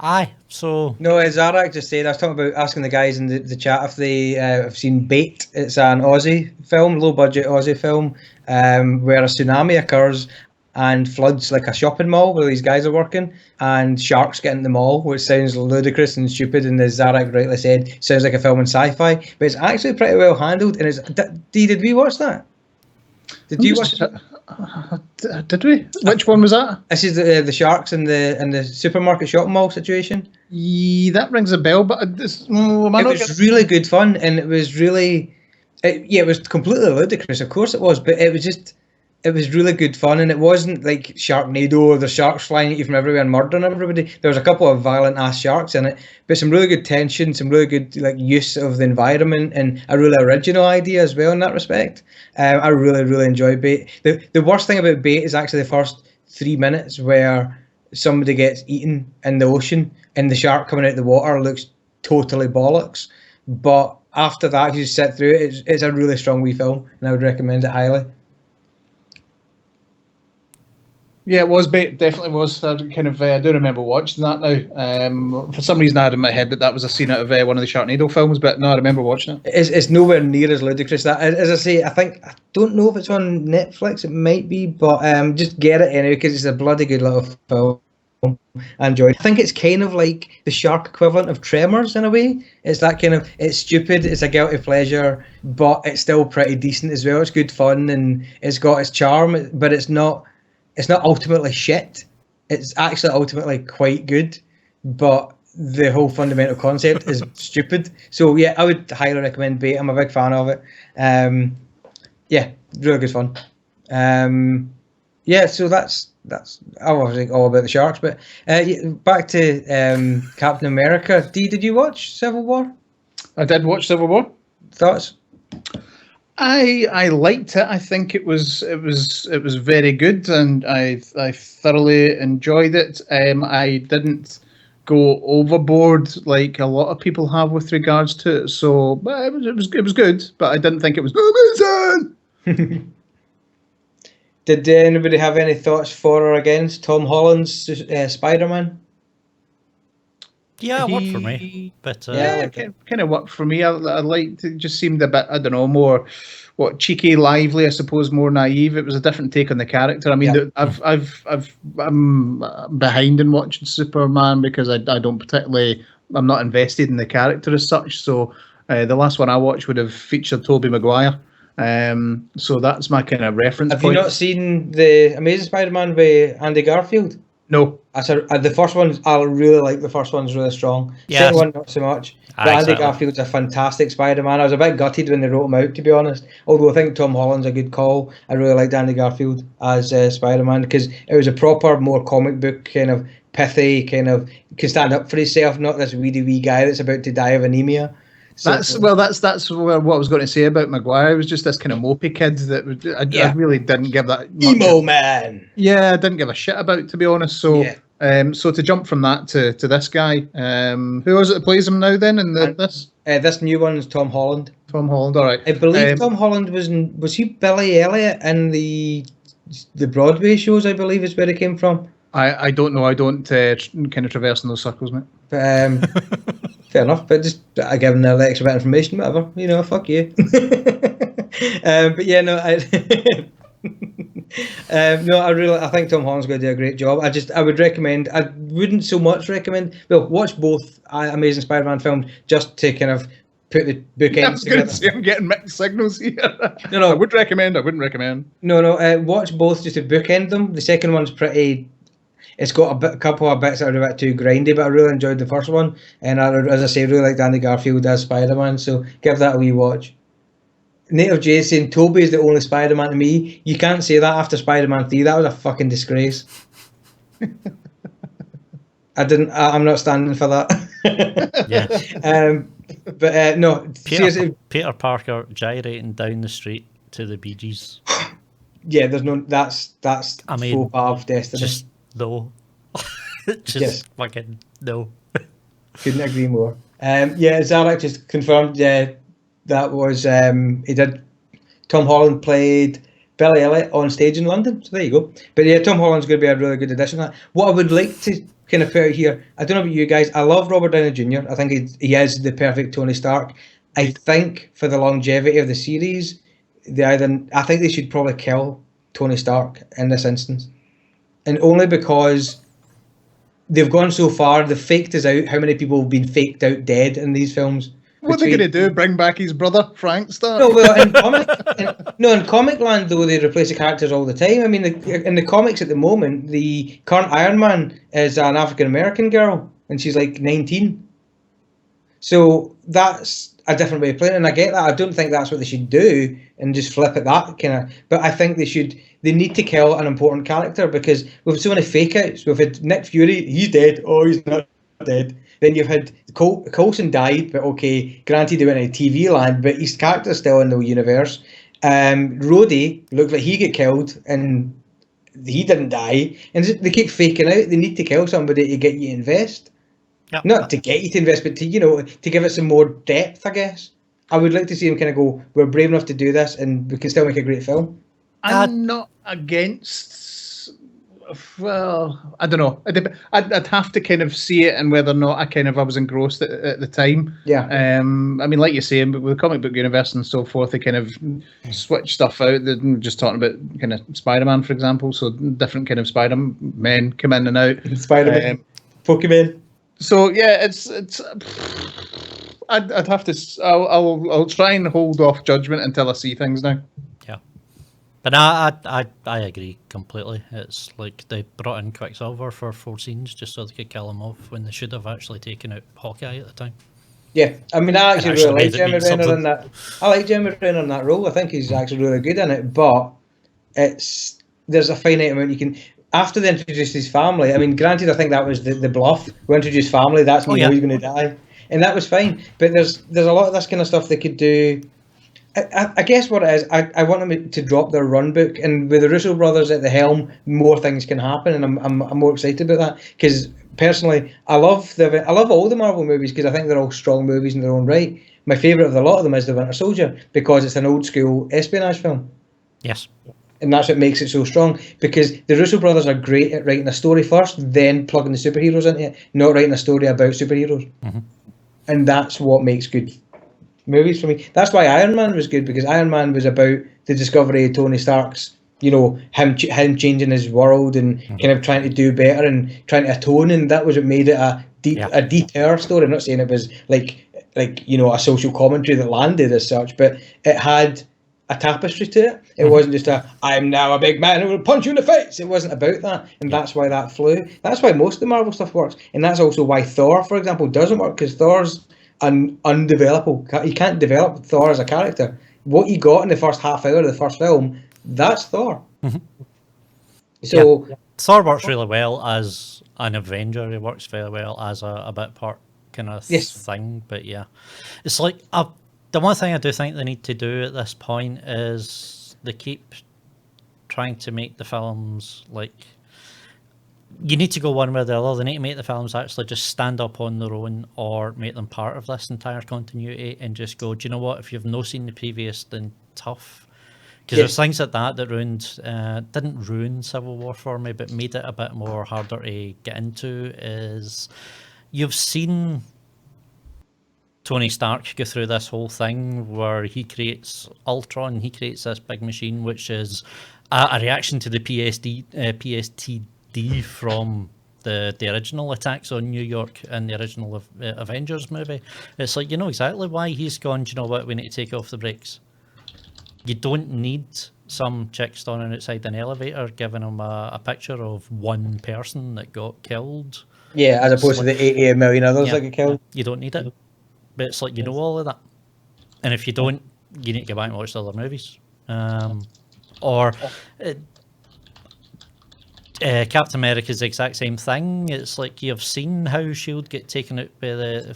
Aye, so... No, as Zarak just said, I was talking about asking the guys in the chat if they have seen Bait. It's an Aussie film, low-budget Aussie film, where a tsunami occurs and floods like a shopping mall where these guys are working, and sharks get in the mall, which sounds ludicrous and stupid, and as Zarak rightly said, sounds like a film in sci-fi, but it's actually pretty well handled, and it's... Did we watch that? Did you watch it? Did we? Which one was that? This is the sharks in the supermarket shopping mall situation. That rings a bell, but It was really good fun, and it was really, it was completely ludicrous, of course it was, but it was really good fun, and it wasn't like Sharknado or the sharks flying at you from everywhere and murdering everybody. There was a couple of violent ass sharks in it, but some really good tension, some really good like use of the environment, and a really original idea as well in that respect. I really enjoyed Bait. The worst thing about Bait is actually the first 3 minutes where somebody gets eaten in the ocean and the shark coming out of the water looks totally bollocks. But after that, if you sit through it, it's a really strong wee film, and I would recommend it highly. Yeah, it was Bait. Definitely was. I do remember watching that now. For some reason, I had in my head that was a scene out of one of the Sharknado films, but no, I remember watching it. It's nowhere near as ludicrous. That, as I say, I don't know if it's on Netflix. It might be, but just get it anyway because it's a bloody good little film. I enjoyed it. I think it's kind of like the shark equivalent of Tremors in a way. It's that kind of, it's stupid, it's a guilty pleasure, but it's still pretty decent as well. It's good fun and it's got its charm, but it's not ultimately shit. It's actually ultimately quite good, but the whole fundamental concept is stupid. So yeah, I would highly recommend Bait. I'm a big fan of it. Yeah, really good fun. Yeah, so that's obviously all about the sharks. But back to Captain America. Did you watch Civil War? I did watch Civil War. Thoughts? I liked it. I think it was very good, and I thoroughly enjoyed it. I didn't go overboard like a lot of people have with regards to it. So, but it was good, but I didn't think it was amazing. Did anybody have any thoughts for or against Tom Holland's Spider-Man? Yeah, it worked for me, but yeah, kind of worked for me. I liked it. Just seemed a bit, I don't know, more cheeky, lively, I suppose, more naive. It was a different take on the character. I mean, yeah. I'm behind in watching Superman because I don't particularly, I'm not invested in the character as such. So the last one I watched would have featured Tobey Maguire. So that's my kind of reference point. Have you not seen the Amazing Spider-Man by Andy Garfield? No. The first one, I really like. The first one's really strong. Yeah. Second one, not so much. But Andy Garfield's a fantastic Spider-Man. I was a bit gutted when they wrote him out, to be honest. Although I think Tom Holland's a good call. I really liked Andy Garfield as Spider-Man because it was a proper, more comic book kind of pithy, kind of can stand up for himself, not this weedy wee guy that's about to die of anemia. So, that's what I was going to say about Maguire. It was just this kind of mopey kid that I really didn't give that much emo man. Yeah, I didn't give a shit about, to be honest. So, so to jump from that to this guy, who is it that plays him now? Then in this this new one is Tom Holland. Tom Holland, all right. I believe Tom Holland was he Billy Elliot in the Broadway shows? I believe is where he came from. I don't know. I don't kind of traverse in those circles, mate. But, fair enough. But just I give him a little extra bit of information, whatever. You know, fuck you. But yeah, no. No, I think Tom Holland's going to do a great job. I would recommend. I wouldn't so much recommend. Well, watch both Amazing Spider-Man films just to kind of put the I bookends was going to together. say I'm getting mixed signals here. No. I would recommend. I wouldn't recommend. No. Watch both just to bookend them. The second one's pretty. It's got a couple of bits that are a bit too grindy, but I really enjoyed the first one, and as I say, really like Andy Garfield as Spider-Man. So give that a wee watch. Native J saying Toby is the only Spider-Man to me. You can't say that after Spider-Man 3. That was a fucking disgrace. I'm not standing for that. Yeah. But no, seriously. Peter Parker gyrating down the street to the Bee Gees. Yeah, there's no. That's I mean, faux pas of destiny. Just no. Yes. Fucking no. Couldn't agree more. Yeah, Zarek just confirmed. Yeah, that was he did. Tom Holland played Billy Elliot on stage in London. So there you go. But yeah, Tom Holland's going to be a really good addition to that. What I would like to kind of put out here, I don't know about you guys, I love Robert Downey Jr. I think he is the perfect Tony Stark. I think for the longevity of the series, I think they should probably kill Tony Stark in this instance. And only because they've gone so far, they've faked us out how many people have been faked out dead in these films. What are they going to do? Bring back his brother, Frank Stark? No, well, in comic land, though, they replace the characters all the time. I mean, in the comics at the moment, the current Iron Man is an African-American girl, and she's like 19. So that's a different way of playing it, and I get that. I don't think that's what they should do, and just flip it that kind of... But I think they need to kill an important character, because we've so many fake-outs. We've had Nick Fury, he's dead. Oh, he's not dead. Then you've had Coulson died, but okay, granted he went into TV land, but his character's still in the universe. Rhodey looked like he got killed, and he didn't die. And they keep faking out. They need to kill somebody to get you to invest. Yep. Not to get you to invest, but to give it some more depth, I guess. I would like to see him kind of go, we're brave enough to do this, and we can still make a great film. I'm not against... Well, I don't know. I'd have to kind of see it, and whether or not I was engrossed at the time. Yeah. I mean, like you're saying, but with the comic book universe and so forth, they kind of switch stuff out. They're just talking about kind of Spider-Man, for example. So different kind of Spider-Men come in and out. Spider-Man, Pokemon. So yeah, it's. I'd have to. I'll try and hold off judgment until I see things now. But I agree completely. It's like they brought in Quicksilver for 4 scenes just so they could kill him off, when they should have actually taken out Hawkeye at the time. Yeah, I mean, I actually really like Jeremy Renner in that. I like Jeremy Renner in that role. I think he's actually really good in it. But there's a finite amount you can. After they introduced his family, I mean, granted, I think that was the bluff. We introduced family. That's when he's going to die, and that was fine. But there's a lot of this kind of stuff they could do. I guess what it is, I want them to drop their run book, and with the Russo brothers at the helm, more things can happen, and I'm more excited about that, because personally, I love all the Marvel movies, because I think they're all strong movies in their own right. My favourite of a lot of them is The Winter Soldier, because it's an old school espionage film. Yes. And that's what makes it so strong, because the Russo brothers are great at writing a story first, then plugging the superheroes into it, not writing a story about superheroes. Mm-hmm. And that's what makes good movies for me. That's why Iron Man was good, because Iron Man was about the discovery of Tony Stark's, him changing his world and kind of trying to do better and trying to atone, and that was what made it a deeper story. I'm not saying it was like a social commentary that landed as such, but it had a tapestry to it. It wasn't just I'm now a big man who will punch you in the face. It wasn't about that, and that's why that flew. That's why most of the Marvel stuff works, and that's also why Thor, for example, doesn't work, because Thor's undevelopable. You can't develop Thor as a character. What you got in the first half hour of the first film, that's Thor. Mm-hmm. So Thor works really well as an Avenger. He works very well as a bit part kind of thing. But yeah, it's like the one thing I do think they need to do at this point is they keep trying to make the films like. You need to go one way or the other. They need to make the films actually just stand up on their own, or make them part of this entire continuity, and just go, do you know what, if you've not seen the previous, then tough. Because there's things like that ruined, didn't ruin Civil War for me, but made it a bit more harder to get into, is you've seen Tony Stark go through this whole thing where he creates Ultron, he creates this big machine, which is a reaction to the PSTD from the original attacks on New York and the original Avengers movie. It's like, you know exactly why he's gone, do you know what, we need to take off the brakes. You don't need some chick standing outside an elevator giving him a picture of one person that got killed. Yeah, as opposed to the 88 million others that get killed. You don't need it. But it's like, you know all of that. And if you don't, you need to go back and watch the other movies. Captain America's the exact same thing. It's like you've seen how S.H.I.E.L.D. get taken out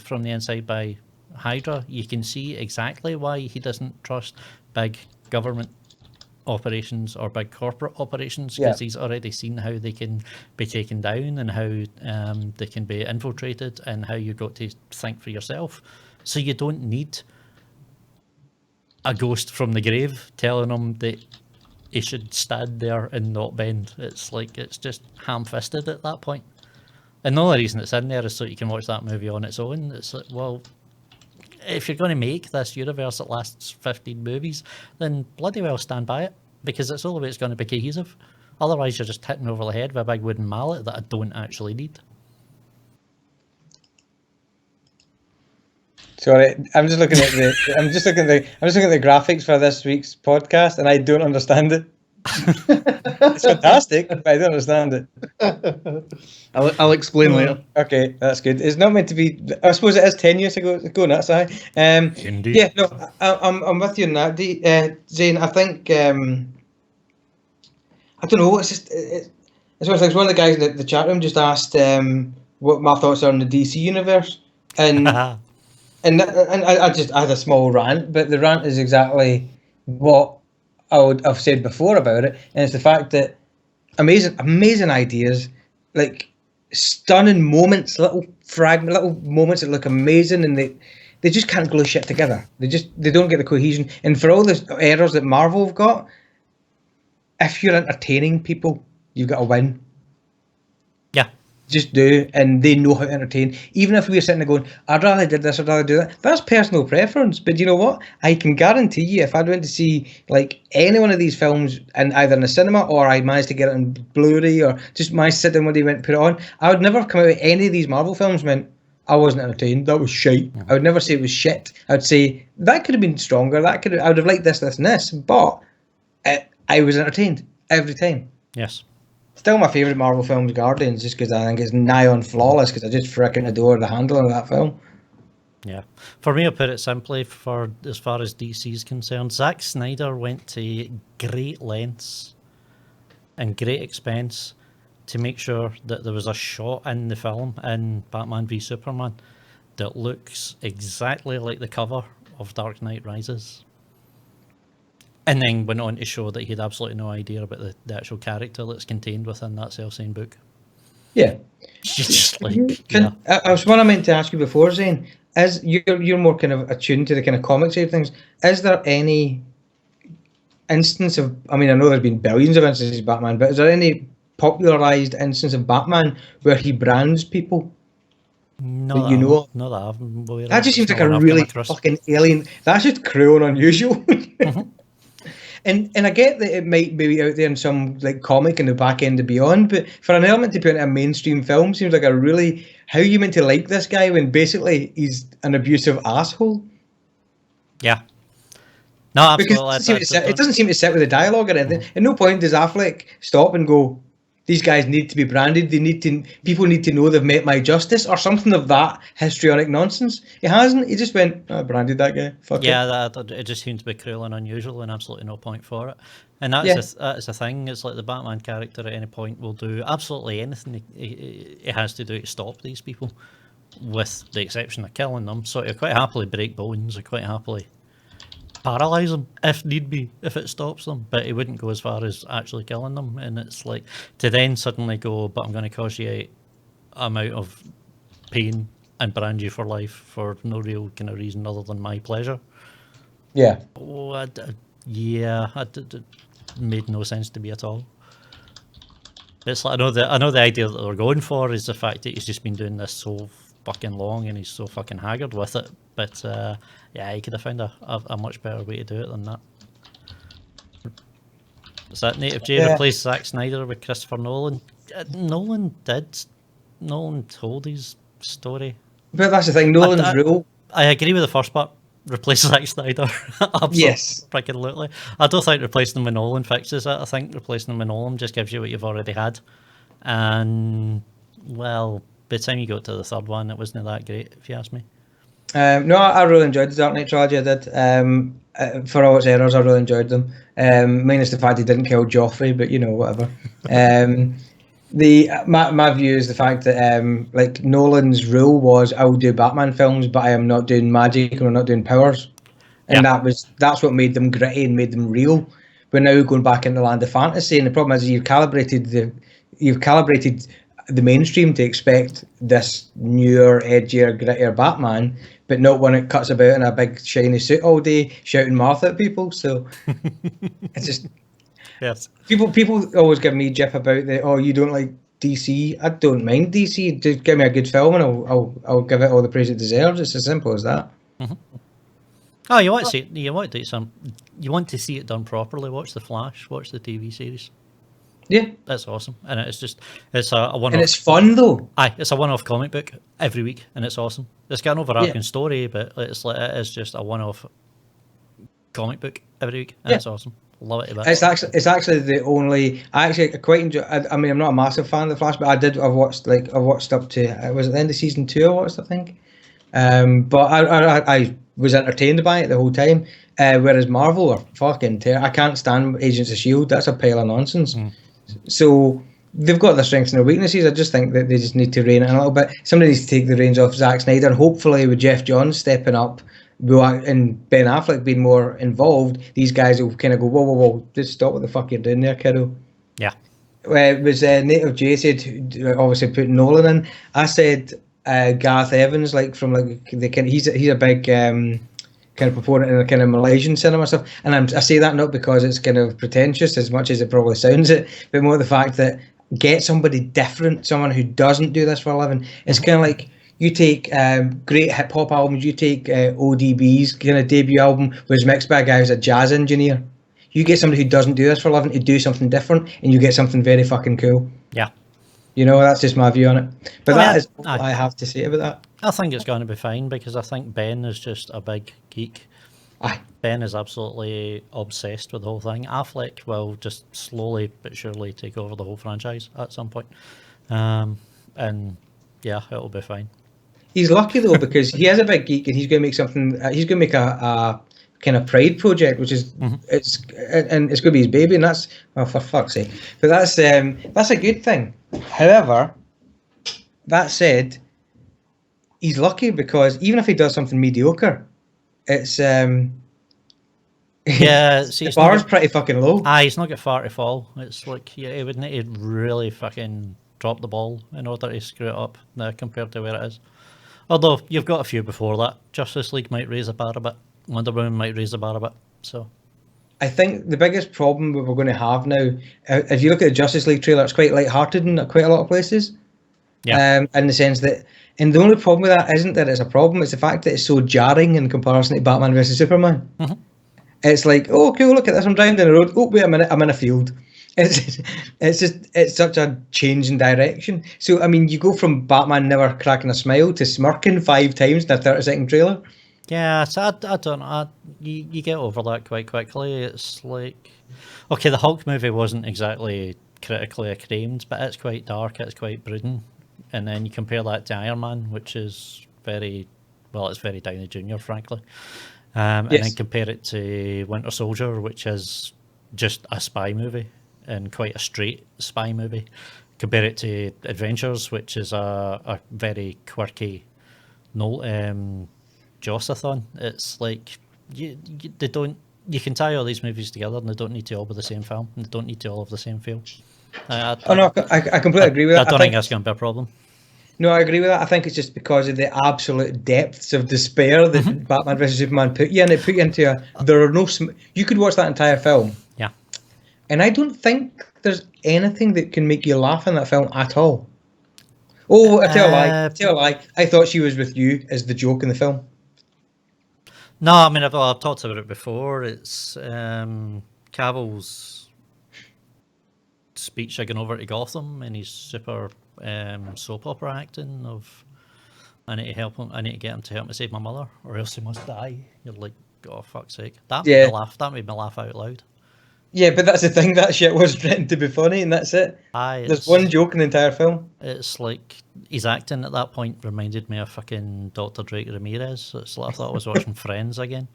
from the inside by Hydra. You can see exactly why he doesn't trust big government operations or big corporate operations, because he's already seen how they can be taken down and how they can be infiltrated and how you've got to think for yourself. So you don't need a ghost from the grave telling him that he should stand there and not bend. It's like, it's just ham-fisted at that point. And the only reason it's in there is so you can watch that movie on its own. It's like, well, if you're going to make this universe that lasts 15 movies, then bloody well stand by it, because it's the only way it's going to be cohesive. Otherwise, you're just hitting over the head with a big wooden mallet that I don't actually need. Sorry, I'm just looking at the graphics for this week's podcast, and I don't understand it. It's fantastic, but I don't understand it. I'll explain later. Okay, that's good. It's not meant to be. I suppose it is tenuous. Go nuts, aye. Indeed. Yeah, no, I'm with you on that, Zane. I think I don't know. It's just it's one of the guys in the chat room just asked what my thoughts are on the DC universe, and and I had a small rant, but the rant is exactly what I've said before about it, and it's the fact that amazing ideas, like stunning moments, little moments that look amazing, and they just can't glue shit together. They don't get the cohesion. And for all the errors that Marvel have got, if you're entertaining people, you've got to win. Yeah. Just do, and they know how to entertain. Even if we're sitting there going, I'd rather did this, I'd rather do that. That's personal preference. But you know what? I can guarantee you, if I'd went to see like any one of these films either in the cinema, or I managed to get it on Blu-ray, or just managed to sit down when they went to put it on, I would never come out with any of these Marvel films and went, I wasn't entertained. That was shite. Mm-hmm. I would never say it was shit. I would say that could have been stronger. I would have liked this, and this. But I was entertained every time. Yes. Still my favourite Marvel film is Guardians, just because I think it's nigh on flawless, because I just fricking adore the handling of that film. Yeah. For me, I put it simply, for as far as DC is concerned, Zack Snyder went to great lengths and great expense to make sure that there was a shot in the film, in Batman v Superman, that looks exactly like the cover of Dark Knight Rises. And then went on to show that he had absolutely no idea about the actual character that's contained within that self-same book. Yeah. Just like, I was what I meant to ask you before, Zane, is you're more kind of attuned to the kind of comic side of things. Is there any instance of, I mean, I know there's been billions of instances of Batman, but is there any popularized instance of Batman where he brands people? No, that I haven't. That just seems like a really fucking alien. That's just cruel and unusual. Mm-hmm. And I get that it might be out there in some like comic in the back end and beyond, but for an element to put into a mainstream film seems like a really, how are you meant to like this guy when basically he's an abusive asshole? Yeah. No, absolutely. Because it doesn't seem to sit with the dialogue or anything. At no point does Affleck stop and go, these guys need to be branded. People need to know they've met my justice, or something of that histrionic nonsense. He hasn't. He just went, branded that guy. Fuck it just seems to be cruel and unusual, and absolutely no point for it. And that's a thing. It's like the Batman character at any point will do absolutely anything he has to do to stop these people, with the exception of killing them. So he'll quite happily break bones, or quite happily paralyze them if need be, if it stops them, but he wouldn't go as far as actually killing them. And it's like, to then suddenly go, but I'm going to cause you a amount of pain and brand you for life for no real kind of reason other than my pleasure. Yeah. It made no sense to me at all. It's like, I know the idea that they're going for is the fact that he's just been doing this so fucking long and he's so fucking haggard with it, but he could have found a much better way to do it than that. Is that Native J Yeah. replaced Zack Snyder with Christopher Nolan? Nolan told his story. But that's the thing. Nolan's rule. I agree with the first part. Replace Zack Snyder. Yes. Absolutely. I don't think replacing him with Nolan fixes it. I think replacing him with Nolan just gives you what you've already had. And, well, by the time you got to the third one, it wasn't that great, if you ask me. No, I really enjoyed the Dark Knight trilogy. I did. For all its errors, I really enjoyed them. Minus the fact he didn't kill Joffrey, but whatever. My view is the fact that like Nolan's rule was I will do Batman films, but I am not doing magic and I'm not doing powers, and that's what made them gritty and made them real. We're now going back into the land of fantasy, and the problem is you've calibrated the mainstream to expect this newer, edgier, grittier Batman, but not one that cuts about in a big shiny suit all day shouting Martha at people. So it's just Yes. people always give me jip about you don't like DC. I don't mind DC. Just give me a good film and I'll give it all the praise it deserves. It's as simple as that. Mm-hmm. Oh, you want to see it? You want to see it done properly? Watch The Flash. Watch the TV series. Yeah, that's awesome, and it's a one-off. And it's fun though. It's a one-off comic book every week, and it's awesome. It's got an overarching story, but it is just a one-off comic book every week, and it's awesome. Love it. It's actually the only. I quite enjoy. I mean, I'm not a massive fan of The Flash, but I've watched up to. Was it the end of season 2? I watched, I think. But I was entertained by it the whole time. Whereas Marvel are fucking I can't stand Agents of S.H.I.E.L.D. That's a pile of nonsense. So they've got their strengths and their weaknesses. I just think that they just need to rein it in a little bit. Somebody needs to take the reins off Zack Snyder, and hopefully with Jeff Johns stepping up and Ben Affleck being more involved, these guys will kind of go, whoa, just stop what the fuck you're doing there, kiddo. Yeah. It was Native J said, obviously put Nolan in. I said Gareth Evans, like from like the kind. He's a big kind of proponent in a kind of Malaysian cinema stuff, and I say that not because it's kind of pretentious as much as it probably sounds it, but more the fact that get somebody different, someone who doesn't do this for a living. It's kind of like you take great hip hop albums, you take ODB's kind of debut album was mixed by a guy who's a jazz engineer. You get somebody who doesn't do this for a living to do something different, and you get something very fucking cool. Yeah. That's just my view on it. But that is all I have to say about that. I think it's going to be fine because I think Ben is just a big geek. Aye. Ben is absolutely obsessed with the whole thing. Affleck will just slowly but surely take over the whole franchise at some point. And yeah, it'll be fine. He's lucky though because he is a big geek and he's going to make something. He's going to make a kind of pride project, which is it's going to be his baby, and that's for fuck's sake. But that's a good thing. However, that said, he's lucky because even if he does something mediocre, it's see, the bar's pretty fucking low. He's not got far to fall. It's like he would need to really fucking drop the ball in order to screw it up compared to where it is. Although you've got a few before that. Justice League might raise a bar a bit. Wonder Woman might raise the bar a bit. So I think the biggest problem that we're going to have now, if you look at the Justice League trailer, it's quite light-hearted in quite a lot of places. Yeah. In the sense that, and the only problem with that isn't that it's a problem, it's the fact that it's so jarring in comparison to Batman vs Superman. Mm-hmm. It's like, oh, cool, look at this, I'm driving down the road. Oh, wait a minute, I'm in a field. It's such a change in direction. So, I mean, you go from Batman never cracking a smile to smirking 5 times in a 30-second trailer. Yeah, so I don't know. You get over that quite quickly. It's like, okay, the Hulk movie wasn't exactly critically acclaimed, but it's quite dark, it's quite brooding. And then you compare that to Iron Man, which is it's very Downey Jr., frankly. And then compare it to Winter Soldier, which is just a spy movie and quite a straight spy movie. Compare it to Adventures, which is a very quirky Jossathon. It's like you can tie all these movies together and they don't need to all be the same film. They don't need to all have the same feel. I completely agree with that. I don't think that's going to be a problem. No, I agree with that. I think it's just because of the absolute depths of despair that Batman vs Superman put you in. It put you into there are no. You could watch that entire film. Yeah. And I don't think there's anything that can make you laugh in that film at all. Oh, I tell a lie. I thought she was with you as the joke in the film. No, I mean I've talked about it before. It's Cavill's speech going over to Gotham and his super soap opera acting of, I need to help him. I need to get him to help me save my mother, or else he must die. You're like, oh fuck's sake! That made me laugh. That made me laugh out loud. Yeah, but that's the thing. That shit was written to be funny, and that's it. There's one joke in the entire film. It's like his acting at that point reminded me of fucking Dr. Drake Ramirez. It's like I thought I was watching Friends again.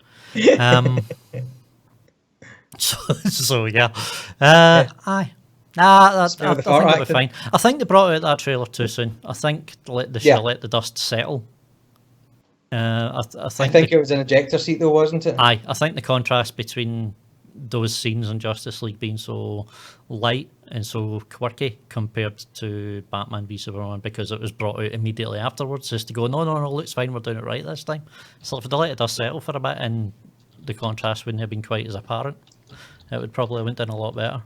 So yeah, aye. Nah, I think it'll be fine. I think they brought out that trailer too soon. I think they should have let the dust settle. I think it was an ejector seat though, wasn't it? Aye, I think the contrast between those scenes in Justice League being so light and so quirky compared to Batman v Superman, because it was brought out immediately afterwards, is to go, no, looks fine, we're doing it right this time. So if they let the dust settle for a bit and the contrast wouldn't have been quite as apparent, it would probably have went in a lot better.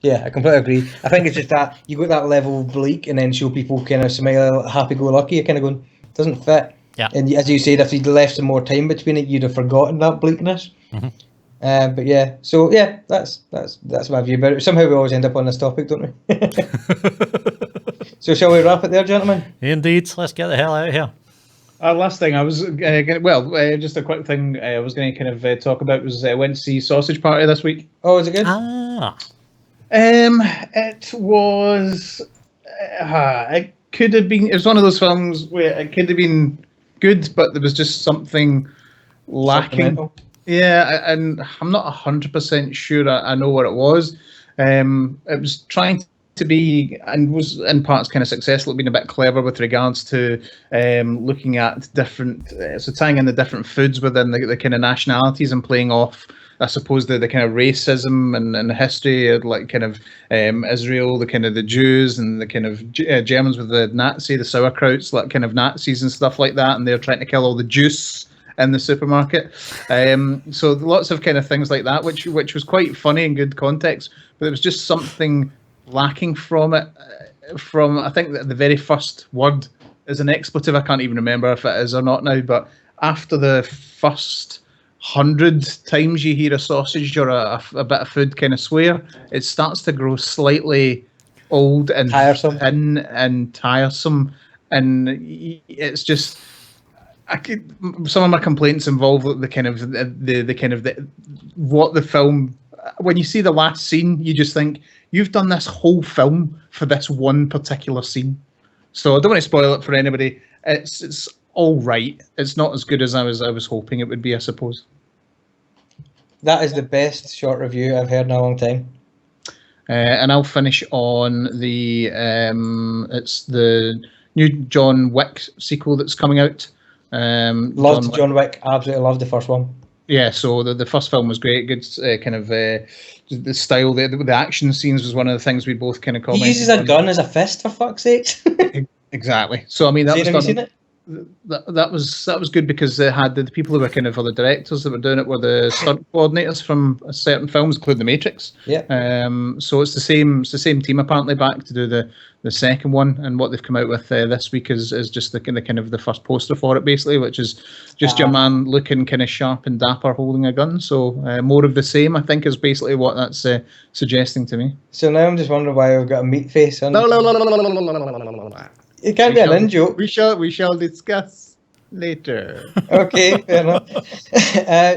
Yeah, I completely agree. I think it's just that you got that level of bleak and then show people kind of smile, happy-go-lucky. You're kind of going, doesn't fit. Yeah. And as you said, if you'd left some more time between it, you'd have forgotten that bleakness. Mm-hmm. But yeah, so yeah, that's my view about it. Somehow we always end up on this topic, don't we? So shall we wrap it there, gentlemen? Indeed. Let's get the hell out of here. Last thing I was just a quick thing I was going to kind of talk about was went to see Sausage Party this week. Oh, was it good? It was. It could have been. It was one of those films where it could have been good, but there was just something lacking. Yeah, and I'm not 100% sure I know what it was. It was trying to be, and was in parts kind of successful at being a bit clever with regards to looking at different, so tying in the different foods within the kind of nationalities and playing off, I suppose, the kind of racism and the history of like kind of Israel, the kind of the Jews and the kind of Germans with the Nazi, the sauerkrauts, like kind of Nazis and stuff like that, and they're trying to kill all the juice in the supermarket. So lots of kind of things like that, which was quite funny and good context, but there was just something lacking from it. From, I think that the very first word is an expletive. I can't even remember if it is or not now, but after the first 100 times you hear a sausage or a bit of food kind of swear, it starts to grow slightly old and tiresome. thin and tiresome, and it's just, some of my complaints involve the kind of what the film. When you see the last scene, you just think you've done this whole film for this one particular scene. So I don't want to spoil it for anybody. It's all right. It's not as good as I was hoping it would be, I suppose. That is the best short review I've heard in a long time. And I'll finish on the it's the new John Wick sequel that's coming out. Loved John Wick. Absolutely loved the first one. Yeah, so the first film was great. Good kind of the style, the action scenes was one of the things we both kind of commented. He uses a gun as a fist, for fuck's sake. Exactly. So I mean, that was have you seen it? That was good because they had the people who were kind of the directors that were doing it were the stunt coordinators from certain films, including The Matrix. Yeah. So it's the same team apparently back to do the second one, and what they've come out with this week is just the kind of the first poster for it, basically, which is just your man looking kind of sharp and dapper holding a gun. So more of the same, I think, is basically what that's suggesting to me. So now I'm just wondering why we've got a meat face on. It can't be an in-joke. We shall discuss later. Okay, fair enough.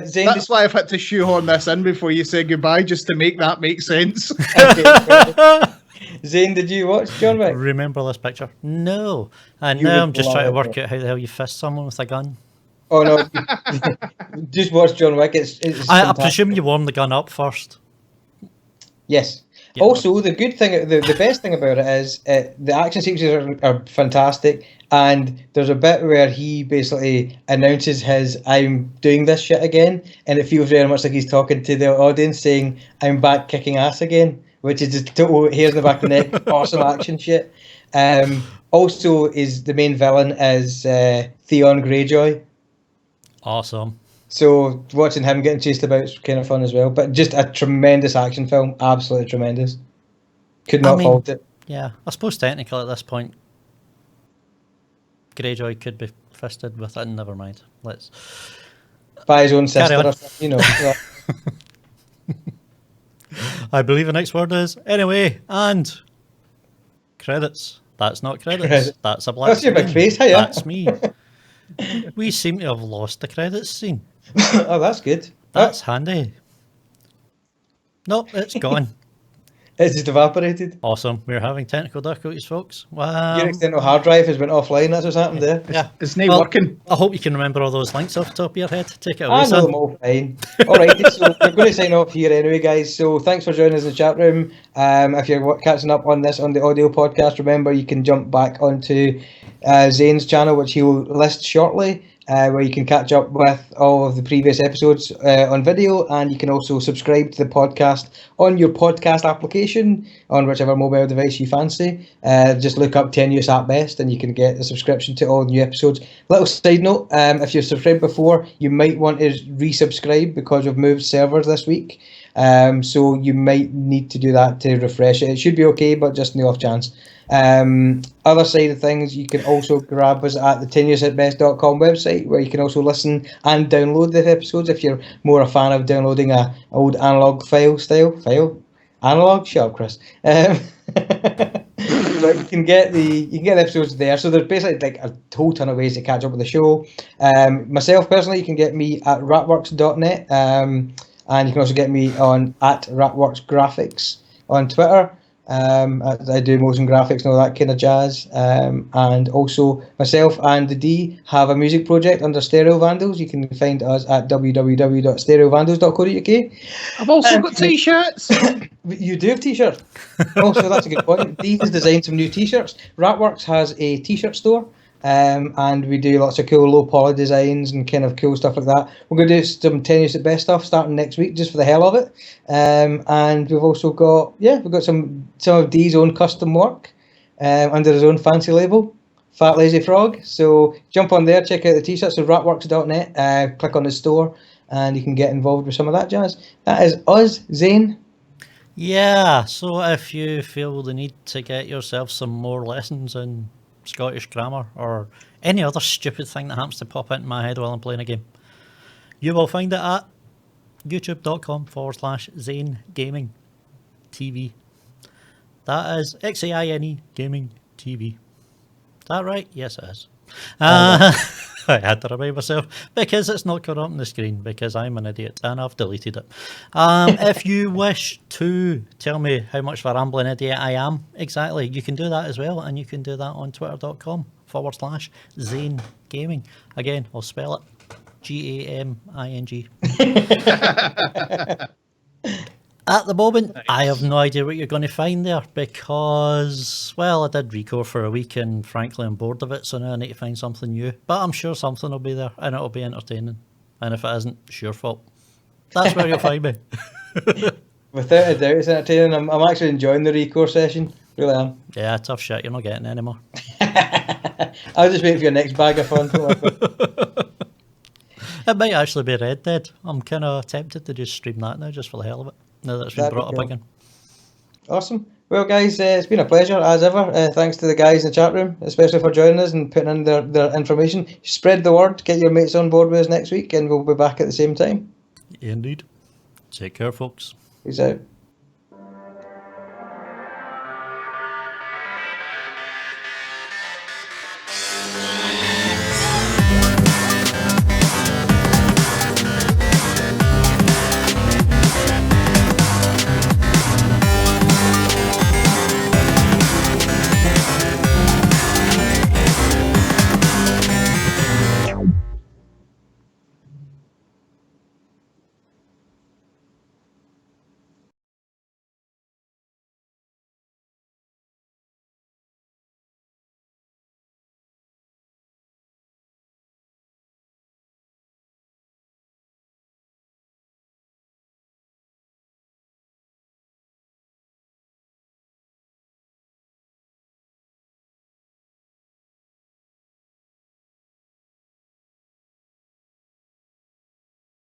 Zane, that's why I've had to shoehorn this in before you say goodbye, just to make that make sense. Okay, Zane, did you watch John Wick? Remember this picture? No. And now I'm just trying to work out how the hell you fist someone with a gun. Oh no, just watch John Wick. I presume you warm the gun up first. Yes. Yeah. Also, the good thing, the best thing about it is the action sequences are fantastic, and there's a bit where he basically announces I'm doing this shit again, and it feels very much like he's talking to the audience saying, I'm back kicking ass again, which is just total hairs in the back of the neck, awesome action shit. Also, is the main villain is Theon Greyjoy. Awesome. So watching him getting chased about is kind of fun as well. But just a tremendous action film, absolutely tremendous. Could not fault it. Yeah, I suppose technically at this point, Greyjoy could be fisted with it. Never mind. Let's by his own sister, you know. I believe the next word is anyway, and credits. That's not credits. That's a black That's your big screen. face, hiya. That's me. We seem to have lost the credits scene. Oh, that's good. That's handy. Nope, it's gone. It's just evaporated. Awesome. We're having technical difficulties, folks. Your external hard drive has been offline. That's what's happened there. Yeah. It's not Well, working. I hope you can remember all those links off the top of your head. Take it away, I know son. them all fine. All right, so we're going to sign off here anyway, guys. So thanks for joining us in the chat room. If you're catching up on this on the audio podcast, remember you can jump back onto Zane's channel, which he will list shortly, where you can catch up with all of the previous episodes on video, and you can also subscribe to the podcast on your podcast application on whichever mobile device you fancy. Just look up Tenuous at best, and you can get a subscription to all new episodes. Little side note: if you've subscribed before, you might want to resubscribe because we've moved servers this week. So you might need to do that to refresh it. It should be okay, but just in the off chance. Other side of things, you can also grab us at the tenuousatbest.com website, where you can also listen and download the episodes if you're more a fan of downloading a old analog file. Analog? Shut up, Chris. But you can get the episodes there. So there's basically like a whole ton of ways to catch up with the show. Myself personally, you can get me at ratworks.net, and you can also get me on at ratworksgraphics on Twitter. I do motion graphics and all that kind of jazz. And also myself and the D have a music project under Stereo Vandals. You can find us at www.stereovandals.co.uk. I've also got t-shirts. You do have t-shirts. Also, that's a good point. D has designed some new t-shirts. Ratworks has a t-shirt store. And we do lots of cool low poly designs and kind of cool stuff like that. We're going to do some Tenuous at Best stuff starting next week just for the hell of it. And we've also got some of D's own custom work under his own fancy label, Fat Lazy Frog. So jump on there, check out the t-shirts at ratworks.net, click on the store, and you can get involved with some of that jazz. That is us, Zane. Yeah, so if you feel the need to get yourself some more lessons in Scottish grammar or any other stupid thing that happens to pop into my head while I'm playing a game, you will find it at youtube.com/Zane Gaming TV. That is XAINE Gaming TV. Is that right? Yes, it is. I had to remind myself because it's not coming up on the screen because I'm an idiot and I've deleted it. If you wish to tell me how much of a rambling idiot I am exactly, you can do that as well, and you can do that on twitter.com/Zane Gaming. Again, I'll spell it GAMING. At the moment, nice. I have no idea what you're going to find there because, well, I did Recore for a week and frankly I'm bored of it, so now I need to find something new. But I'm sure something will be there and it'll be entertaining. And if it isn't, it's your fault. That's where you'll find me. Without a doubt, it's entertaining. I'm actually enjoying the Recore session. Really am. Yeah, tough shit. You're not getting it anymore. I'll just wait for your next bag of fun. It might actually be Red Dead. I'm kind of tempted to just stream that now just for the hell of it. Now that it's been brought up again. Awesome. Well, guys, it's been a pleasure as ever. Thanks to the guys in the chat room, especially for joining us and putting in their information. Spread the word, get your mates on board with us next week, and we'll be back at the same time. Indeed. Take care, folks. Peace out.